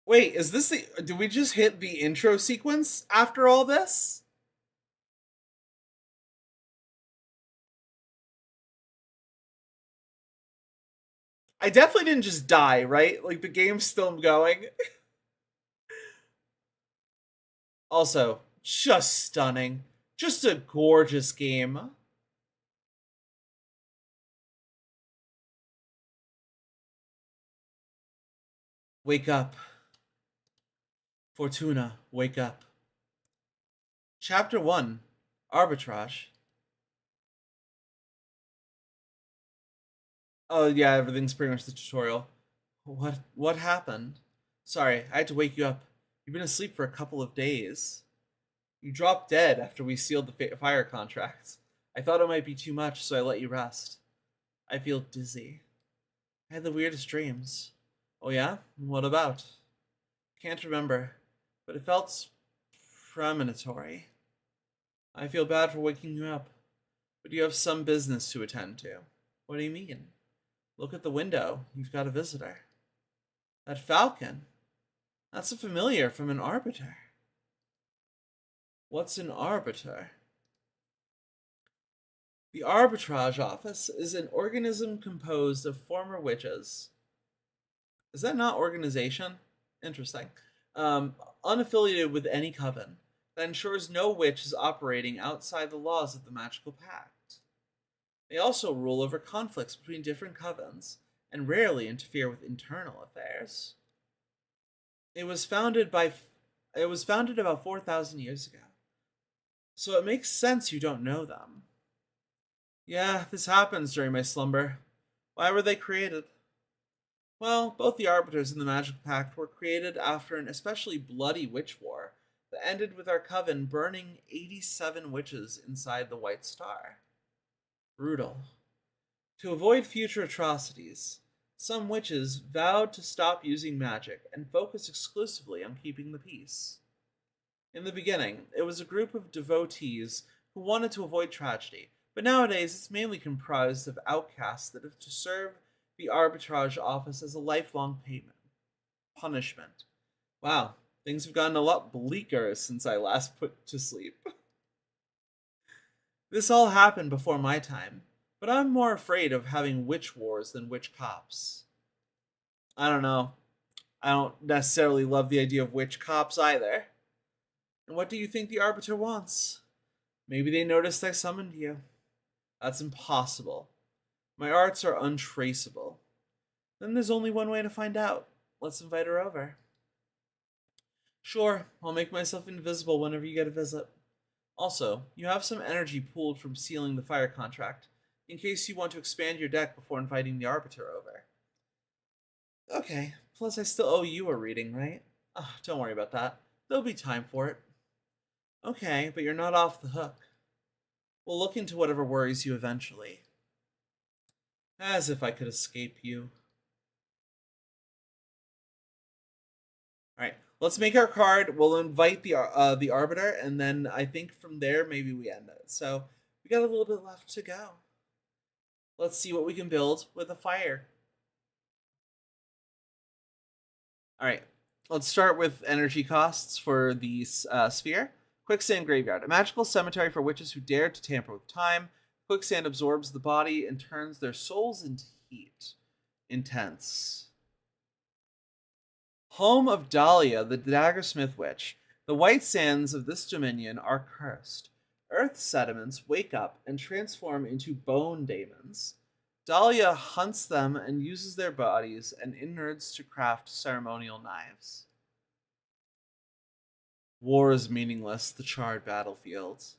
Wait, is this the. Did we just hit the intro sequence after all this? I definitely didn't just die, right? Like, the game's still going. Also, just stunning. Just a gorgeous game. Wake up. Fortuna, wake up. Chapter 1 Arbitrage. Oh, yeah, everything's pretty much the tutorial. What happened? Sorry, I had to wake you up. You've been asleep for a couple of days. You dropped dead after we sealed the fire contract. I thought it might be too much, so I let you rest. I feel dizzy. I had the weirdest dreams. Oh yeah? What about? Can't remember, but it felt premonitory. I feel bad for waking you up, but you have some business to attend to. What do you mean? Look at the window. You've got a visitor. That falcon. That's a familiar from an arbiter. What's an arbiter? The arbitrage office is an organism composed of former witches. Is that not organization? Interesting. Unaffiliated with any coven that ensures no witch is operating outside the laws of the magical pact. They also rule over conflicts between different covens and rarely interfere with internal affairs. It was founded by it was founded about 4,000 years ago. So it makes sense you don't know them. Yeah, this happens during my slumber. Why were they created? Well, both the Arbiters and the Magical Pact were created after an especially bloody witch war that ended with our coven burning 87 witches inside the White Star. Brutal. To avoid future atrocities, some witches vowed to stop using magic and focus exclusively on keeping the peace. In the beginning, it was a group of devotees who wanted to avoid tragedy, but nowadays it's mainly comprised of outcasts that have to serve the arbitrage office as a lifelong payment. Punishment. Wow, things have gotten a lot bleaker since I last put to sleep. This all happened before my time, but I'm more afraid of having witch wars than witch cops. I don't know. I don't necessarily love the idea of witch cops either. And what do you think the Arbiter wants? Maybe they noticed I summoned you. That's impossible. My arts are untraceable. Then there's only one way to find out. Let's invite her over. Sure, I'll make myself invisible whenever you get a visit. Also, you have some energy pooled from sealing the fire contract, in case you want to expand your deck before inviting the Arbiter over. Okay, plus I still owe you a reading, right? Don't worry about that. There'll be time for it. Okay, but you're not off the hook. We'll look into whatever worries you eventually. As if I could escape you. Alright, let's make our card. We'll invite the Arbiter, and then I think from there maybe we end it. So, we got a little bit left to go. Let's see what we can build with a fire. Alright, let's start with energy costs for the sphere. Quicksand Graveyard, a magical cemetery for witches who dare to tamper with time. Quicksand absorbs the body and turns their souls into heat. Intense. Home of Dahlia, the Daggersmith Witch. The white sands of this dominion are cursed. Earth sediments wake up and transform into bone daemons. Dahlia hunts them and uses their bodies and innards to craft ceremonial knives. War is meaningless, the charred battlefields.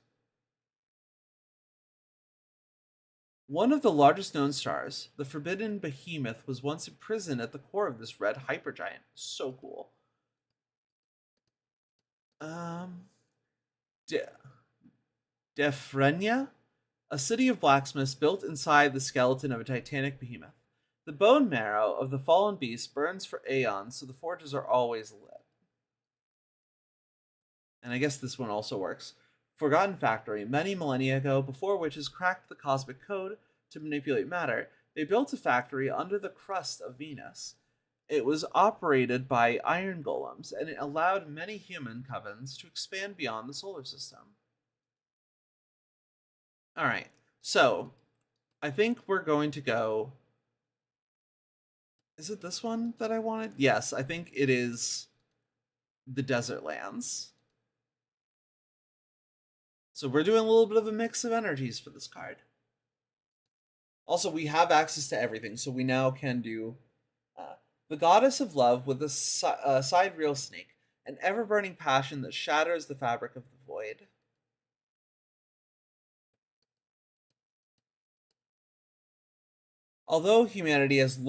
One of the largest known stars, the Forbidden Behemoth, was once imprisoned at the core of this red hypergiant. So cool. Defrenia? A city of blacksmiths built inside the skeleton of a titanic behemoth. The bone marrow of the fallen beast burns for aeons, so the forges are always lit. And I guess this one also works. Forgotten Factory. Many millennia ago, before witches cracked the cosmic code to manipulate matter, they built a factory under the crust of Venus. It was operated by iron golems, and it allowed many human covens to expand beyond the solar system. Alright, so I think we're going to go. Is it this one that I wanted? Yes, I think it is the Desert Lands. So we're doing a little bit of a mix of energies for this card. Also, we have access to everything, so we now can do the Goddess of Love with a sidereal snake, an ever-burning passion that shatters the fabric of the void. Although humanity has a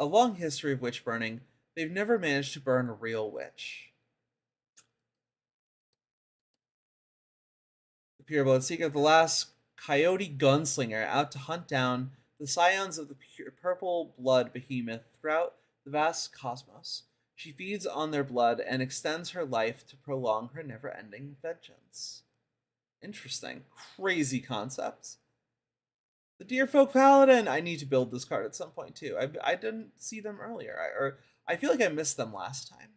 long history of witch burning, they've never managed to burn a real witch. The Pureblood Seeker, the last coyote gunslinger out to hunt down the scions of the purple blood behemoth throughout the vast cosmos. She feeds on their blood and extends her life to prolong her never-ending vengeance. Interesting. Crazy concepts. The Deerfolk Paladin! I need to build this card at some point, too. I didn't see them earlier. I feel like I missed them last time.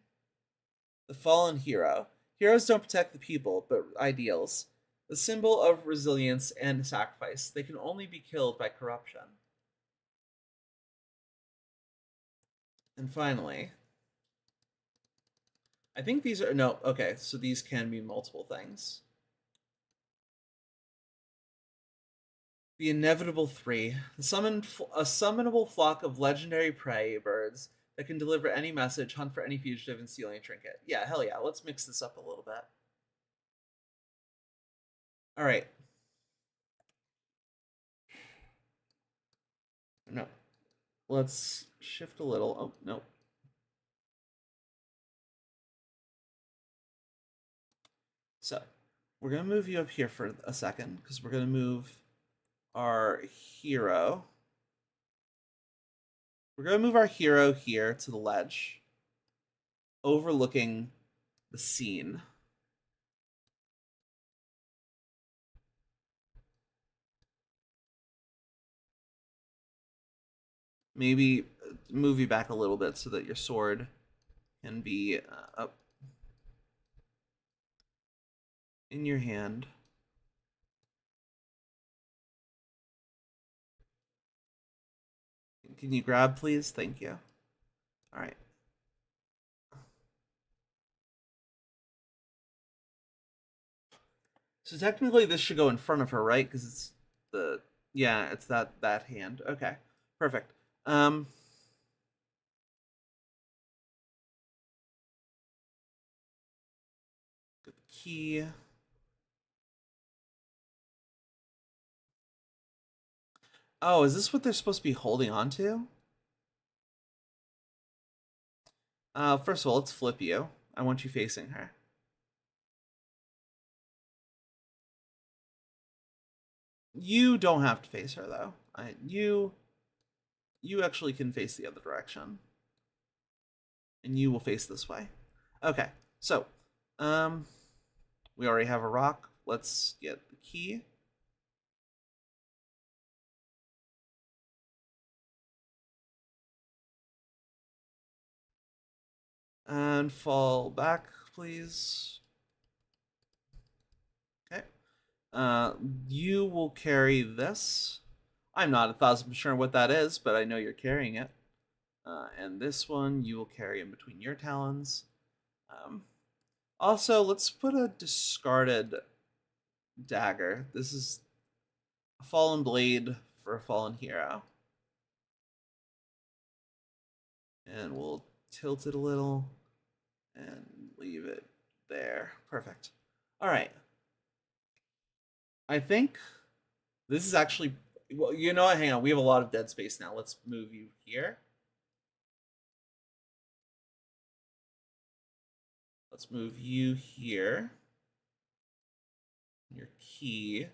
The Fallen Hero. Heroes don't protect the people, but ideals. The symbol of resilience and sacrifice. They can only be killed by corruption. And finally, I think these are, no, okay, so these can mean multiple things. The Inevitable Three. A summonable flock of legendary prey birds that can deliver any message, hunt for any fugitive, and steal any trinket. Yeah, hell yeah, let's mix this up a little bit. Alright. No. Let's shift a little. Oh, no. So, we're going to move you up here for a second, because we're going to move our hero. We're going to move our hero here to the ledge, overlooking the scene. Maybe move you back a little bit so that your sword can be up in your hand. Can you grab, please? Thank you. All right. So technically this should go in front of her, right? Because it's The yeah, it's that hand. Okay, perfect. Um, get the key. Oh, is this what they're supposed to be holding on to? First of all, let's flip you. I want you facing her. You don't have to face her though. You actually can face the other direction, and you will face this way. Okay, so um, we already have a rock. Let's get the key. And fall back, please. Okay. Uh, you will carry this. I'm not 1,000% sure what that is, but I know you're carrying it. And this one you will carry in between your talons. Um, Also, let's put a discarded dagger. This is a fallen blade for a fallen hero. And we'll tilt it a little and leave it there. Perfect. All right. I think this is actually, well, you know what? Hang on. We have a lot of dead space now. Let's move you here. Let's move you here. Your key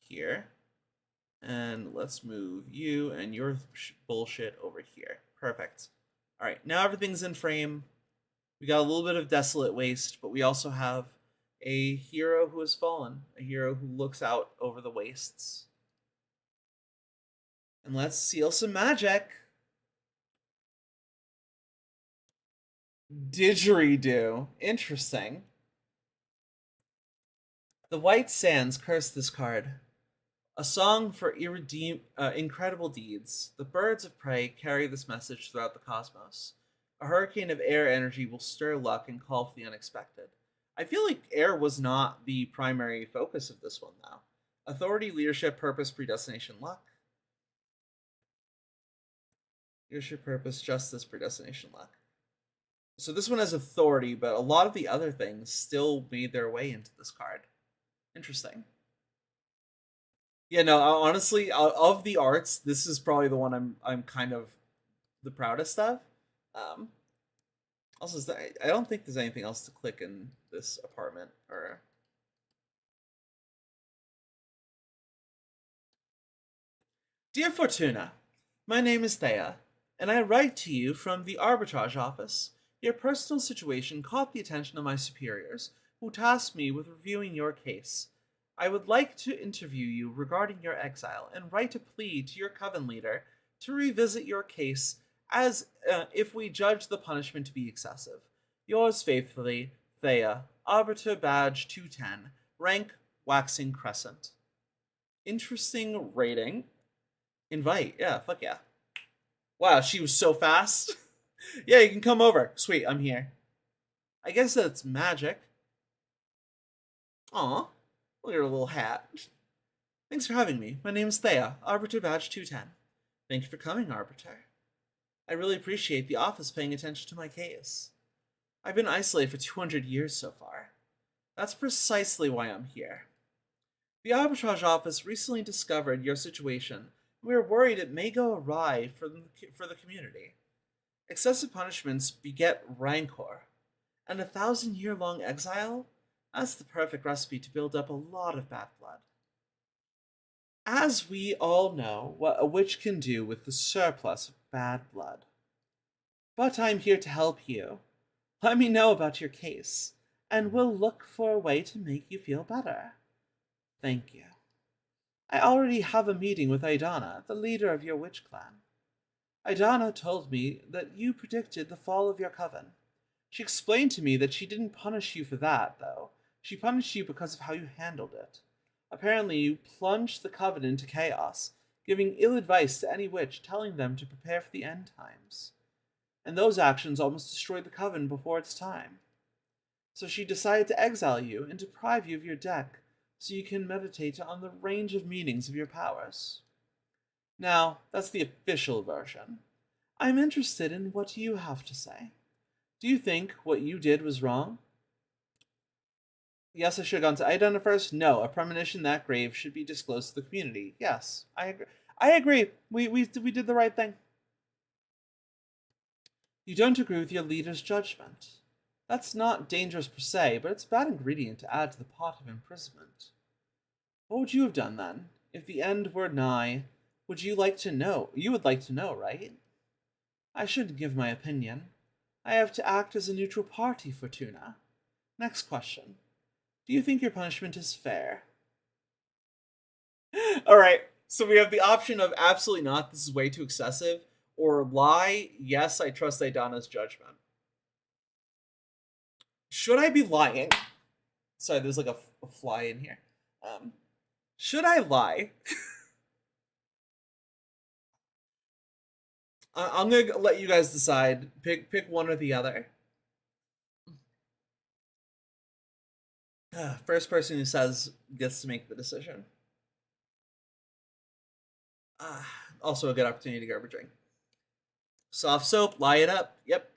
here. And let's move you and your bullshit over here. Perfect. All right, now everything's in frame. We got a little bit of desolate waste, but we also have a hero who has fallen, a hero who looks out over the wastes. And let's seal some magic. Didgeridoo. Interesting. The White Sands curse this card. A song for incredible deeds. The birds of prey carry this message throughout the cosmos. A hurricane of air energy will stir luck and call for the unexpected. I feel like air was not the primary focus of this one, though. Authority, leadership, purpose, predestination, luck. Leadership, purpose, justice, predestination, luck. So this one has authority, but a lot of the other things still made their way into this card. Interesting. Yeah, no, honestly, of the arts, this is probably the one I'm kind of the proudest of. Um, Also, I don't think there's anything else to click in this apartment. Or Dear Fortuna, my name is Thea, and I write to you from the arbitrage office. Your personal situation caught the attention of my superiors, who tasked me with reviewing your case. I would like to interview you regarding your exile and write a plea to your coven leader to revisit your case as if we judge the punishment to be excessive. Yours faithfully, Thea, Arbiter Badge 210, rank Waxing Crescent. Interesting rating. Invite, yeah, fuck yeah. Wow, she was so fast. Yeah, you can come over. Sweet, I'm here. I guess that's magic. Aw, look at her little hat. Thanks for having me. My name's Thea, Arbiter Badge 210. Thank you for coming, Arbiter. I really appreciate the office paying attention to my case. I've been isolated for 200 years so far. That's precisely why I'm here. The arbitrage office recently discovered your situation, and we are worried it may go awry for the community. Excessive punishments beget rancor, and 1,000-year-long exile? That's the perfect recipe to build up a lot of bad blood. As we all know what a witch can do with the surplus of bad blood. But I'm here to help you. Let me know about your case, and we'll look for a way to make you feel better. Thank you. I already have a meeting with Idana, the leader of your witch clan. Idana told me that you predicted the fall of your coven. She explained to me that she didn't punish you for that, though. She punished you because of how you handled it. Apparently, you plunged the coven into chaos, giving ill advice to any witch, telling them to prepare for the end times. And those actions almost destroyed the coven before its time. So she decided to exile you and deprive you of your deck, so you can meditate on the range of meanings of your powers. Now, that's the official version. I'm interested in what you have to say. Do you think what you did was wrong? Yes, I should have gone to Iduna first. No, a premonition that grave should be disclosed to the community. Yes, I agree. I agree. We did the right thing. You don't agree with your leader's judgment. That's not dangerous per se, but it's a bad ingredient to add to the pot of imprisonment. What would you have done then? If the end were nigh, would you like to know? You would like to know, right? I shouldn't give my opinion. I have to act as a neutral party, Fortuna. Next question. Do you think your punishment is fair? Alright, so we have the option of absolutely not, this is way too excessive, or lie, yes, I trust Iduna's judgment. Should I be lying? Sorry, there's like a fly in here. Should I lie? I'm gonna let you guys decide. Pick one or the other. First person who says gets to make the decision. Also a good opportunity to grab a drink. Soft soap, lie it up. Yep.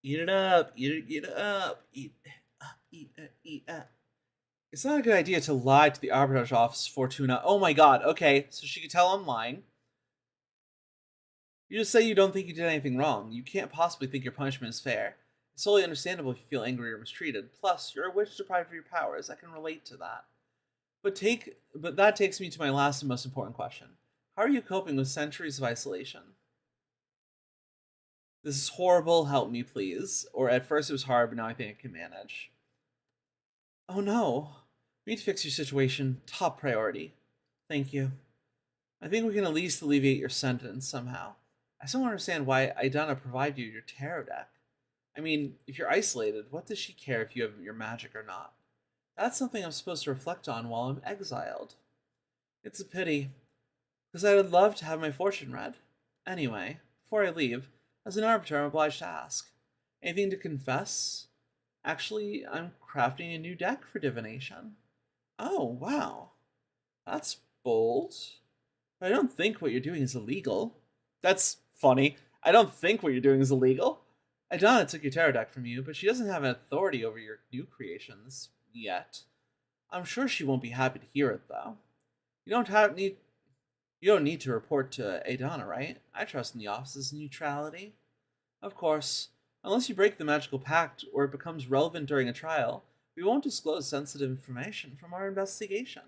Eat it up. Eat it up. Eat it up. Eat it. Eat it up. It's not a good idea to lie to the arbitrage office, Fortuna. Oh my god. Okay, so she could tell I'm lying. You just say you don't think you did anything wrong. You can't possibly think your punishment is fair. It's totally understandable if you feel angry or mistreated. Plus, you're a witch deprived of your powers. I can relate to that. But that takes me to my last and most important question. How are you coping with centuries of isolation? This is horrible, help me please. Or at first it was hard, but now I think I can manage. Oh no. We need to fix your situation. Top priority. Thank you. I think we can at least alleviate your sentence somehow. I still don't understand why Iduna provided you your tarot deck. I mean, if you're isolated, what does she care if you have your magic or not? That's something I'm supposed to reflect on while I'm exiled. It's a pity, because I would love to have my fortune read. Anyway, before I leave, as an arbiter, I'm obliged to ask. Anything to confess? Actually, I'm crafting a new deck for divination. Oh, wow. That's bold. But I don't think what you're doing is illegal. That's funny. I don't think what you're doing is illegal. Iduna took your tarot deck from you, but she doesn't have an authority over your new creations yet. I'm sure she won't be happy to hear it, though. You don't need to report to Iduna, right? I trust in the office's neutrality. Of course, unless you break the magical pact or it becomes relevant during a trial, we won't disclose sensitive information from our investigation.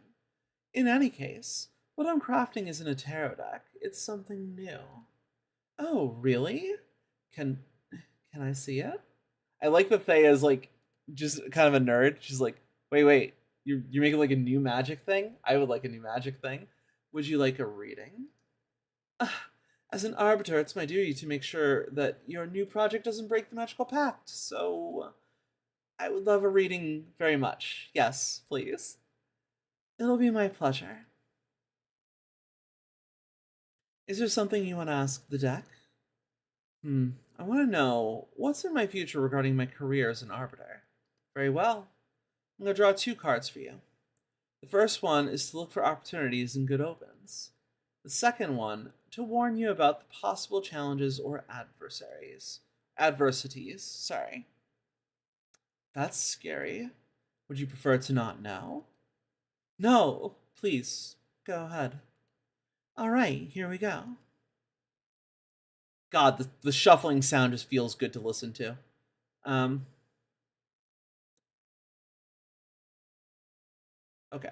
In any case, what I'm crafting isn't a tarot deck, it's something new. Oh, really? Can I see it? I like that Thea's like just kind of a nerd. She's like, wait, you're making like a new magic thing? I would like a new magic thing. Would you like a reading? As an arbiter, it's my duty to make sure that your new project doesn't break the magical pact, so I would love a reading very much. Yes, please. It'll be my pleasure. Is there something you want to ask the deck? I want to know what's in my future regarding my career as an arbiter. Very well. I'm going to draw 2 cards for you. The first one is to look for opportunities and good opens. The second one, to warn you about the possible challenges or adversities, sorry. That's scary. Would you prefer to not know? No, please, go ahead. Alright, here we go. God, the shuffling sound just feels good to listen to. Okay.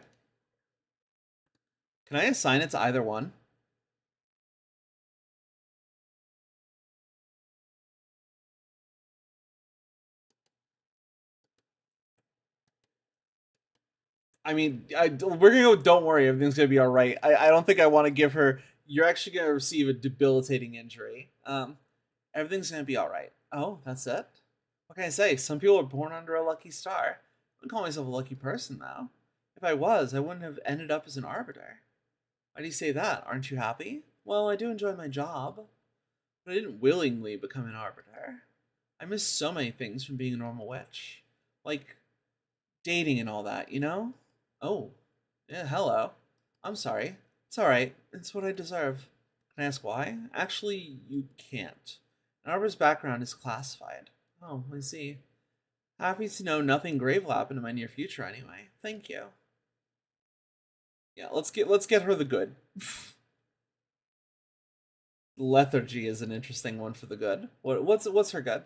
Can I assign it to either one? I mean, we're gonna go. Don't worry, everything's gonna be all right. I don't think I want to give her. You're actually gonna receive a debilitating injury. Everything's gonna be all right. Oh, that's it. What can I say? Some people are born under a lucky star. I wouldn't call myself a lucky person, though. If I was, I wouldn't have ended up as an arbiter. Why do you say that? Aren't you happy? Well, I do enjoy my job, but I didn't willingly become an arbiter. I miss so many things from being a normal witch, like dating and all that. You know. Oh, yeah, hello. I'm sorry. It's alright. It's what I deserve. Can I ask why? Actually, you can't. Arbor's background is classified. Oh, I see. Happy to know nothing grave will happen in my near future anyway. Thank you. Yeah, let's get her the good. Lethargy is an interesting one for the good. What's her good?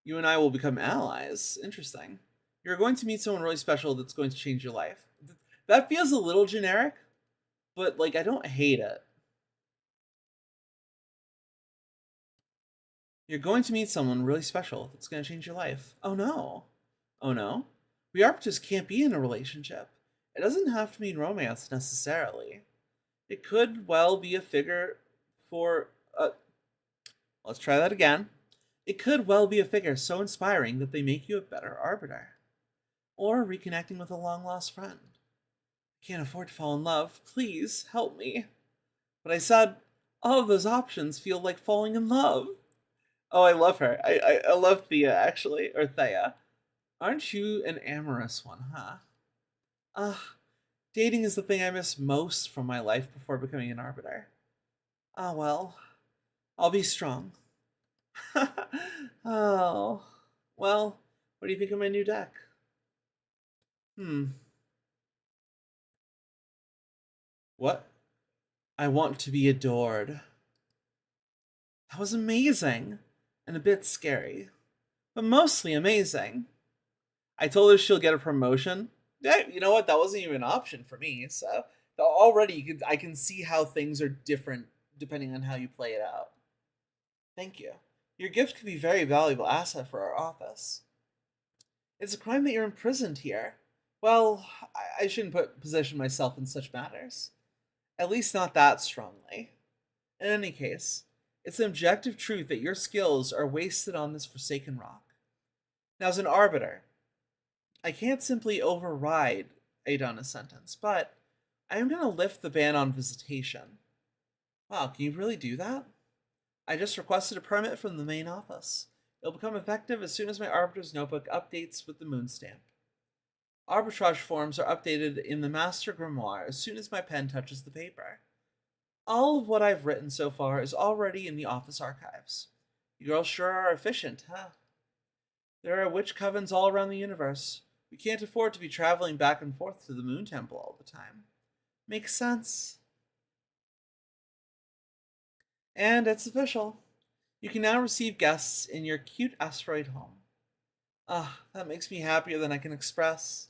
You and I will become allies. Interesting. You're going to meet someone really special that's going to change your life. That feels a little generic, but like I don't hate it. You're going to meet someone really special that's going to change your life. Oh no. Oh no. We Arbiters can't be in a relationship. It doesn't have to mean romance necessarily. It could well be a figure for. Let's try that again. It could well be a figure so inspiring that they make you a better arbiter. Or reconnecting with a long lost friend. I can't afford to fall in love. Please help me. But I said, all of those options feel like falling in love. Oh, I love her. I love Thea, actually. Or Thea. Aren't you an amorous one, huh? Ugh, dating is the thing I miss most from my life before becoming an arbiter. Ah, well, I'll be strong. Oh, well, what do you think of my new deck? Hmm, what? I want to be adored. That was amazing. And a bit scary. But mostly amazing. I told her she'll get a promotion. Yeah, you know what? That wasn't even an option for me. So already I can see how things are different depending on how you play it out. Thank you. Your gift could be a very valuable asset for our office. It's a crime that you're imprisoned here. Well, I shouldn't position myself in such matters. At least not that strongly. In any case, it's an objective truth that your skills are wasted on this forsaken rock. Now, as an arbiter, I can't simply override Adana's sentence, but I am going to lift the ban on visitation. Wow, can you really do that? I just requested a permit from the main office. It'll become effective as soon as my Arbiter's notebook updates with the moon stamp. Arbitrage forms are updated in the Master Grimoire as soon as my pen touches the paper. All of what I've written so far is already in the office archives. You girls sure are efficient, huh? There are witch covens all around the universe. We can't afford to be traveling back and forth to the Moon Temple all the time. Makes sense. And it's official. You can now receive guests in your cute asteroid home. Ah, that makes me happier than I can express.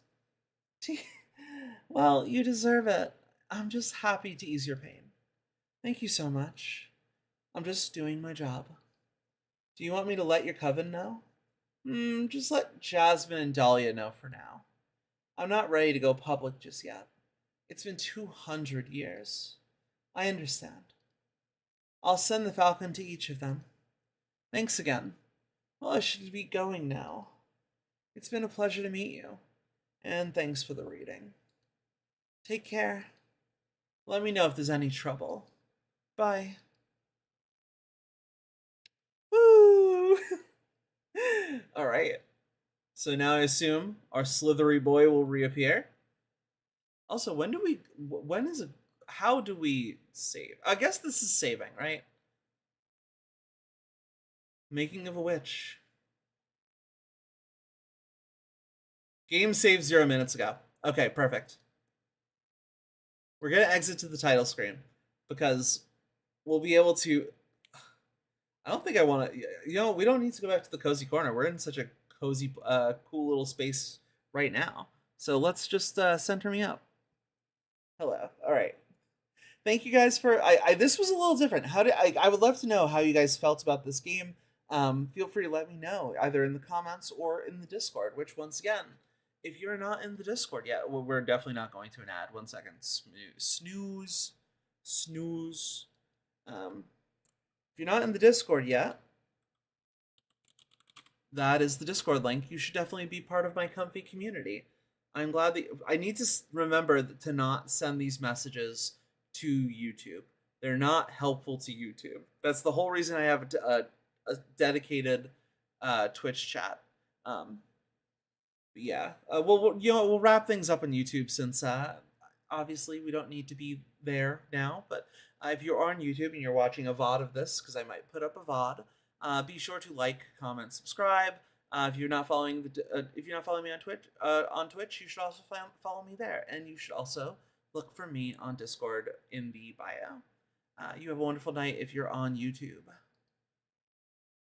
Well, you deserve it. I'm just happy to ease your pain. Thank you so much. I'm just doing my job. Do you want me to let your coven know? Just let Jasmine and Dahlia know for now. I'm not ready to go public just yet. It's been 200 years. I understand. I'll send the falcon to each of them. Thanks again. Well, I should be going now. It's been a pleasure to meet you. And thanks for the reading. Take care. Let me know if there's any trouble. Bye. Woo! Alright. So now I assume our slithery boy will reappear. Also, when is it, how do we save? I guess this is saving, right? Making of a witch. Game saved 0 minutes ago. Okay, perfect. We're gonna exit to the title screen because we'll be able to. I don't think I want to. We don't need to go back to the cozy corner. We're in such a cozy, cool little space right now. So let's just center me up. Hello. All right. Thank you guys for. This was a little different. How did I would love to know how you guys felt about this game. Feel free to let me know either in the comments or in the Discord. Which, once again, if you're not in the Discord yet, well, we're definitely not going to an ad. 1 second. Snooze. Snooze. If you're not in the Discord yet, that is the Discord link. You should definitely be part of my comfy community. I'm glad that I need to remember to not send these messages to YouTube. They're not helpful to YouTube. That's the whole reason I have a dedicated Twitch chat. But yeah, we'll wrap things up on YouTube since obviously we don't need to be there now. But if you're on YouTube and you're watching a VOD of this, because I might put up a VOD, be sure to like, comment, subscribe. If you're not following me on Twitch, you should also follow me there, and you should also look for me on Discord in the bio. You have a wonderful night if you're on YouTube.